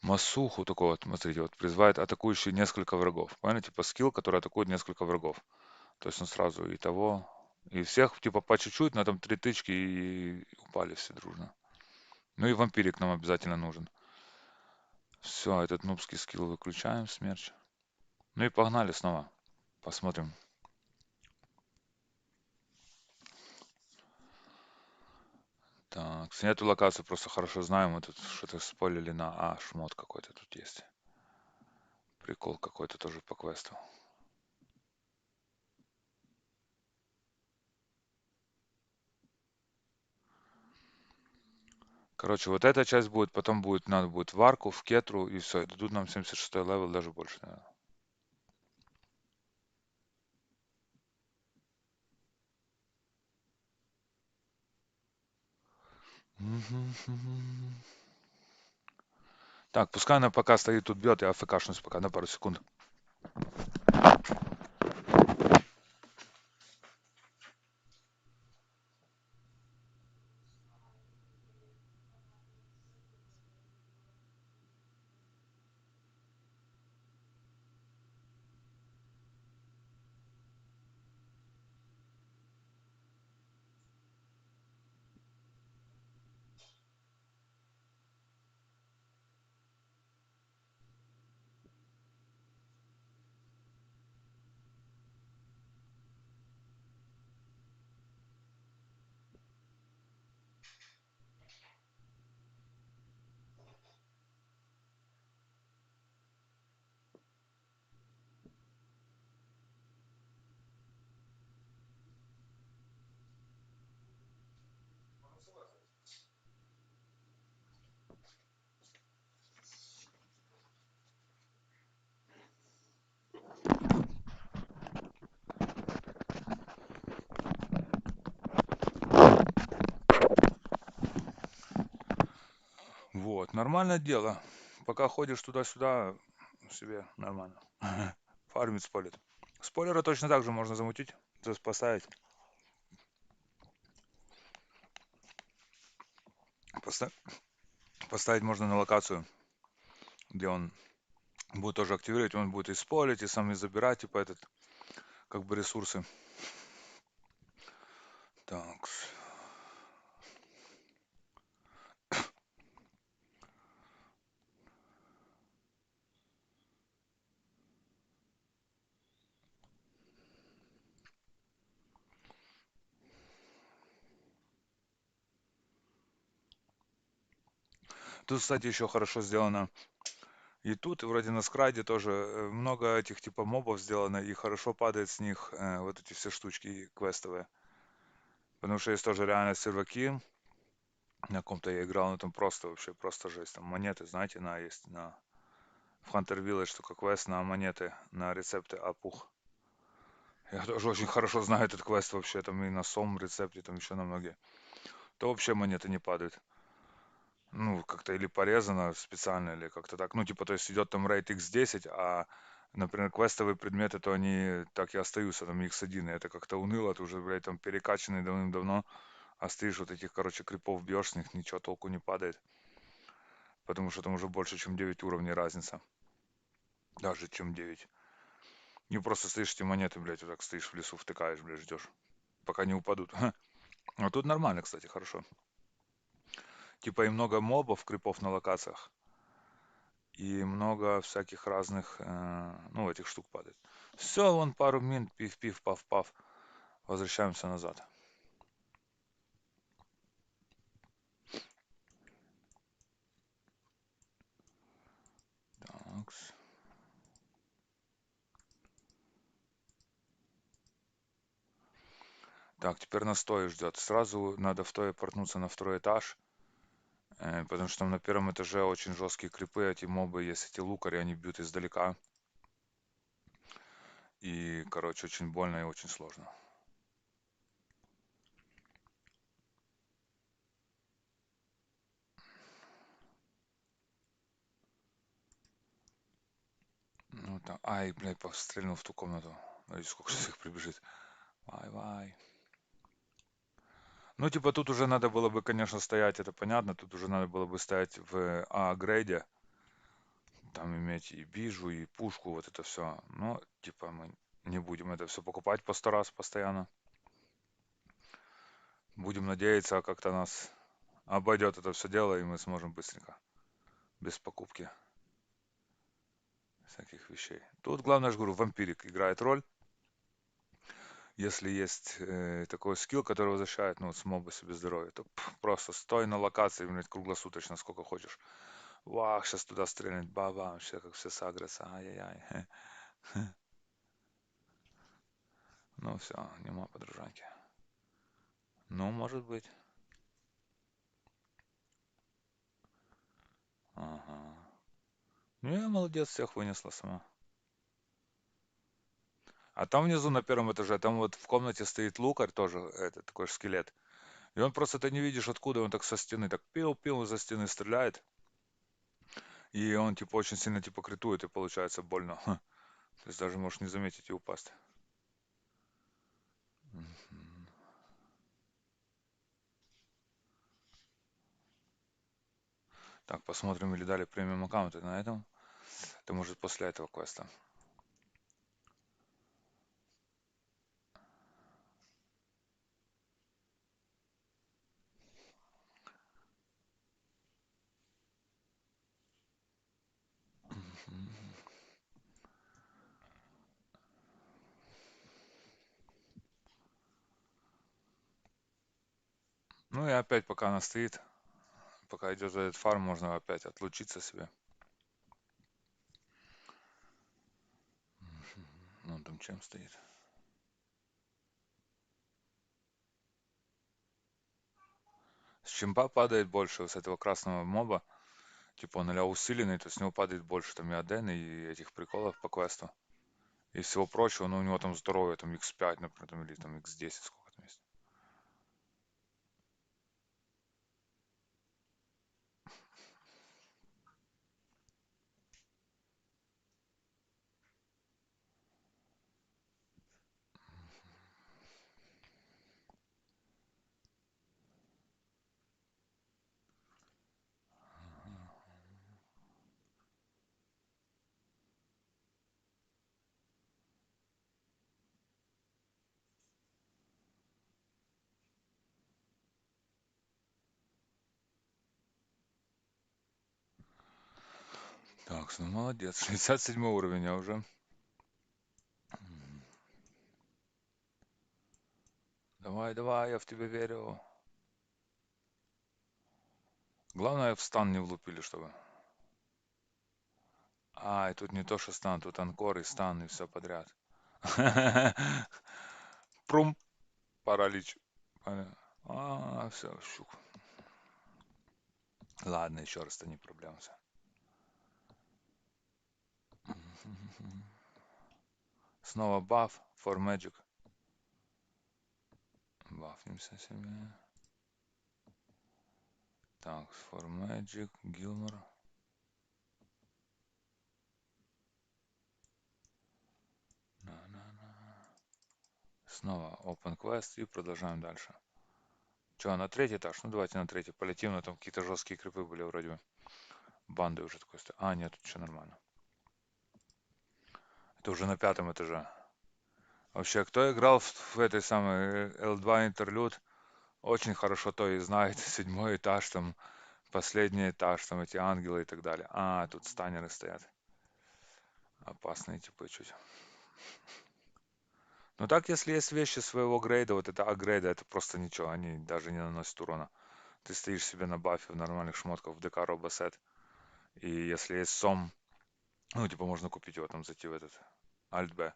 масуху такого, вот, смотрите, вот призывает атакующий несколько врагов. Поняли? Типа скилл, который атакует несколько врагов. То есть он сразу и того, и всех, типа по чуть-чуть, на там 3 тычки и упали все дружно. Ну и вампирик нам обязательно нужен. Все, этот нубский скилл выключаем, смерч. Ну и погнали снова. Посмотрим. Так, снятую локацию просто хорошо знаем. Мы тут что-то спойлили на... шмот какой-то тут есть. Прикол какой-то тоже по квесту. Короче, вот эта часть будет, потом будет, надо будет в арку, в кетру, и все. Дадут нам 76 левел, даже больше, наверное. Так, пускай она пока стоит тут бьет, я АФКшнусь пока на пару секунд. Вот, нормальное дело. Пока ходишь туда-сюда, себе нормально. Фармит спорит. Спойлера точно так же можно замутить, поставить. Поставить можно на локацию, где он будет тоже активировать, он будет и спорить, и сам и забирать, типа этот, как бы ресурсы. Так. Тут, кстати, еще хорошо сделано. И тут, и вроде на скрайде тоже много этих типа мобов сделано, и хорошо падает с них вот эти все штучки квестовые. Потому что есть тоже реально серваки, на ком-то я играл, ну там просто вообще, просто жесть. Там монеты, знаете, есть в Hunter Village только квест на монеты, на рецепты опух. Я тоже очень хорошо знаю этот квест вообще, там и на сом рецепте, там еще на многие. То вообще монеты не падают. Ну, как-то или порезано специально, или как-то так. Ну, типа, то есть идет там рейд X10, а, например, квестовые предметы, то они так и остаются, там X1, и это как-то уныло, ты уже, блядь, там перекачанный давным-давно, а стоишь вот этих, короче, крипов бьешь, с них ничего толку не падает, потому что там уже больше, чем 9 уровней разница, даже чем 9. Не просто стоишь эти монеты, блядь, вот так стоишь в лесу, втыкаешь, блядь, ждешь, пока не упадут. А тут нормально, кстати, хорошо. Типа и много мобов, крипов на локациях, и много всяких разных, ну, этих штук падает. Все, вон пару мин, пив-пив, пав-пав. Возвращаемся назад. Такс. Так, теперь нас Той ждет. Сразу надо в Той портнуться на второй этаж, потому что там на первом этаже очень жесткие крипы, эти мобы, есть эти лукари, они бьют издалека. И, короче, очень больно и очень сложно. Ну там, ай, блядь, пострельнул в ту комнату. Смотрите, сколько сейчас их прибежит. Вай-вай. Ну, типа, тут уже надо было бы, конечно, стоять, это понятно, тут уже надо было бы стоять в А-грейде, там иметь и бижу, и пушку, вот это все. Но, типа, мы не будем это все покупать по 100 раз постоянно. Будем надеяться, как-то нас обойдет это все дело, и мы сможем быстренько, без покупки всяких вещей. Тут главное, я же говорю, вампирик играет роль. Если есть такой скилл, который возвращает, ну, вот с моба себе здоровье, то просто стой на локации, блядь, круглосуточно, сколько хочешь. Вах, сейчас туда стрельнуть, ба-бам, вообще как все сагрятся, ай-яй-яй. Ну все, нема подружанки. Ну, может быть. Ага. Ну, я молодец, всех вынесла сама. А там внизу на первом этаже, там вот в комнате стоит лукарь тоже, это такой же скелет. И он просто, ты не видишь откуда, он так со стены, так пил-пил за стены стреляет. И он типа очень сильно типа критует, и получается больно. То есть даже можешь не заметить и упасть. Мгм. Так, посмотрим, или дали премиум аккаунты на этом. Это может после этого квеста. Мгм. Ну и опять, пока она стоит, пока идет этот фарм, можно опять отлучиться себе. Мгм. Ну, он там чем стоит? С чемпа падает больше, с этого красного моба, типа он а усиленный, то с него падает больше там и аден, и этих приколов по квесту. И всего прочего, но у него там здоровье, там x5, например, там, или там x10, сколько там есть. Так, ну молодец. 67 уровень, а уже. Давай, давай, я в тебя верю. Главное, в стан не влупили, чтобы. А, и тут не то, что стан, тут анкор и стан, и все подряд. Прум, паралич. А, все, щук. Ладно, еще раз, это не проблема. Снова баф, for magic. Бафнемся себе. Так, for magic, Гилмор. Снова open quest и продолжаем дальше. Че, на третий этаж? Ну давайте на третий полетим, но там какие-то жесткие крипы были вроде бы. Банды уже такой. А, нет, тут еще нормально. Это уже на пятом этаже. Вообще, кто играл в этой самой L2 интерлюд, очень хорошо то и знает. Седьмой этаж, там, последний этаж, там эти ангелы и так далее. А, тут станеры стоят. Опасные типы чуть. Ну так, если есть вещи своего грейда, вот это А-грейда, это просто ничего, они даже не наносят урона. Ты стоишь себе на бафе в нормальных шмотках в ДК Робосет, и если есть сом, ну типа можно купить его там, зайти в этот Alt-B,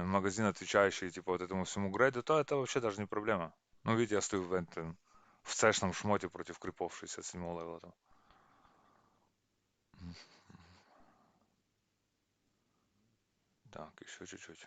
магазин, отвечающий типа вот этому всему грейду, то это вообще даже не проблема. Ну видите, я стою в цешном шмоте против крипов 67 левела там. Так, еще чуть-чуть.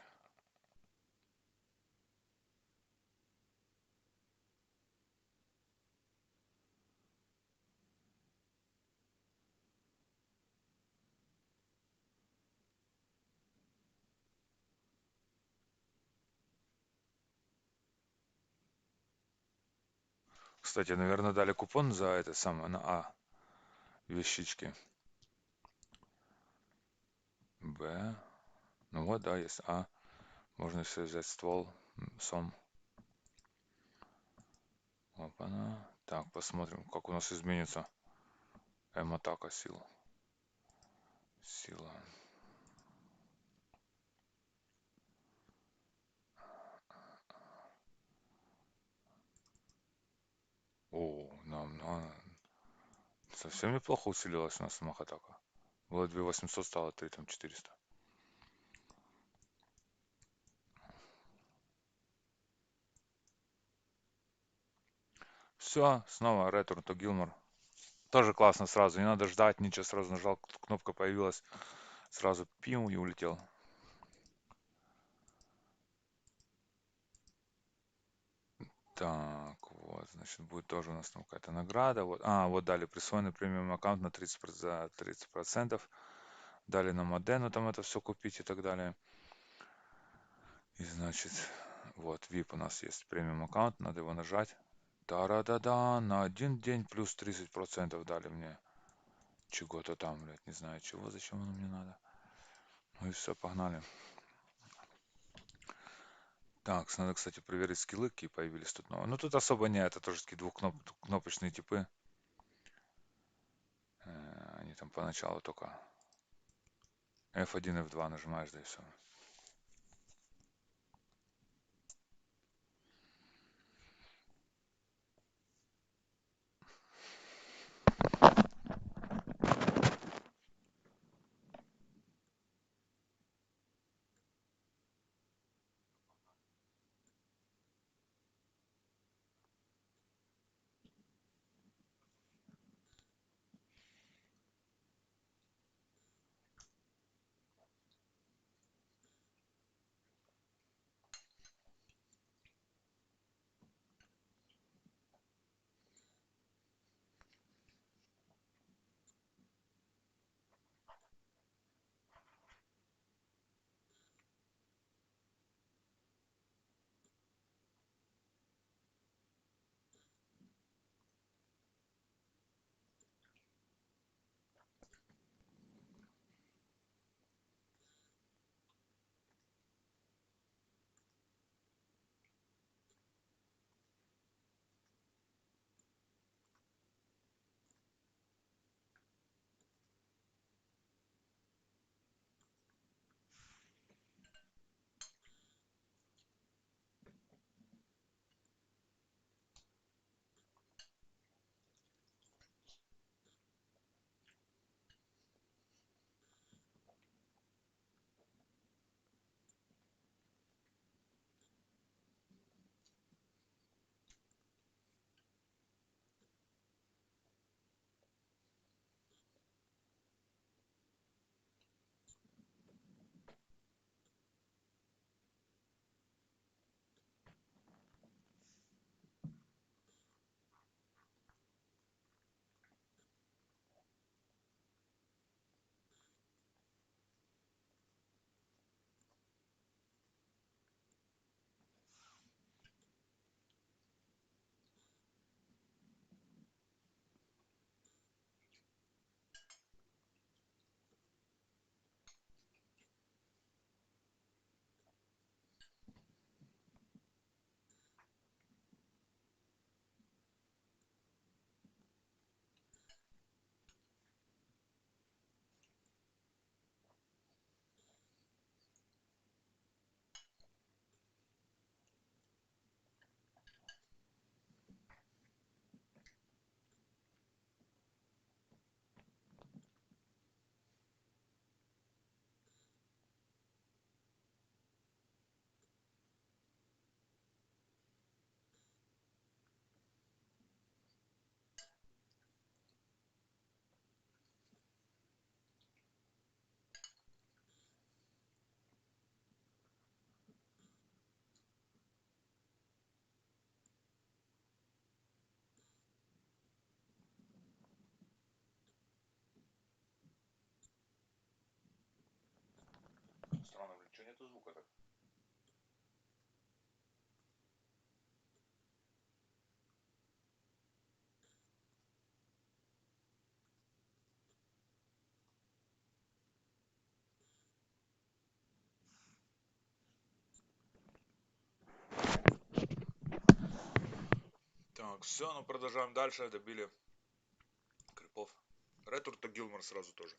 Кстати, наверное, дали купон за это самое на А вещички. Б. Ну вот, да, есть А. Можно все взять ствол, сом. Опа-на. Так, посмотрим, как у нас изменится атака сила. Сила. О, нам совсем неплохо усилилась у нас атака. Было 2800, стало 3400. Все, снова Return to Gilmore. Тоже классно сразу, не надо ждать, ничего, сразу нажал, кнопка появилась, сразу пиу и улетел. Так, вот, значит, будет тоже у нас там какая-то награда. Вот, вот дали присвоенный премиум аккаунт на 30, за 30%. Дали нам Модену там это все купить и так далее. И значит, вот, VIP у нас есть премиум аккаунт, надо его нажать. Да-да-да, на один день плюс 30% дали мне. Чего-то там, блядь, не знаю чего, зачем оно мне надо. Ну и все, погнали. Так, надо, кстати, проверить скиллы, какие появились тут новые. Ну, тут особо не, это тоже такие двухкнопочные типы. Они там поначалу только F1, F2 нажимаешь, да и все. нету звука так. Так, все, ну продолжаем дальше. Добили крипов. Ретур то Гилмор сразу тоже.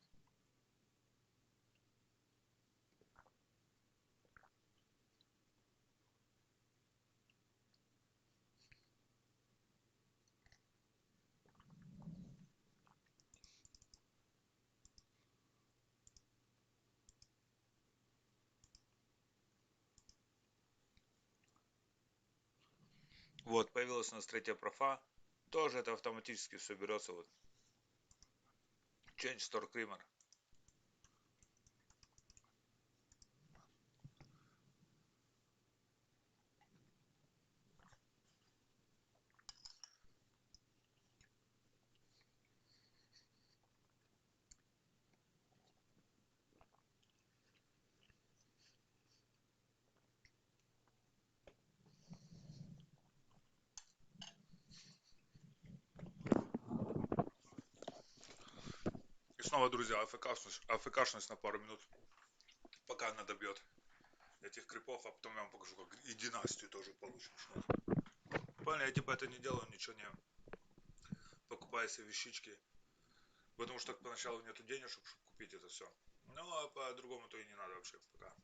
Вот, появилась у нас третья профа. Тоже это автоматически все берется. Вот. Change Store Creamer. И снова, друзья, АФКшность на пару минут. Пока она добьет этих крипов, а потом я вам покажу, как и династию тоже получим. Поняли, я типа это не делаю, ничего не покупаю себе вещички. Потому что поначалу нету денег, чтобы купить это все. Ну, а по-другому то и не надо вообще пока.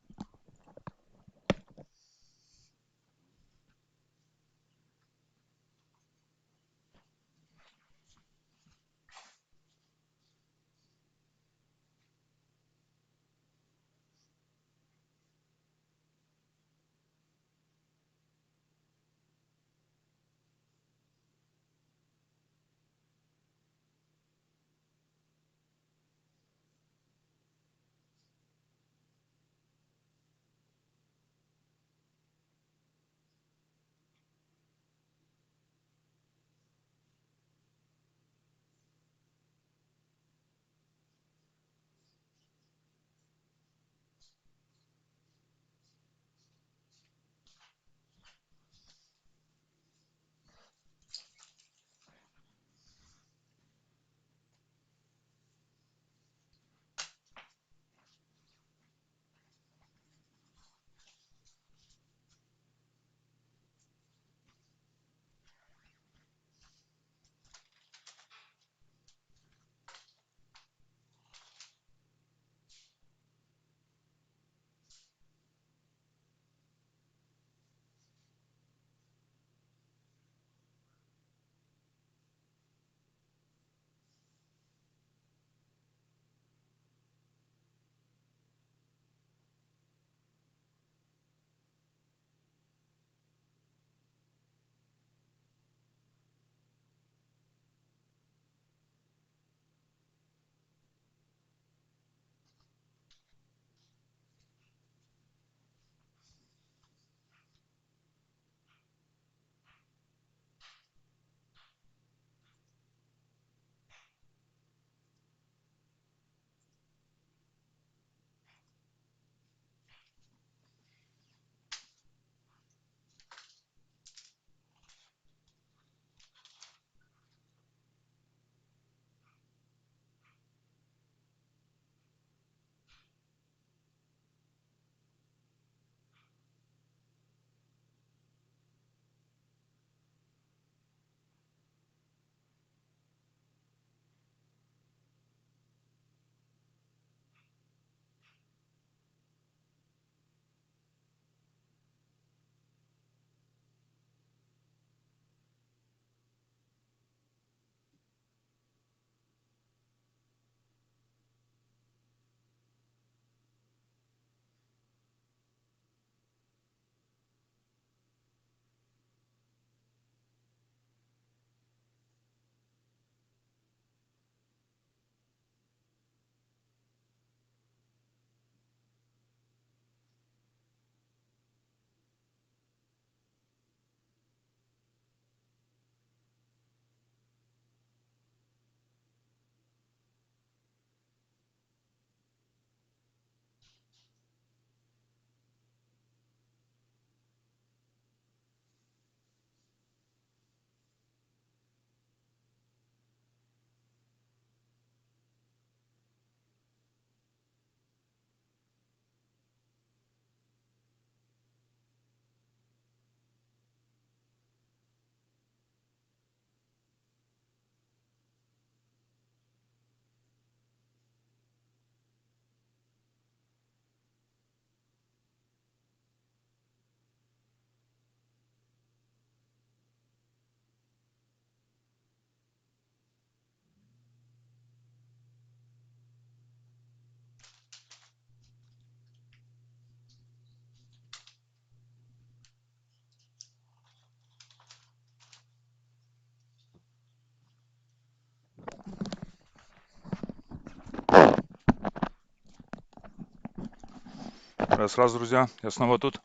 Раз, друзья, я снова тут.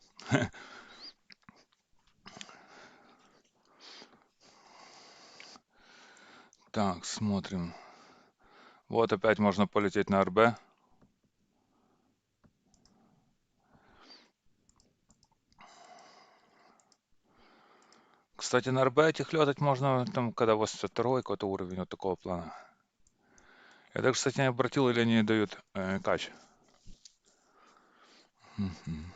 Так, смотрим. Вот опять можно полететь на РБ. Кстати, на РБ этих летать можно, там, когда 82-й какой-то уровень, вот такого плана. Я так, кстати, не обратил, или они дают кач. Мгм.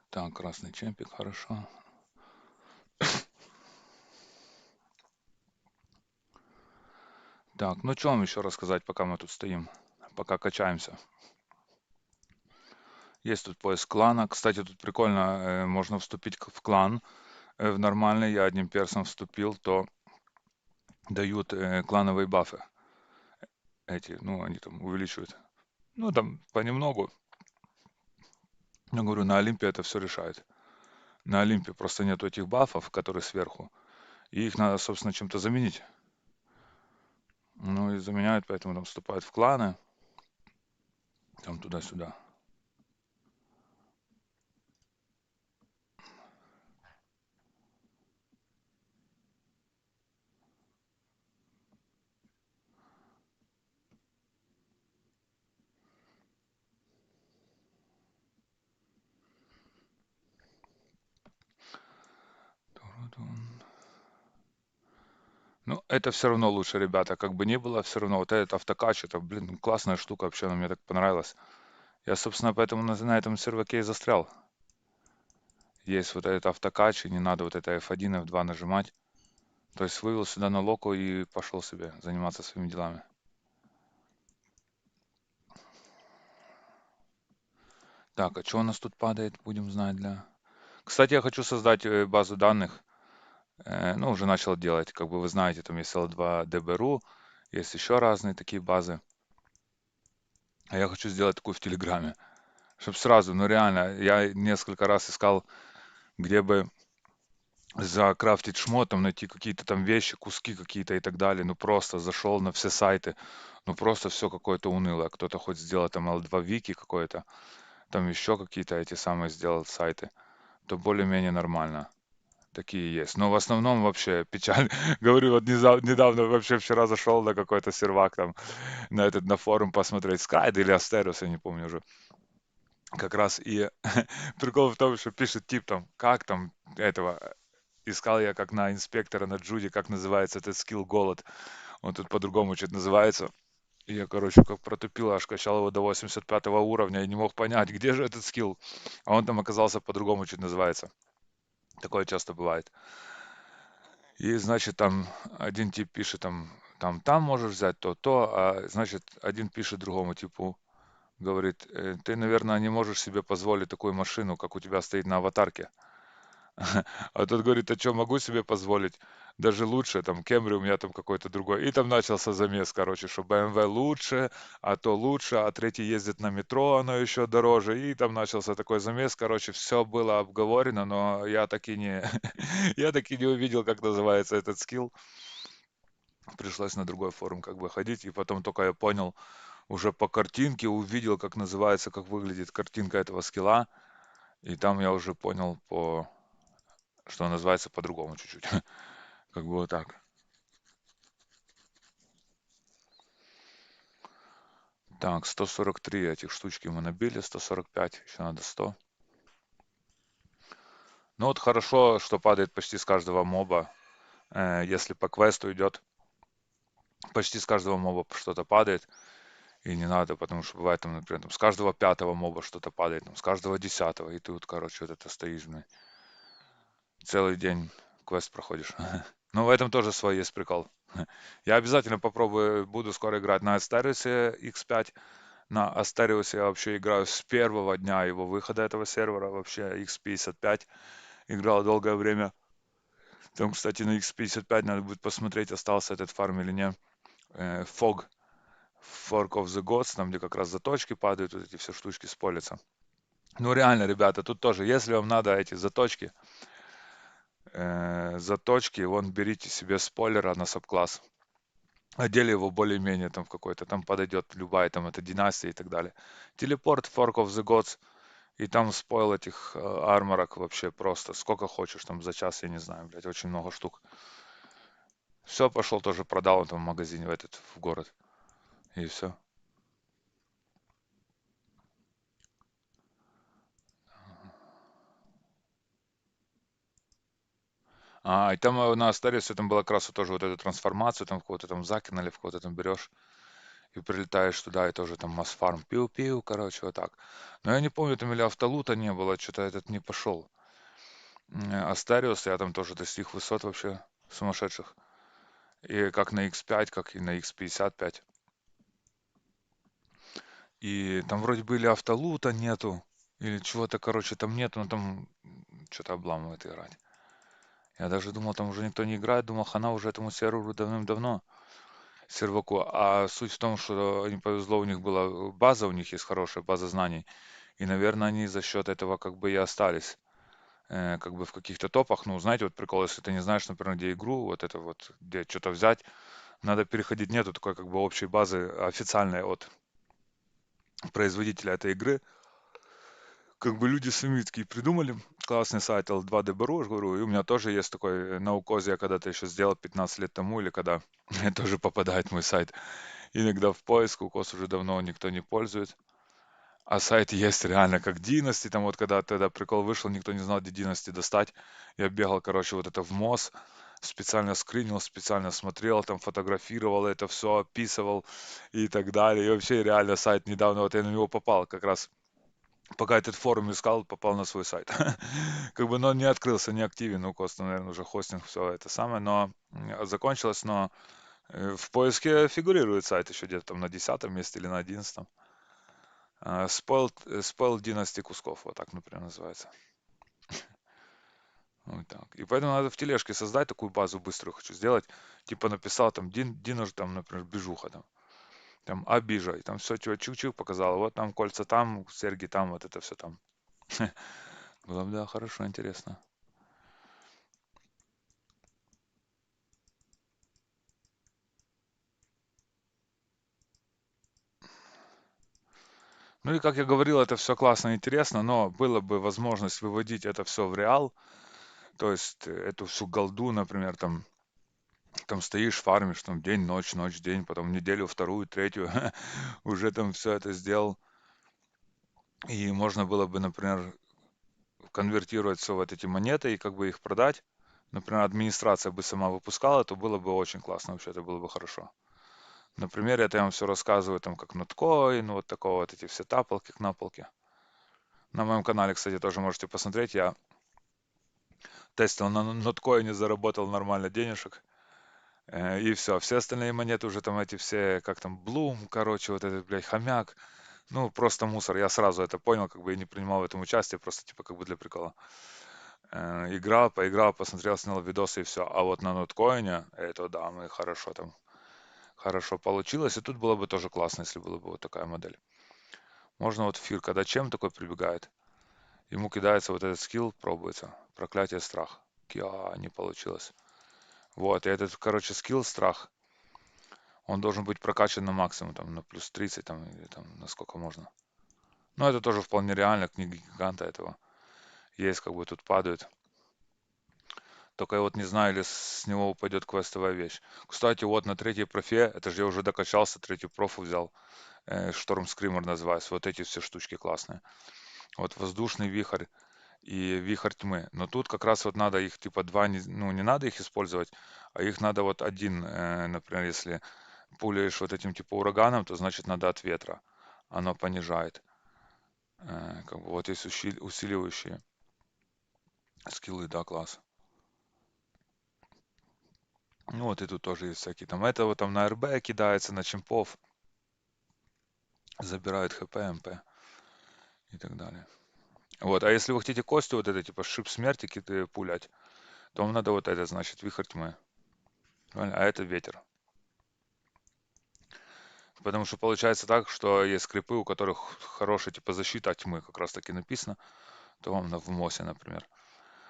Так, красный чемпик, хорошо. Так, ну что вам еще рассказать, пока мы тут стоим, пока качаемся. Есть тут поиск клана. Кстати, тут прикольно, можно вступить в клан в нормальный. Я одним персом вступил, то дают клановые бафы. Эти, ну, они там увеличивают. Ну, там понемногу. Я говорю, на Олимпе это все решает. На Олимпе просто нету этих бафов, которые сверху. И их надо, собственно, чем-то заменить. Ну и заменяют, поэтому там вступают в кланы. Там туда-сюда. Ну, это все равно лучше, ребята. Как бы ни было, все равно вот этот автокач, это, блин, классная штука вообще, она мне так понравилась. Я, собственно, поэтому на этом серваке и застрял. Есть вот этот автокач, и не надо вот это F1, F2 нажимать. То есть вывел сюда на локу и пошел себе заниматься своими делами. Так, а что у нас тут падает, будем знать для... Кстати, я хочу создать базу данных. Ну, уже начал делать, как бы вы знаете, там есть L2 DB.ru, есть еще разные такие базы. А я хочу сделать такую в Телеграме, чтобы сразу, ну реально, я несколько раз искал, где бы закрафтить шмот, там найти какие-то там вещи, куски какие-то и так далее. Ну просто зашел на все сайты, ну просто все какое-то унылое. Кто-то хоть сделал там L2 вики какое-то, там еще какие-то эти самые сделал сайты, то более-менее нормально. Такие есть. Но в основном вообще печаль. Говорю, вот недавно, вообще вчера зашел на какой-то сервак там, на форум посмотреть, Skype или Asterios, я не помню уже. Как раз и прикол в том, что пишет тип там, как там этого, искал я как на инспектора на Джуди, как называется этот скилл голод. Он тут по-другому что-то называется. И я, короче, как протупил, аж качал его до 85 уровня и не мог понять, где же этот скилл. А он там оказался по-другому что-то называется. Такое часто бывает. И, значит, там один тип пишет, там можешь взять то, а, значит, один пишет другому типу, говорит, ты, наверное, не можешь себе позволить такую машину, как у тебя стоит на аватарке. А тот говорит, а что, могу себе позволить? Даже лучше, там, Кемри у меня там какой-то другой. И там начался замес, короче, что BMW лучше, а третий ездит на метро, оно еще дороже. И там начался такой замес, короче, все было обговорено, но я так и не, я так и не увидел, как называется этот скилл. Пришлось на другой форум как бы ходить, и потом только я понял, уже по картинке увидел, как называется, как выглядит картинка этого скилла, и там я уже понял, что он называется по-другому чуть-чуть. Как бы вот так. Так, 143 этих штучки мы набили, 145, еще надо 100. Ну вот хорошо, что падает почти с каждого моба. Если по квесту идет, почти с каждого моба что-то падает. И не надо, потому что бывает там, например, там, с каждого пятого моба что-то падает, там, с каждого десятого. И ты вот, короче, вот это стоишь, блин, целый день квест проходишь. Но в этом тоже свой есть прикол. Я обязательно попробую, буду скоро играть на Asterios X5. На Asterios я вообще играю с первого дня его выхода этого сервера, вообще X55. Играл долгое время. Там, кстати, на X55 надо будет посмотреть, остался этот фарм или не. Fog, Fork of the Gods, там, где как раз заточки падают, вот эти все штучки с полица. Ну, реально, ребята, тут тоже, если вам надо эти заточки, вон, берите себе спойлера на сабкласс. одели его более-менее там в какой-то, там подойдет любая там эта династия и так далее. Телепорт, Fork of the Gods, и там спойл этих арморок вообще просто сколько хочешь, там за час, я не знаю, блядь, очень много штук. Все, пошел тоже продал там в магазине в этот, в город, и все. И там на Астариусе там была как раз вот тоже вот эту трансформацию, там в кого-то там закинули, в кого-то там берешь и прилетаешь туда, и тоже там Мосфарм, пиу-пиу, короче, вот так. Но я не помню, там или автолута не было, что-то этот не пошел. Астариус, я там тоже достиг высот вообще сумасшедших. И как на X5, как и на X55. И там вроде бы или автолута нету, или чего-то, короче, там нету, но там что-то обламывает играть. Я даже думал, там уже никто не играет, думал, хана уже этому серверу давным-давно, серваку. А суть в том, что им повезло, у них была база, у них есть хорошая база знаний. И, наверное, они за счет этого как бы и остались как бы в каких-то топах. Ну, знаете, вот прикол, если ты не знаешь, например, где игру, вот это вот, где что-то взять, надо переходить, нету такой как бы общей базы официальной от производителя этой игры. Как бы люди сами такие придумали. Классный сайт L2DBRU, я же говорю, и у меня тоже есть такой на укозе, я когда-то еще сделал 15 лет тому, или когда тоже попадает мой сайт. Иногда в поиск, укос уже давно никто не пользует. А сайт есть реально как Dynasty, там вот когда тогда прикол вышел, никто не знал, где Dynasty достать. Я бегал, короче, вот это в МОЗ, специально скринил, специально смотрел, там фотографировал это все, описывал и так далее. И вообще реально сайт недавно, вот я на него попал как раз. Пока этот форум искал, попал на свой сайт. Как бы, но не открылся, не активен, у Коста, наверное, уже хостинг, все это самое, но закончилось, но в поиске фигурирует сайт еще где-то там на 10 месте или на 11. Spoiled Dynasty Кусков, вот так, например, называется. Вот так. И поэтому надо в тележке создать такую базу быструю, хочу сделать. Типа написал там Динош, там, например, бижуха там Абижа, и там все чук-чук показал. Вот там кольца там, серьги там, вот это все там. Было бы, да, хорошо, интересно. Ну и как я говорил, это все классно и интересно, но было бы возможность выводить это все в реал, то есть эту всю голду, например, там стоишь, фармишь, там день, ночь, ночь, день, потом неделю, вторую, третью, уже там все это сделал. И можно было бы, например, конвертировать все вот эти монеты и как бы их продать. Например, администрация бы сама выпускала, то было бы очень классно, вообще это было бы хорошо. Например, это я вам все рассказываю, там, как ноткоин, вот такого вот эти все тапалки, кнапалки. На моем канале, кстати, тоже можете посмотреть. Я тестил на ноткоине, заработал нормально денежек. И все. Все остальные монеты уже там эти все, как там, Блум, короче, вот этот, блядь, хомяк. Ну, просто мусор. Я сразу это понял, как бы и не принимал в этом участие, просто типа как бы для прикола. Играл, поиграл, посмотрел, снял видосы и все. А вот на ноткоине, это да, мы хорошо там, хорошо получилось. И тут было бы тоже классно, если была бы вот такая модель. Можно вот Фир, когда чем такой прибегает, ему кидается вот этот скилл, пробуется. Проклятие, страх. Не получилось. Вот, и этот, короче, скилл, страх, он должен быть прокачан на максимум, там, на плюс 30, там, или там, насколько можно. Но это тоже вполне реально, книга гиганта этого. Есть, как бы тут падают. Только я вот не знаю, или с него упадет квестовая вещь. Кстати, вот на третьей профе, это же я уже докачался, третью профу взял. Шторм Скример называется. Вот эти все штучки классные. Вот воздушный вихрь и вихрь тьмы. Но тут как раз вот надо их типа два, ну не надо их использовать, а их надо вот один, например, если пуляешь вот этим типа ураганом, то значит надо от ветра. Оно понижает. Как бы вот есть усиливающие скиллы, да, класс. Ну вот и тут тоже есть всякие там. Это вот там на РБ кидается, на чемпов, забирает ХП, МП и так далее. Вот, а если вы хотите костью вот это типа шип смерти пулять, то вам надо вот это, значит, вихрь тьмы. Правильно? А это ветер. Потому что получается так, что есть скрипы, у которых хорошая типа защита от тьмы, как раз таки написано, то вам в МОСе, например,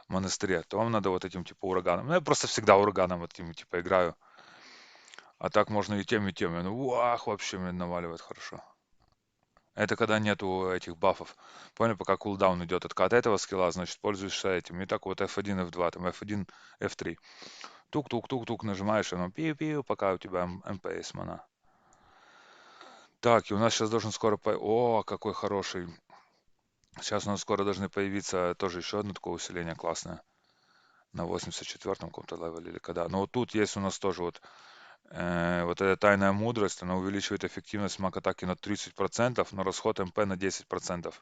в монастыре, то вам надо вот этим типа ураганом. Ну, я просто всегда ураганом вот этим типа играю. А так можно и тем, и тем. И оно, вах, вообще мне наваливает хорошо. Это когда нету этих бафов. Понял, пока кулдаун идет от этого скилла, значит, пользуешься этим. И так вот F1, F2, там F1, F3. Тук-тук-тук-тук нажимаешь, и оно пиу-пиу, пока у тебя МПС мана. Так, и у нас сейчас должен скоро... О, какой хороший. Сейчас у нас скоро должны появиться тоже еще одно такое усиление классное. На 84-м каком-то левеле или когда. Но вот тут есть у нас тоже вот эта тайная мудрость, она увеличивает эффективность маг-атаки на 30%, но расход МП на 10%.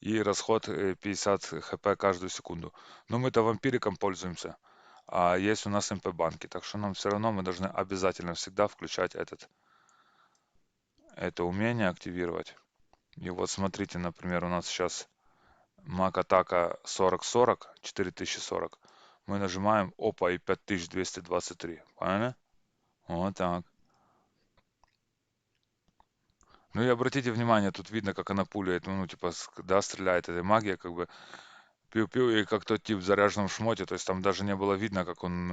И расход 50 хп каждую секунду. Но мы-то вампириком пользуемся. А есть у нас МП-банки. Так что нам все равно мы должны обязательно всегда включать это умение активировать. И вот смотрите, например, у нас сейчас маг-атака 40-40, 4040. Мы нажимаем, опа, и 5223. Правильно? Вот так. Ну и обратите внимание, тут видно, как она пуляет, ну, типа, да, стреляет этой магия, как бы, пиу-пиу, и как тот тип в заряженном шмоте, то есть там даже не было видно, как он,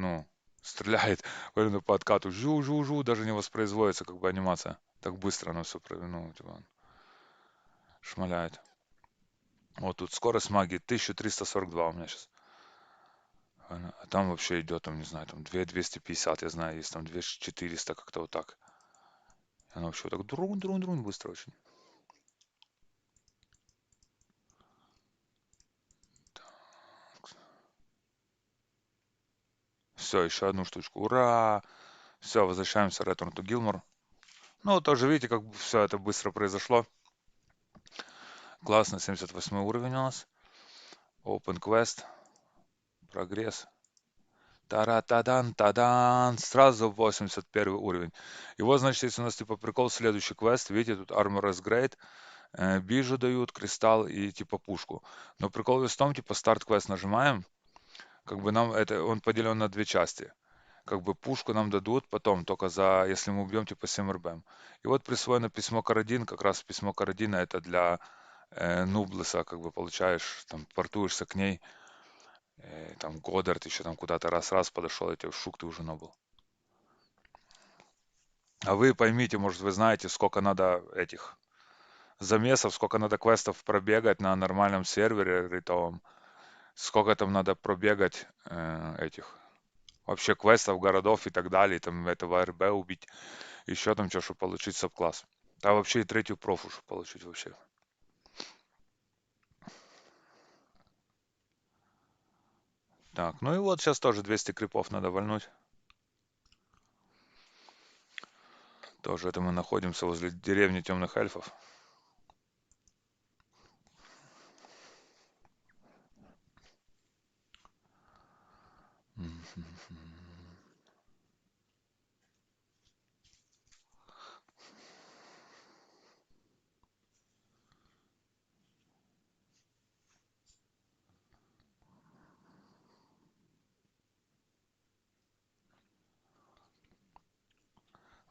ну, стреляет по откату, жу-жу-жу, даже не воспроизводится, как бы, анимация. Так быстро оно все, ну, типа, шмаляет. Вот тут скорость магии 1342 у меня сейчас. А там вообще идет, там, не знаю, там 2250, я знаю, есть там 2400, как-то вот так. Оно вообще вот так друн-друн-друн быстро очень. Все, еще одну штучку. Ура! Все, возвращаемся в Return to Gilmore. Ну, тоже видите, как все это быстро произошло. Классно, 78 уровень у нас. Open Quest. Прогресс. Тара-тадан-тадан. Сразу 81 уровень. И вот, значит, если у нас типа прикол, следующий квест. Видите, тут Armor is Great. Бижу дают, кристалл и типа пушку. Но прикол весь в том, типа старт квест нажимаем. Как бы нам это, он поделен на две части. Как бы пушку нам дадут потом, только за, если мы убьем типа 7 РБМ. И вот присвоено письмо Карадин, как раз письмо Карадина это для Нублеса, как бы получаешь, там, портуешься к ней, там, Годдард еще там куда-то раз-раз подошел, и тебе шук, ты уже Нобл. А вы поймите, может, вы знаете, сколько надо этих замесов, сколько надо квестов пробегать на нормальном сервере ритовом, сколько там надо пробегать этих вообще квестов, городов и так далее, там этого РБ убить, еще там что, чтобы получить сабкласс. А вообще и третью профу, чтобы получить вообще. Так, ну и вот сейчас тоже 200 крипов надо вальнуть. Тоже это мы находимся возле деревни темных эльфов.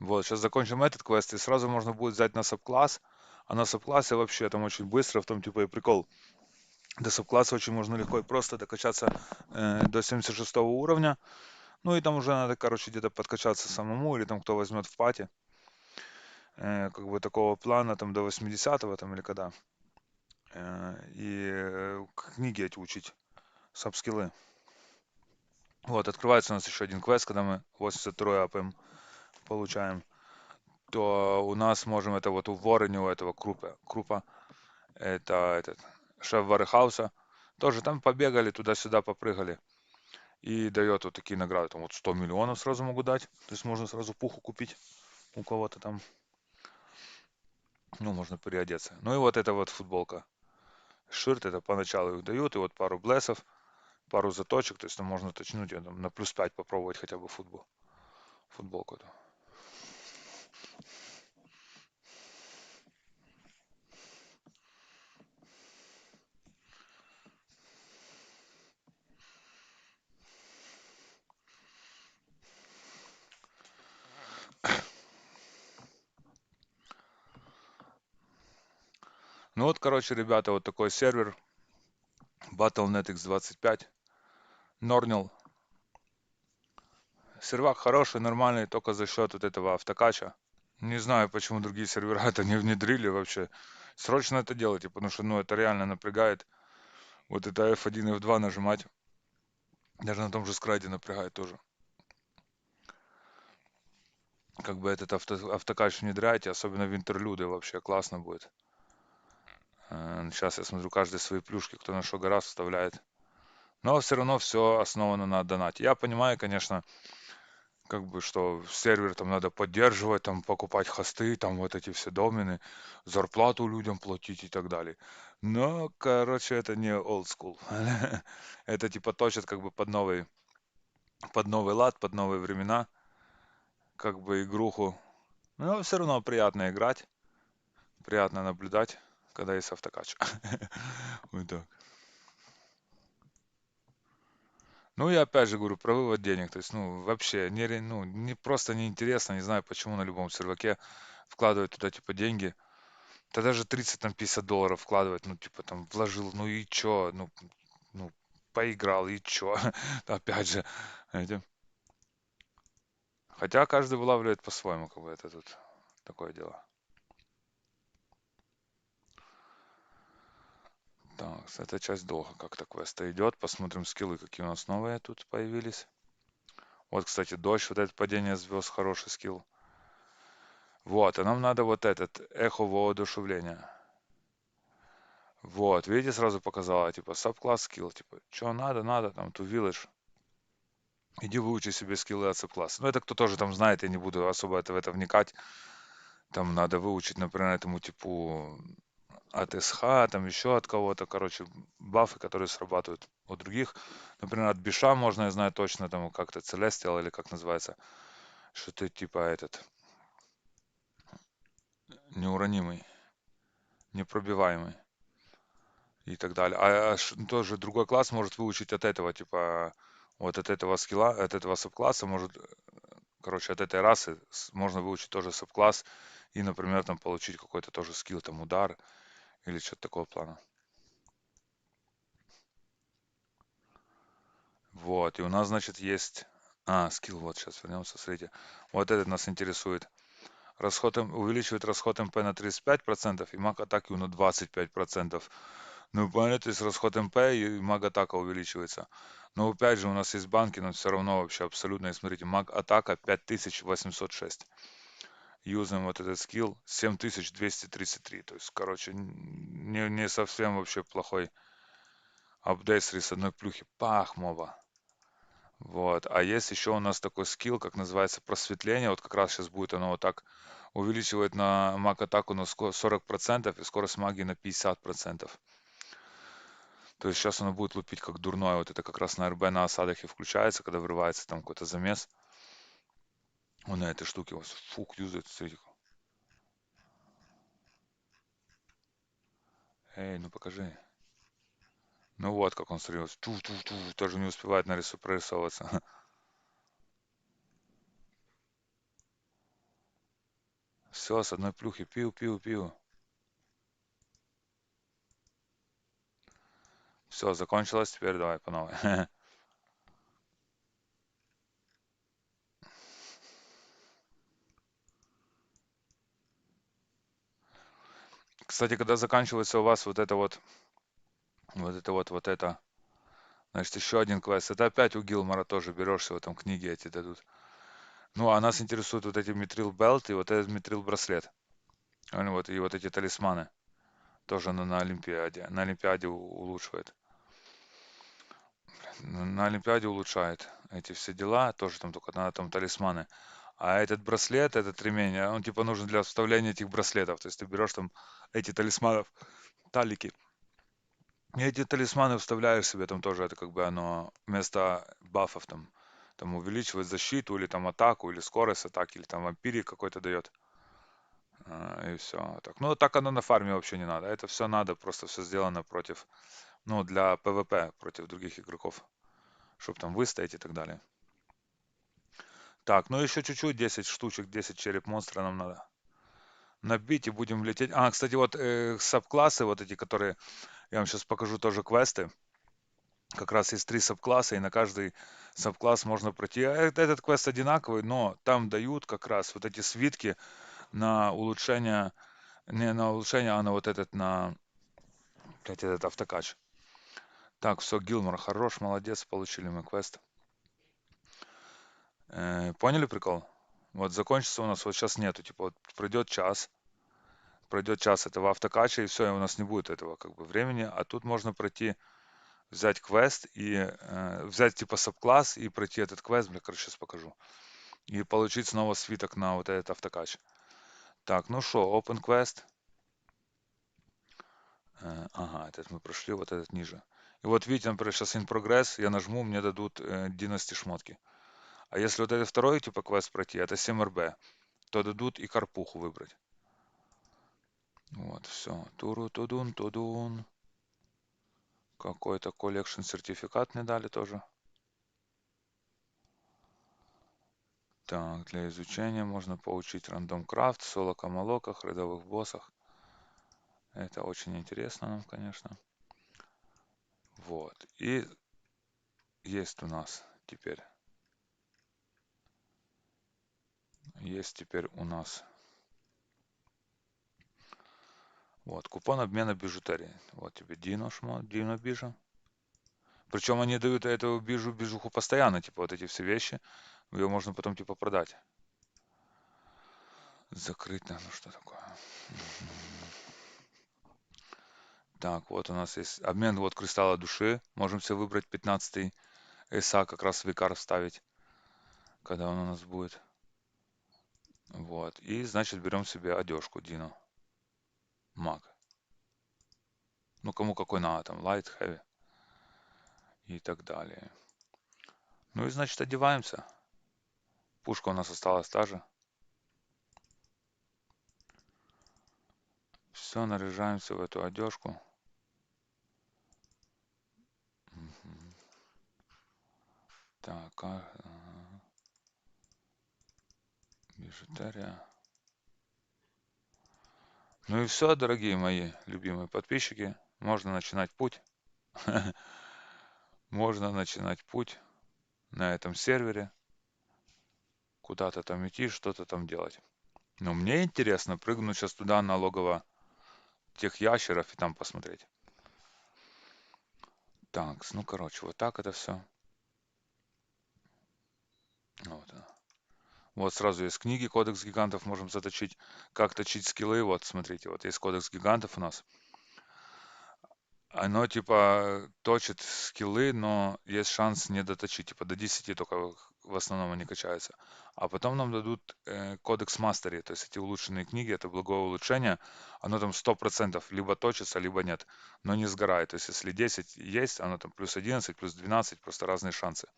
Вот, сейчас закончим этот квест, и сразу можно будет взять на сабкласс. А на сабклассе вообще там очень быстро, в том типа и прикол. До сабкласса очень можно легко и просто докачаться до 76 уровня. Ну и там уже надо, короче, где-то подкачаться самому, или там кто возьмет в пати. Как бы такого плана там до 80 там или когда. И книги эти учить, сабскиллы. Вот, открывается у нас еще один квест, когда мы 82 АПМ получаем, то у нас можем, это вот у Ворени, у этого Крупа, это этот шеф Варехауса, тоже там побегали, туда-сюда попрыгали, и дает вот такие награды, там вот 100 миллионов сразу могу дать, то есть можно сразу пуху купить у кого-то там, ну, можно переодеться. Ну и вот эта вот футболка, ширт, это поначалу их дают, и вот пару блессов, пару заточек, то есть там можно точнуть, там, на плюс 5 попробовать хотя бы футболку эту. Ну вот, короче, ребята, вот такой сервер, Battle.net X25, Норнил, Сервак хороший, нормальный, только за счет вот этого автокача. Не знаю, почему другие сервера это не внедрили вообще. Срочно это делайте, потому что, ну, это реально напрягает. Вот это F1 и F2 нажимать, даже на том же скрайде напрягает тоже. Как бы этот автокач внедряйте, особенно в интерлюды вообще классно будет. Сейчас я смотрю, каждый свои плюшки, кто на что гораздо вставляет. Но все равно все основано на донате. Я понимаю, конечно, как бы, что сервер там надо поддерживать, там покупать хосты, там вот эти все домены, зарплату людям платить и так далее. Но, короче, это не old school. Это типа точат как бы под новый лад, под новые времена, как бы игруху. Но все равно приятно играть, приятно наблюдать, когда есть автокач. Вот так. Ну и опять же говорю про вывод денег. То есть, ну, вообще, ну, не просто неинтересно, не знаю, почему на любом серваке вкладывать туда, типа, деньги. Да даже 30, там, 50 долларов вкладывать, ну, типа, там, вложил, ну и чё, ну, поиграл, и чё, опять же, эти. Хотя каждый вылавливает по-своему, как бы, это тут такое дело. Так, эта часть долго как-то квеста идет. Посмотрим скиллы, какие у нас новые тут появились. Вот, кстати, дождь, вот это падение звезд, хороший скилл. Вот, и нам надо вот этот, эхо воодушевления. Вот, видите, сразу показала, типа, subclass скилл, типа, что надо, там, to village. Иди выучи себе скиллы от сабкласса. Ну, это кто тоже там знает, я не буду особо в это вникать. Там надо выучить, например, этому типу от СХ, там еще от кого-то, короче, бафы, которые срабатывают у других. Например, от Биша можно, я знаю точно, там как-то Celestial или как называется, что ты типа этот неуронимый, непробиваемый и так далее. Тоже другой класс может выучить от этого, типа вот от этого скилла, от этого сабкласса может, короче, от этой расы можно выучить тоже сабкласс и, например, там получить какой-то тоже скилл, там удар или что-то такого плана. Вот, и у нас, значит, есть... скилл, вот, сейчас вернемся, смотрите. Вот этот нас интересует. Увеличивает расход МП на 35% и маг атаки на 25%. Ну, понятно, то есть расход МП и маг атака увеличивается. Но опять же, у нас есть банки, но все равно вообще абсолютно. И смотрите, маг атака 5806. Юзаем вот этот скилл 7233. То есть, короче, не совсем вообще плохой апдейт с одной плюхи. Пах, моба. Вот. А есть еще у нас такой скилл, как называется просветление. Вот как раз сейчас будет оно вот так увеличивает на маг атаку на 40% и скорость магии на 50%. То есть сейчас оно будет лупить как дурное. Вот это как раз на РБ на осадах и включается, когда врывается там какой-то замес. Он на этой штуке вот фук юзает. Смотрите. Эй, ну покажи. Ну вот как он срывается. Ту-ту-ту. Тоже не успевает прорисовываться. Все, с одной плюхи. Пиу-пиу-пиу. Все, закончилось. Теперь давай по новой. Кстати, когда заканчивается у вас вот это, значит, еще один квест. Это опять у Гилмора тоже берешься, в этом книге эти дадут. Ну, а нас интересуют вот эти Митрил Белт и вот этот Митрил Браслет. Вот, и вот эти талисманы. Тоже на Олимпиаде. На Олимпиаде улучшает. На Олимпиаде улучшает эти все дела. Тоже там только надо там талисманы. А этот браслет, этот ремень, он типа нужен для вставления этих браслетов. То есть ты берешь там эти талисманов, талики. И эти талисманы вставляешь себе, там тоже это как бы оно вместо бафов там увеличивает защиту или там атаку, или скорость атаки, или там вампирик какой-то дает. И все. Так. Ну, так оно на фарме вообще не надо. Это все надо, просто все сделано против, ну, для ПВП, против других игроков, чтобы там выстоять и так далее. Так, ну еще чуть-чуть, 10 штучек, 10 череп монстра нам надо набить и будем лететь. Кстати, вот сабклассы вот эти, которые, я вам сейчас покажу тоже квесты. Как раз есть 3 сабкласса, и на каждый сабкласс можно пройти. Этот квест одинаковый, но там дают как раз вот эти свитки на улучшение, не на улучшение, а на вот этот, на этот автокач. Так, все, Гилмор, хорош, молодец, получили мы квест. Поняли прикол? Вот закончится у нас, вот сейчас нету, типа вот пройдет час этого автокача, и все, и у нас не будет этого как бы времени, а тут можно пройти, взять квест и взять типа сабкласс и пройти этот квест, бля, короче, сейчас покажу, и получить снова свиток на вот этот автокач. Так, ну что, open quest. Ага, этот мы прошли, вот этот ниже. И вот видите, например, сейчас in progress, я нажму, мне дадут Dynasty шмотки. А если вот этот второй типа квест пройти, это 7RB, то дадут и карпуху выбрать. Вот, все. Туру-тудун, тудун. Какой-то collection сертификат мне дали тоже. Так, для изучения можно получить рандом крафт, соло-камалоках, рядовых боссах. Это очень интересно нам, конечно. Вот. И есть у нас теперь. Есть теперь у нас. Вот, купон обмена бижутерии. Вот тебе Дино шмот, Дино бижа. Причем они дают эту бижуху постоянно, типа вот эти все вещи. Ее можно потом типа продать. Закрыть, ну что такое? Так, вот у нас есть обмен вот кристалла души. Можем себе выбрать 15-й эса, как раз в викар вставить, когда он у нас будет. Вот. И, значит, берем себе одежку Дино. Маг. Ну, кому какой надо, там, light, heavy и так далее. Ну и, значит, одеваемся. Пушка у нас осталась та же. Все, наряжаемся в эту одежку. Мгм. Так, бижутерия. Ну и все, дорогие мои любимые подписчики. Можно начинать путь. Можно начинать путь на этом сервере. Куда-то там идти, что-то там делать. Но мне интересно прыгнуть сейчас туда на логово тех ящеров и там посмотреть. Так, ну короче, вот так это все. Вот, вот сразу есть книги, кодекс гигантов можем заточить. Как точить скиллы, вот смотрите, вот есть кодекс гигантов у нас. Оно типа точит скиллы, но есть шанс не доточить. Типа до 10 только в основном они качаются. А потом нам дадут кодекс мастери, то есть эти улучшенные книги, это благое улучшение. Оно там 100% либо точится, либо нет, но не сгорает. То есть если 10 есть, оно там плюс 11, плюс 12, просто разные шансы.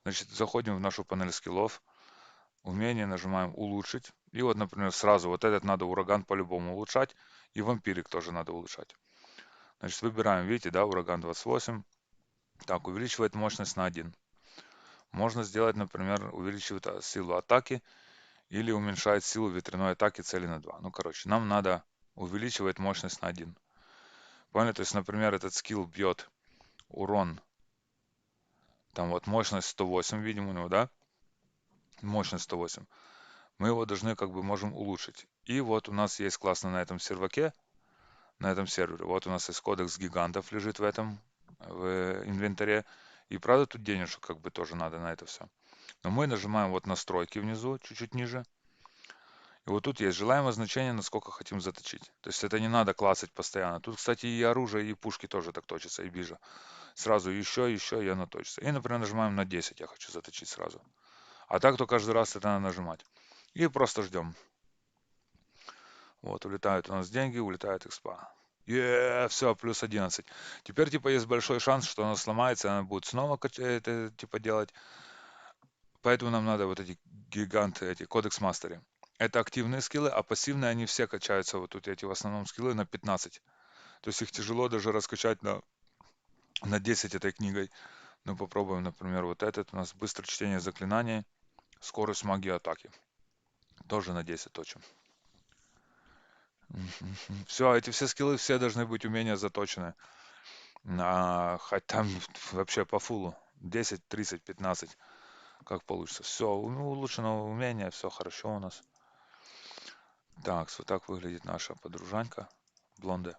Значит, заходим в нашу панель скиллов, умение, нажимаем улучшить. И вот, например, сразу вот этот надо ураган по-любому улучшать, и вампирик тоже надо улучшать. Значит, выбираем, видите, да, ураган 28. Так, увеличивает мощность на 1. Можно сделать, например, увеличивает силу атаки или уменьшает силу ветряной атаки цели на 2. Ну, короче, нам надо увеличивать мощность на 1. Поняли? То есть, например, этот скилл бьет урон, там вот мощность 108, видим у него, да? Мощность 108. Мы его должны, как бы, можем улучшить. И вот у нас есть классно на этом серваке, на этом сервере. Вот у нас есть кодекс гигантов лежит в этом, в инвентаре. И правда тут денежек как бы тоже надо на это все. Но мы нажимаем вот настройки внизу, чуть-чуть ниже. И вот тут есть желаемое значение, насколько хотим заточить. То есть это не надо классать постоянно. Тут, кстати, и оружие, и пушки тоже так точатся, и бижа. Сразу еще, и оно точится. И, например, нажимаем на 10, я хочу заточить сразу. А так то каждый раз это надо нажимать. И просто ждем. Вот, улетают у нас деньги, улетает экспа. Все, плюс 11. Теперь, типа, есть большой шанс, что она сломается, и она будет снова это, типа, делать. Поэтому нам надо вот эти гиганты, эти кодекс мастеры. Это активные скиллы, а пассивные они все качаются, вот тут эти в основном скиллы на 15. То есть их тяжело даже раскачать на 10 этой книгой. Ну, попробуем, например, вот этот. У нас быстрое чтение заклинаний, скорость магии атаки. Тоже на 10 точим. Все, эти все скиллы, все должны быть умения заточены. Хоть там вообще по фулу 10, 30, 15, как получится. Все, ну, улучшено умение, все хорошо у нас. Так, вот так выглядит наша подружанька, блонде.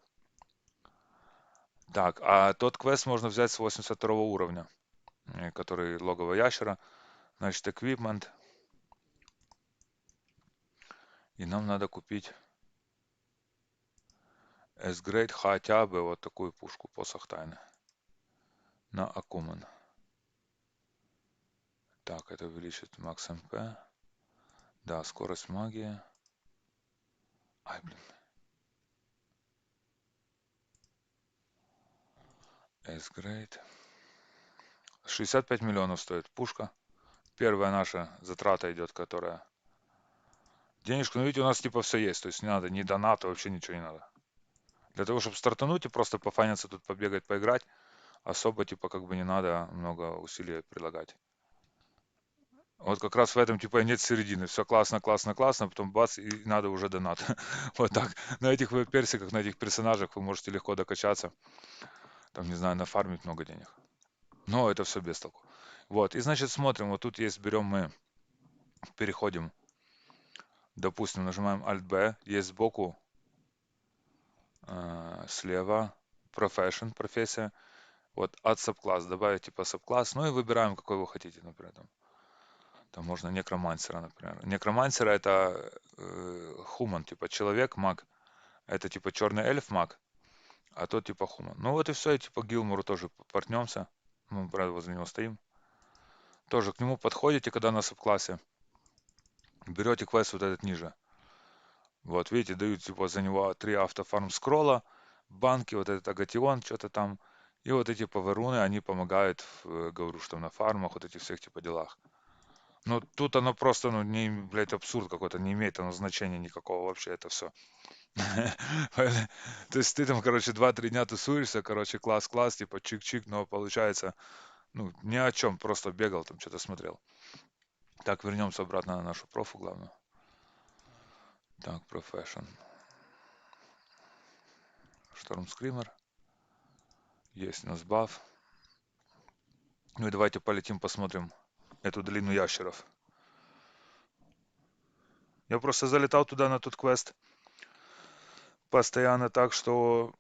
Так, а тот квест можно взять с 82 уровня, который логово ящера. Значит, equipment. И нам надо купить S-Grade хотя бы вот такую пушку, посох тайны. На Акумен. Так, это увеличит макс МП. Да, скорость магии. Ай, блин. S-Grade. 65 миллионов стоит пушка. Первая наша затрата идет, которая... Денежку, ну видите, у нас типа все есть. То есть не надо ни доната, вообще ничего не надо. Для того, чтобы стартануть и просто пофаниться тут, побегать, поиграть, особо типа как бы не надо много усилий прилагать. Вот как раз в этом типа нет середины. Все классно, классно, классно, потом бац, и надо уже донат. Вот так. На этих персиках, на этих персонажах вы можете легко докачаться. Там, не знаю, нафармить много денег. Но это все без толку. Вот, и значит смотрим, вот тут есть, берем мы, переходим, допустим, нажимаем Alt-B, есть сбоку, слева, Profession, профессия, вот Add Subclass, добавить типа subclass, ну и выбираем, какой вы хотите, например, там можно некромансера, например. Некромансера это хуман, типа человек, маг. Это типа черный эльф маг, а тот типа хуман. Ну вот и все, и типа Гилмору тоже портнемся. Мы, правда, возле него стоим. Тоже к нему подходите, когда на субклассе. Берете квест вот этот ниже. Вот, видите, дают типа за него 3 автофарм скролла, банки, вот этот агатион, что-то там. И вот эти паверуны, они помогают, говорю, что на фармах, вот этих всех типа делах. Но тут оно просто, ну, не, блядь, абсурд какой-то, не имеет оно значения никакого вообще, это все. То есть ты там, короче, 2-3 дня тусуешься, короче, класс-класс, типа чик-чик, но получается, ну, ни о чем, просто бегал там, что-то смотрел. Так, вернемся обратно на нашу профу главную. Так, Profession. Шторм Скример. Есть у нас баф. Ну и давайте полетим, посмотрим эту долину ящеров. Я просто залетал туда на тот квест постоянно так, что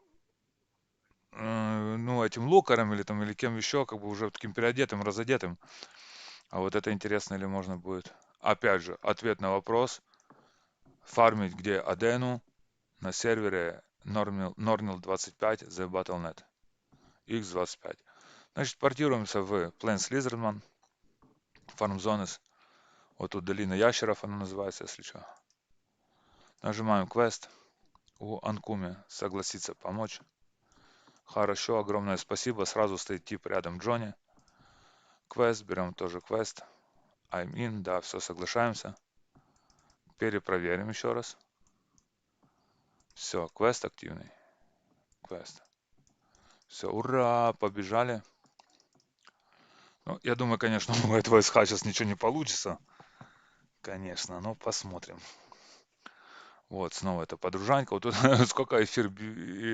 ну, этим лукарем или там, или кем еще, как бы уже таким переодетым, разодетым. А вот это интересно ли можно будет? Опять же, ответ на вопрос. Фармить где Адену на сервере Nornil 25 The Battle.net X25. Значит, портируемся в Plains Lizardman, Farm Zones. Вот тут долина ящеров она называется, если что. Нажимаем квест. У Анкуми согласиться помочь. Хорошо, огромное спасибо. Сразу стоит тип рядом Джонни. Квест, берем тоже квест. I'm in, да, все, соглашаемся. Перепроверим еще раз. Все, квест активный. Квест. Все, ура, побежали. Ну, я думаю, конечно, у этого СХ сейчас ничего не получится. Конечно, но посмотрим. Вот, снова эта подружанька. Вот тут сколько эфир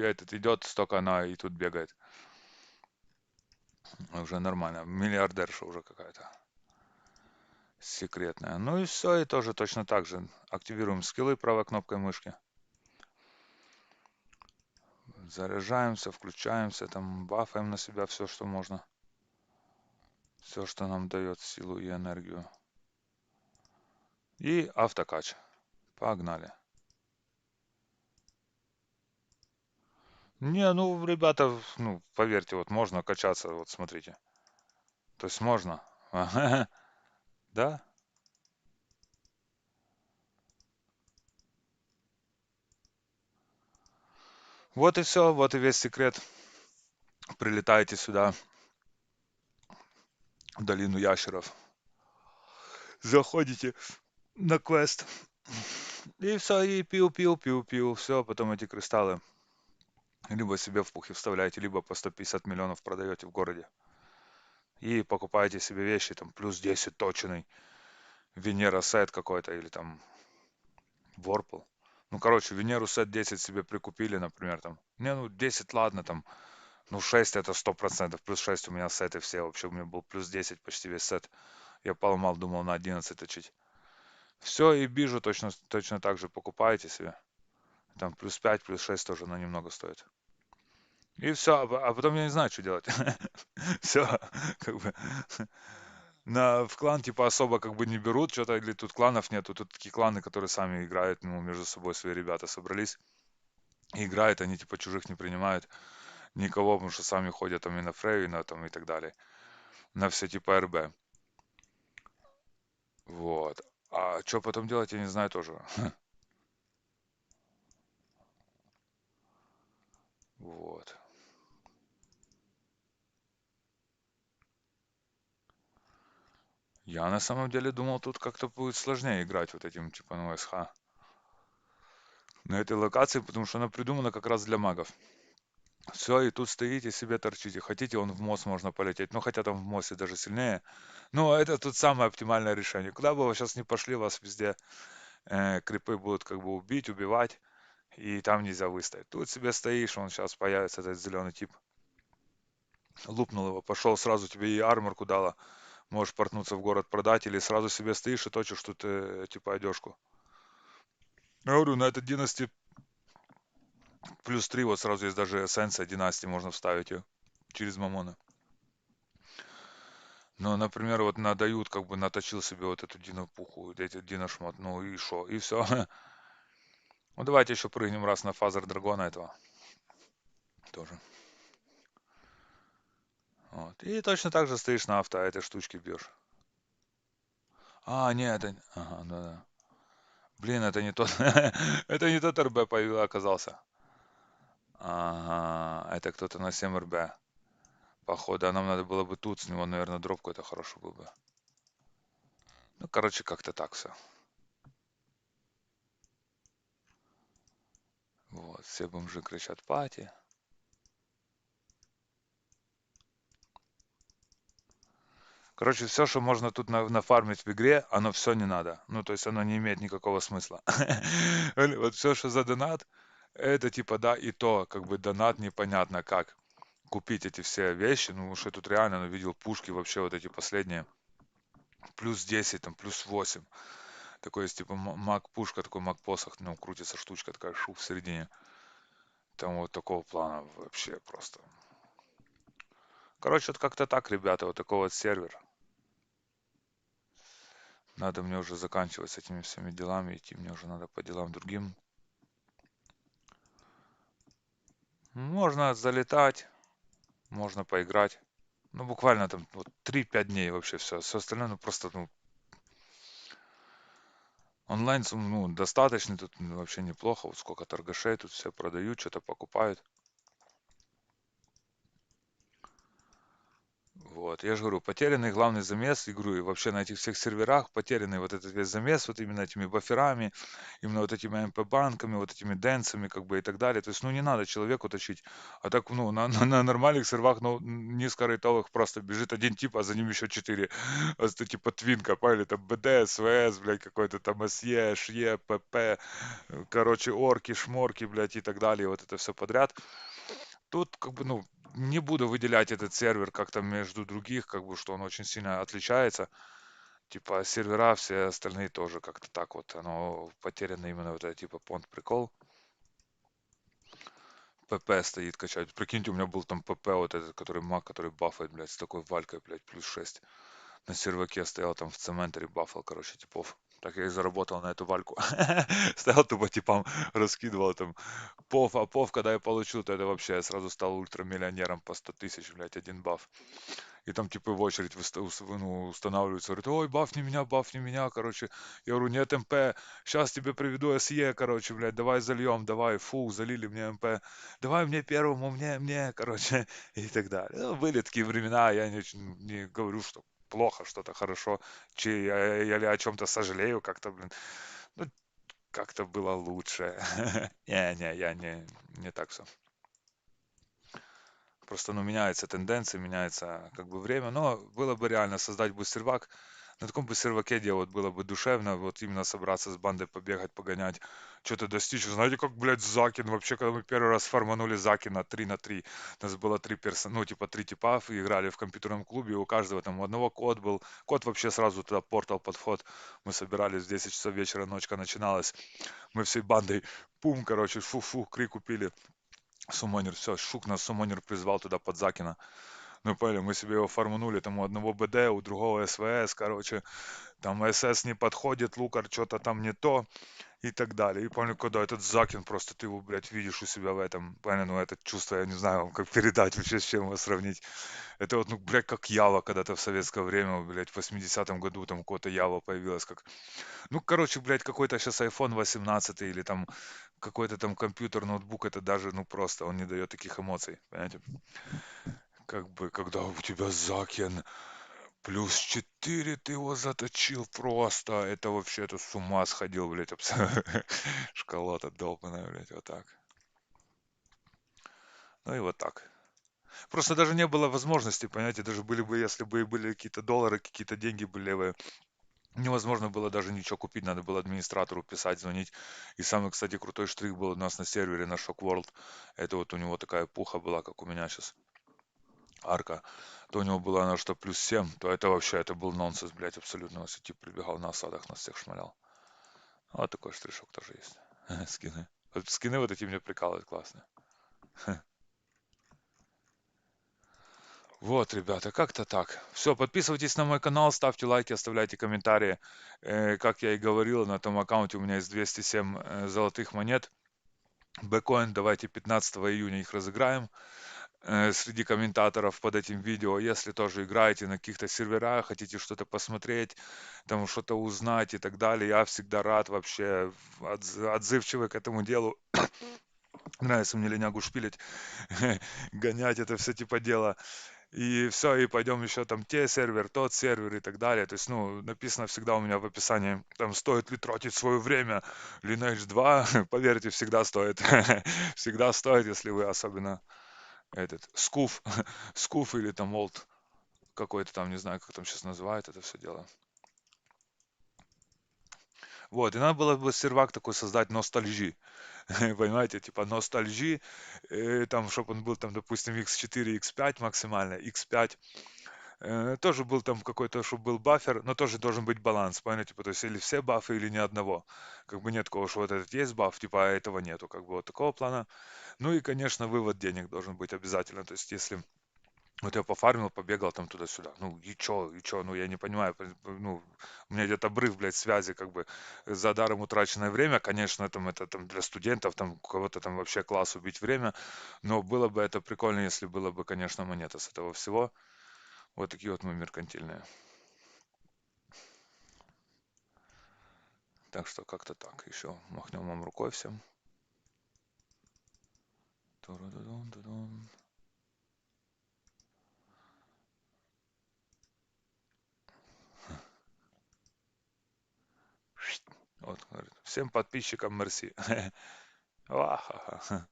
этот идет, столько она и тут бегает. Уже нормально. Миллиардерша уже какая-то. Секретная. Ну и все, и тоже точно так же. Активируем скиллы правой кнопкой мышки. Заряжаемся, включаемся, там бафаем на себя все, что можно. Все, что нам дает силу и энергию. И автокач. Погнали. Не, ну, ребята, ну, поверьте, вот можно качаться, вот смотрите. То есть можно. Ага, да? Вот и все, вот и весь секрет. Прилетаете сюда, в долину ящеров. Заходите на квест. И все, и пил, все, потом эти кристаллы либо себе в пухе вставляете, либо по 150 миллионов продаете в городе. И покупаете себе вещи, там, плюс 10 точный, Венера сет какой-то, или там Ворпл. Ну, короче, Венеру сет 10 себе прикупили, например, там. Не, ну, 10, ладно, там, Ну, 6 это 100%. Плюс 6 у меня сеты все. Вообще у меня был плюс 10 почти весь сет. Я поломал, думал на 11 точить. Все, и бижу точно так же покупаете себе. Там плюс 5 плюс 6 тоже, но немного стоит. И все, а потом я не знаю, что делать. Все, как бы в клан типа особо как бы не берут, что-то или тут кланов нету. Тут такие кланы, которые сами играют, ну, между собой свои ребята собрались. И играют, они типа чужих не принимают никого, потому что сами ходят там и на Фрей, и на там и так далее. На все типа РБ. Вот. А что потом делать, я не знаю тоже. Вот. Я на самом деле думал, тут как-то будет сложнее играть вот этим типа на ОСХ. На этой локации, потому что она придумана как раз для магов. Все, и тут стоите себе торчите. Хотите, он в мост можно полететь. Ну, хотя там в мосте даже сильнее. Но это тут самое оптимальное решение. Куда бы вы сейчас ни пошли, вас везде крипы будут как бы убивать, и там нельзя выстоять. Тут себе стоишь, он сейчас появится, этот зеленый тип. Лупнул его, пошел сразу тебе и арморку дала. Можешь портнуться в город продать, или сразу себе стоишь и точишь тут типа одежку. Я говорю, на этот династи плюс 3, вот сразу есть даже эссенция династии, можно вставить ее через мамона. Ну, например, вот надают, как бы наточил себе вот эту динопуху, эти диношмот, ну и шо, и все. Ну, давайте еще прыгнем раз на фазер дракона этого тоже. Вот. И точно так же стоишь на авто, а этой штучки бьешь. А, нет, это... Ага, да-да. Блин, это не тот... Это не тот РБ оказался. Ага, это кто-то на 7 РБ. Походу, а нам надо было бы тут с него, наверное, дроп какой-то хороший был бы. Ну, короче, как-то так все. Вот, все бомжи кричат пати. Короче, все, что можно тут нафармить в игре, оно все не надо. Ну, то есть оно не имеет никакого смысла. Вот все, что за донат, это типа да, и то, как бы донат непонятно как купить эти все вещи. Ну, уж я тут реально видел пушки вообще вот эти последние. Плюс 10, там, плюс 8. Такой есть типа маг-пушка, такой маг-посох, ну, крутится штучка такая, шу в середине. Там вот такого плана вообще просто. Короче, вот как-то так, ребята, вот такой вот сервер. Надо мне уже заканчивать с этими всеми делами, идти мне уже надо по делам другим. Можно залетать, можно поиграть. Ну, буквально там вот 3-5 дней вообще все. Все остальное, ну, просто, ну, онлайн, ну, достаточно, тут вообще неплохо. Вот сколько торгашей, тут все продают, что-то покупают. Вот, я же говорю, потерянный главный замес игру, и вообще на этих всех серверах потерянный вот этот весь замес, вот именно этими баферами, именно вот этими МП-банками, вот этими дэнсами, как бы и так далее. То есть, ну, не надо человеку точить. А так, ну, на нормальных серверах, ну, низкорейтовых просто бежит один тип, а за ним еще 4. Это типа твинка, поняли, там БД, СВС, блядь, какой-то там СЕ, ШЕ, ПП, короче, орки, шморки, блядь, и так далее, вот это все подряд. Тут, как бы, ну, не буду выделять этот сервер как-то между других, как бы, что он очень сильно отличается. Типа сервера все остальные тоже как-то так вот, оно потеряно именно вот это типа понт прикол. ПП стоит качать. Прикиньте, у меня был там ПП вот этот, который маг, который бафает, блядь, с такой валькой, блядь, плюс 6. На серваке стоял там в цементере, бафал, короче, типов. Так я и заработал на эту вальку. Стоял тупо типам, раскидывал там пов, а пов, когда я получил, то это вообще я сразу стал ультрамиллионером по 100 тысяч, блядь, один баф. И там типа в очередь ну, устанавливаются, говорят, ой, бафни меня, короче. Я говорю, нет МП, сейчас тебе приведу СЕ, короче, блядь, давай зальем, давай, фу, залили мне МП, давай мне первому, мне, короче, и так далее. Ну, были такие времена, я не говорю, что плохо, что-то хорошо, я ли о чем-то сожалею, как-то, блин, ну, как-то было лучше. Не, я не так все. Просто, ну, меняется тенденция, меняется как бы время, но было бы реально создать бы сервак, На таком бы серваке, где вот было бы душевно, вот именно собраться с бандой, побегать, погонять, что-то достичь. Знаете, как, блядь, Закин, вообще, когда мы первый раз форманули Закина 3 на 3, у нас было три персона, ну, типа, три типа, и играли в компьютерном клубе, и у каждого там, у одного код был, код вообще сразу туда портал под вход, мы собирались в 10 часов вечера, ночка начиналась, мы всей бандой, пум, короче, фу-фу, крик купили, Сумонер, все, Шук нас Сумонер призвал туда под Закина. Ну, поняли, мы себе его форманули, там у одного БД, у другого СВС, короче, там СС не подходит, Лукар что-то там не то и так далее. И помню, когда этот Закин, просто ты его, блядь, видишь у себя в этом, понял, ну, это чувство, я не знаю, как передать вообще, с чем его сравнить. Это вот, ну, блядь, как Ява когда-то в советское время, блядь, в 80-м году там какое-то Ява появилась, как ну, короче, блядь, какой-то сейчас iPhone 18 или там какой-то там компьютер, ноутбук, это даже, ну, просто он не дает таких эмоций, понимаете? Как бы, когда у тебя Закин +4, ты его заточил просто, это вообще, это с ума сходил, блядь, шкала-то долбаная, блядь, вот так. Ну и вот так. Просто даже не было возможности, понимаете, даже были бы, если бы и были какие-то доллары, какие-то деньги были бы, невозможно было даже ничего купить, надо было администратору писать, звонить. И самый, кстати, крутой штрих был у нас на сервере на Shock World. Это вот у него такая пуха была, как у меня сейчас, арка. То у него была она что +7, то это вообще, это был нонсенс, блядь, абсолютно. Если тип прибегал на осадах, нас всех шмалял. Вот такой штришок тоже есть. Скины. Вот скины вот эти меня прикалывают, классные. Вот, ребята, как-то так. Все, подписывайтесь на мой канал, ставьте лайки, оставляйте комментарии. Как я и говорил, на том аккаунте у меня есть 207 золотых монет. Бэкоин, давайте 15 июня их разыграем среди комментаторов под этим видео. Если тоже играете на каких-то серверах, хотите что-то посмотреть, там что-то узнать и так далее, я всегда рад вообще, отзывчивый к этому делу. Нравится мне линягу шпилить, гонять это все типа дела. И все, и пойдем еще там те сервер, тот сервер и так далее. То есть, ну, написано всегда у меня в описании, там, стоит ли тратить свое время. Lineage 2, поверьте, всегда стоит. Всегда стоит, если вы особенно этот, скуф, скуф или там олд какой-то там, не знаю, как там сейчас называют это все дело. Вот, и надо было бы сервак такой создать ностальжи, понимаете, типа ностальжи, там, чтобы он был там, допустим, x4, x5 максимально, x5, тоже был там какой-то, чтобы был баффер, но тоже должен быть баланс, понимаете, типа, то есть или все бафы, или ни одного. Как бы нет такого, что вот этот есть баф, типа, а этого нету, как бы вот такого плана. Ну и, конечно, вывод денег должен быть обязательно. То есть если вот я пофармил, побегал там туда-сюда. Ну и чё, ну я не понимаю, ну, у меня идет обрыв, блядь, связи, как бы за даром утраченное время, конечно, там это там для студентов, там у кого-то там вообще класс убить время, но было бы это прикольно, если было бы, конечно, монета с этого всего. Вот такие вот мы меркантильные. Так что как-то так. Еще махнем вам рукой всем. Туру-ду-дун-ду-дун. Вот, говорит, всем подписчикам мерси. Вахаха.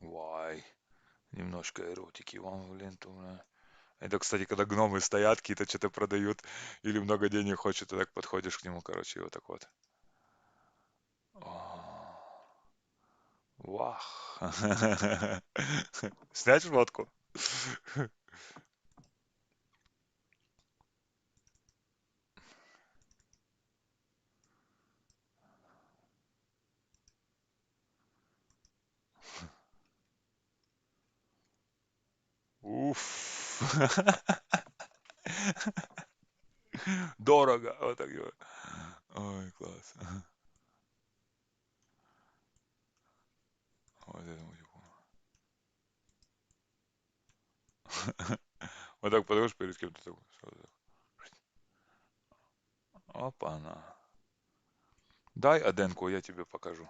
Вай. Немножко эротики вам в ленту, бля. Это, кстати, когда гномы стоят, какие-то что-то продают, или много денег хочет, ты так подходишь к нему, короче, и вот так вот. О, вах. Снять фотку? Уф. Дорого. Вот так вот. Ой, класс. Вот это мужик. Вот так подойдешь перед кем-то такой. Сразу так. Опа-на. Дай Аденку, я тебе покажу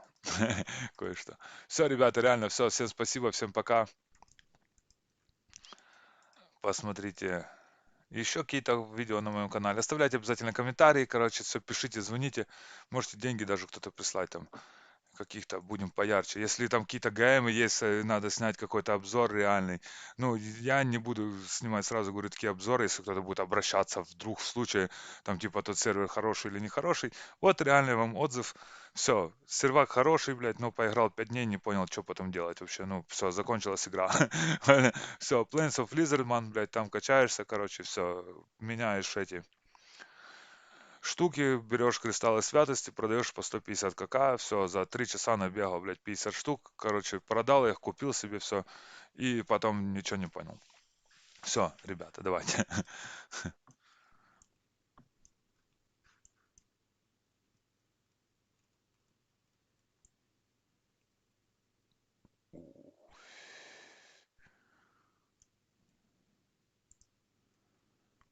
кое-что. Все, ребята, реально все. Всем спасибо, всем пока. Посмотрите еще какие-то видео на моем канале. Оставляйте обязательно комментарии, короче, все пишите, звоните. Можете деньги даже кто-то прислать там. каких-то будем поярче. Если там какие-то ГМы есть, надо снять какой-то обзор реальный. Ну, я не буду снимать сразу, говорю, такие обзоры, если кто-то будет обращаться вдруг в случае, там, типа, тот сервер хороший или нехороший. Вот реальный вам отзыв. Все, сервак хороший, блядь, но поиграл 5 дней, не понял, что потом делать вообще. Ну, все, закончилась игра. Все, Planes of Lizardman, блядь, там качаешься, короче, все, меняешь эти штуки, берешь кристаллы святости, продаешь по 150 кк, все, за 3 часа набегал, блядь, 50 штук, короче, продал их, купил себе все, и потом ничего не понял. Все, ребята, давайте.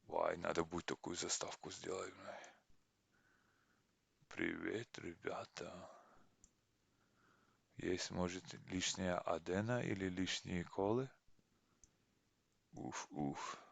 Вай, надо будет такую заставку сделать. Привет, ребята. Есть, может, лишняя адена или лишние колы? Уф, уф.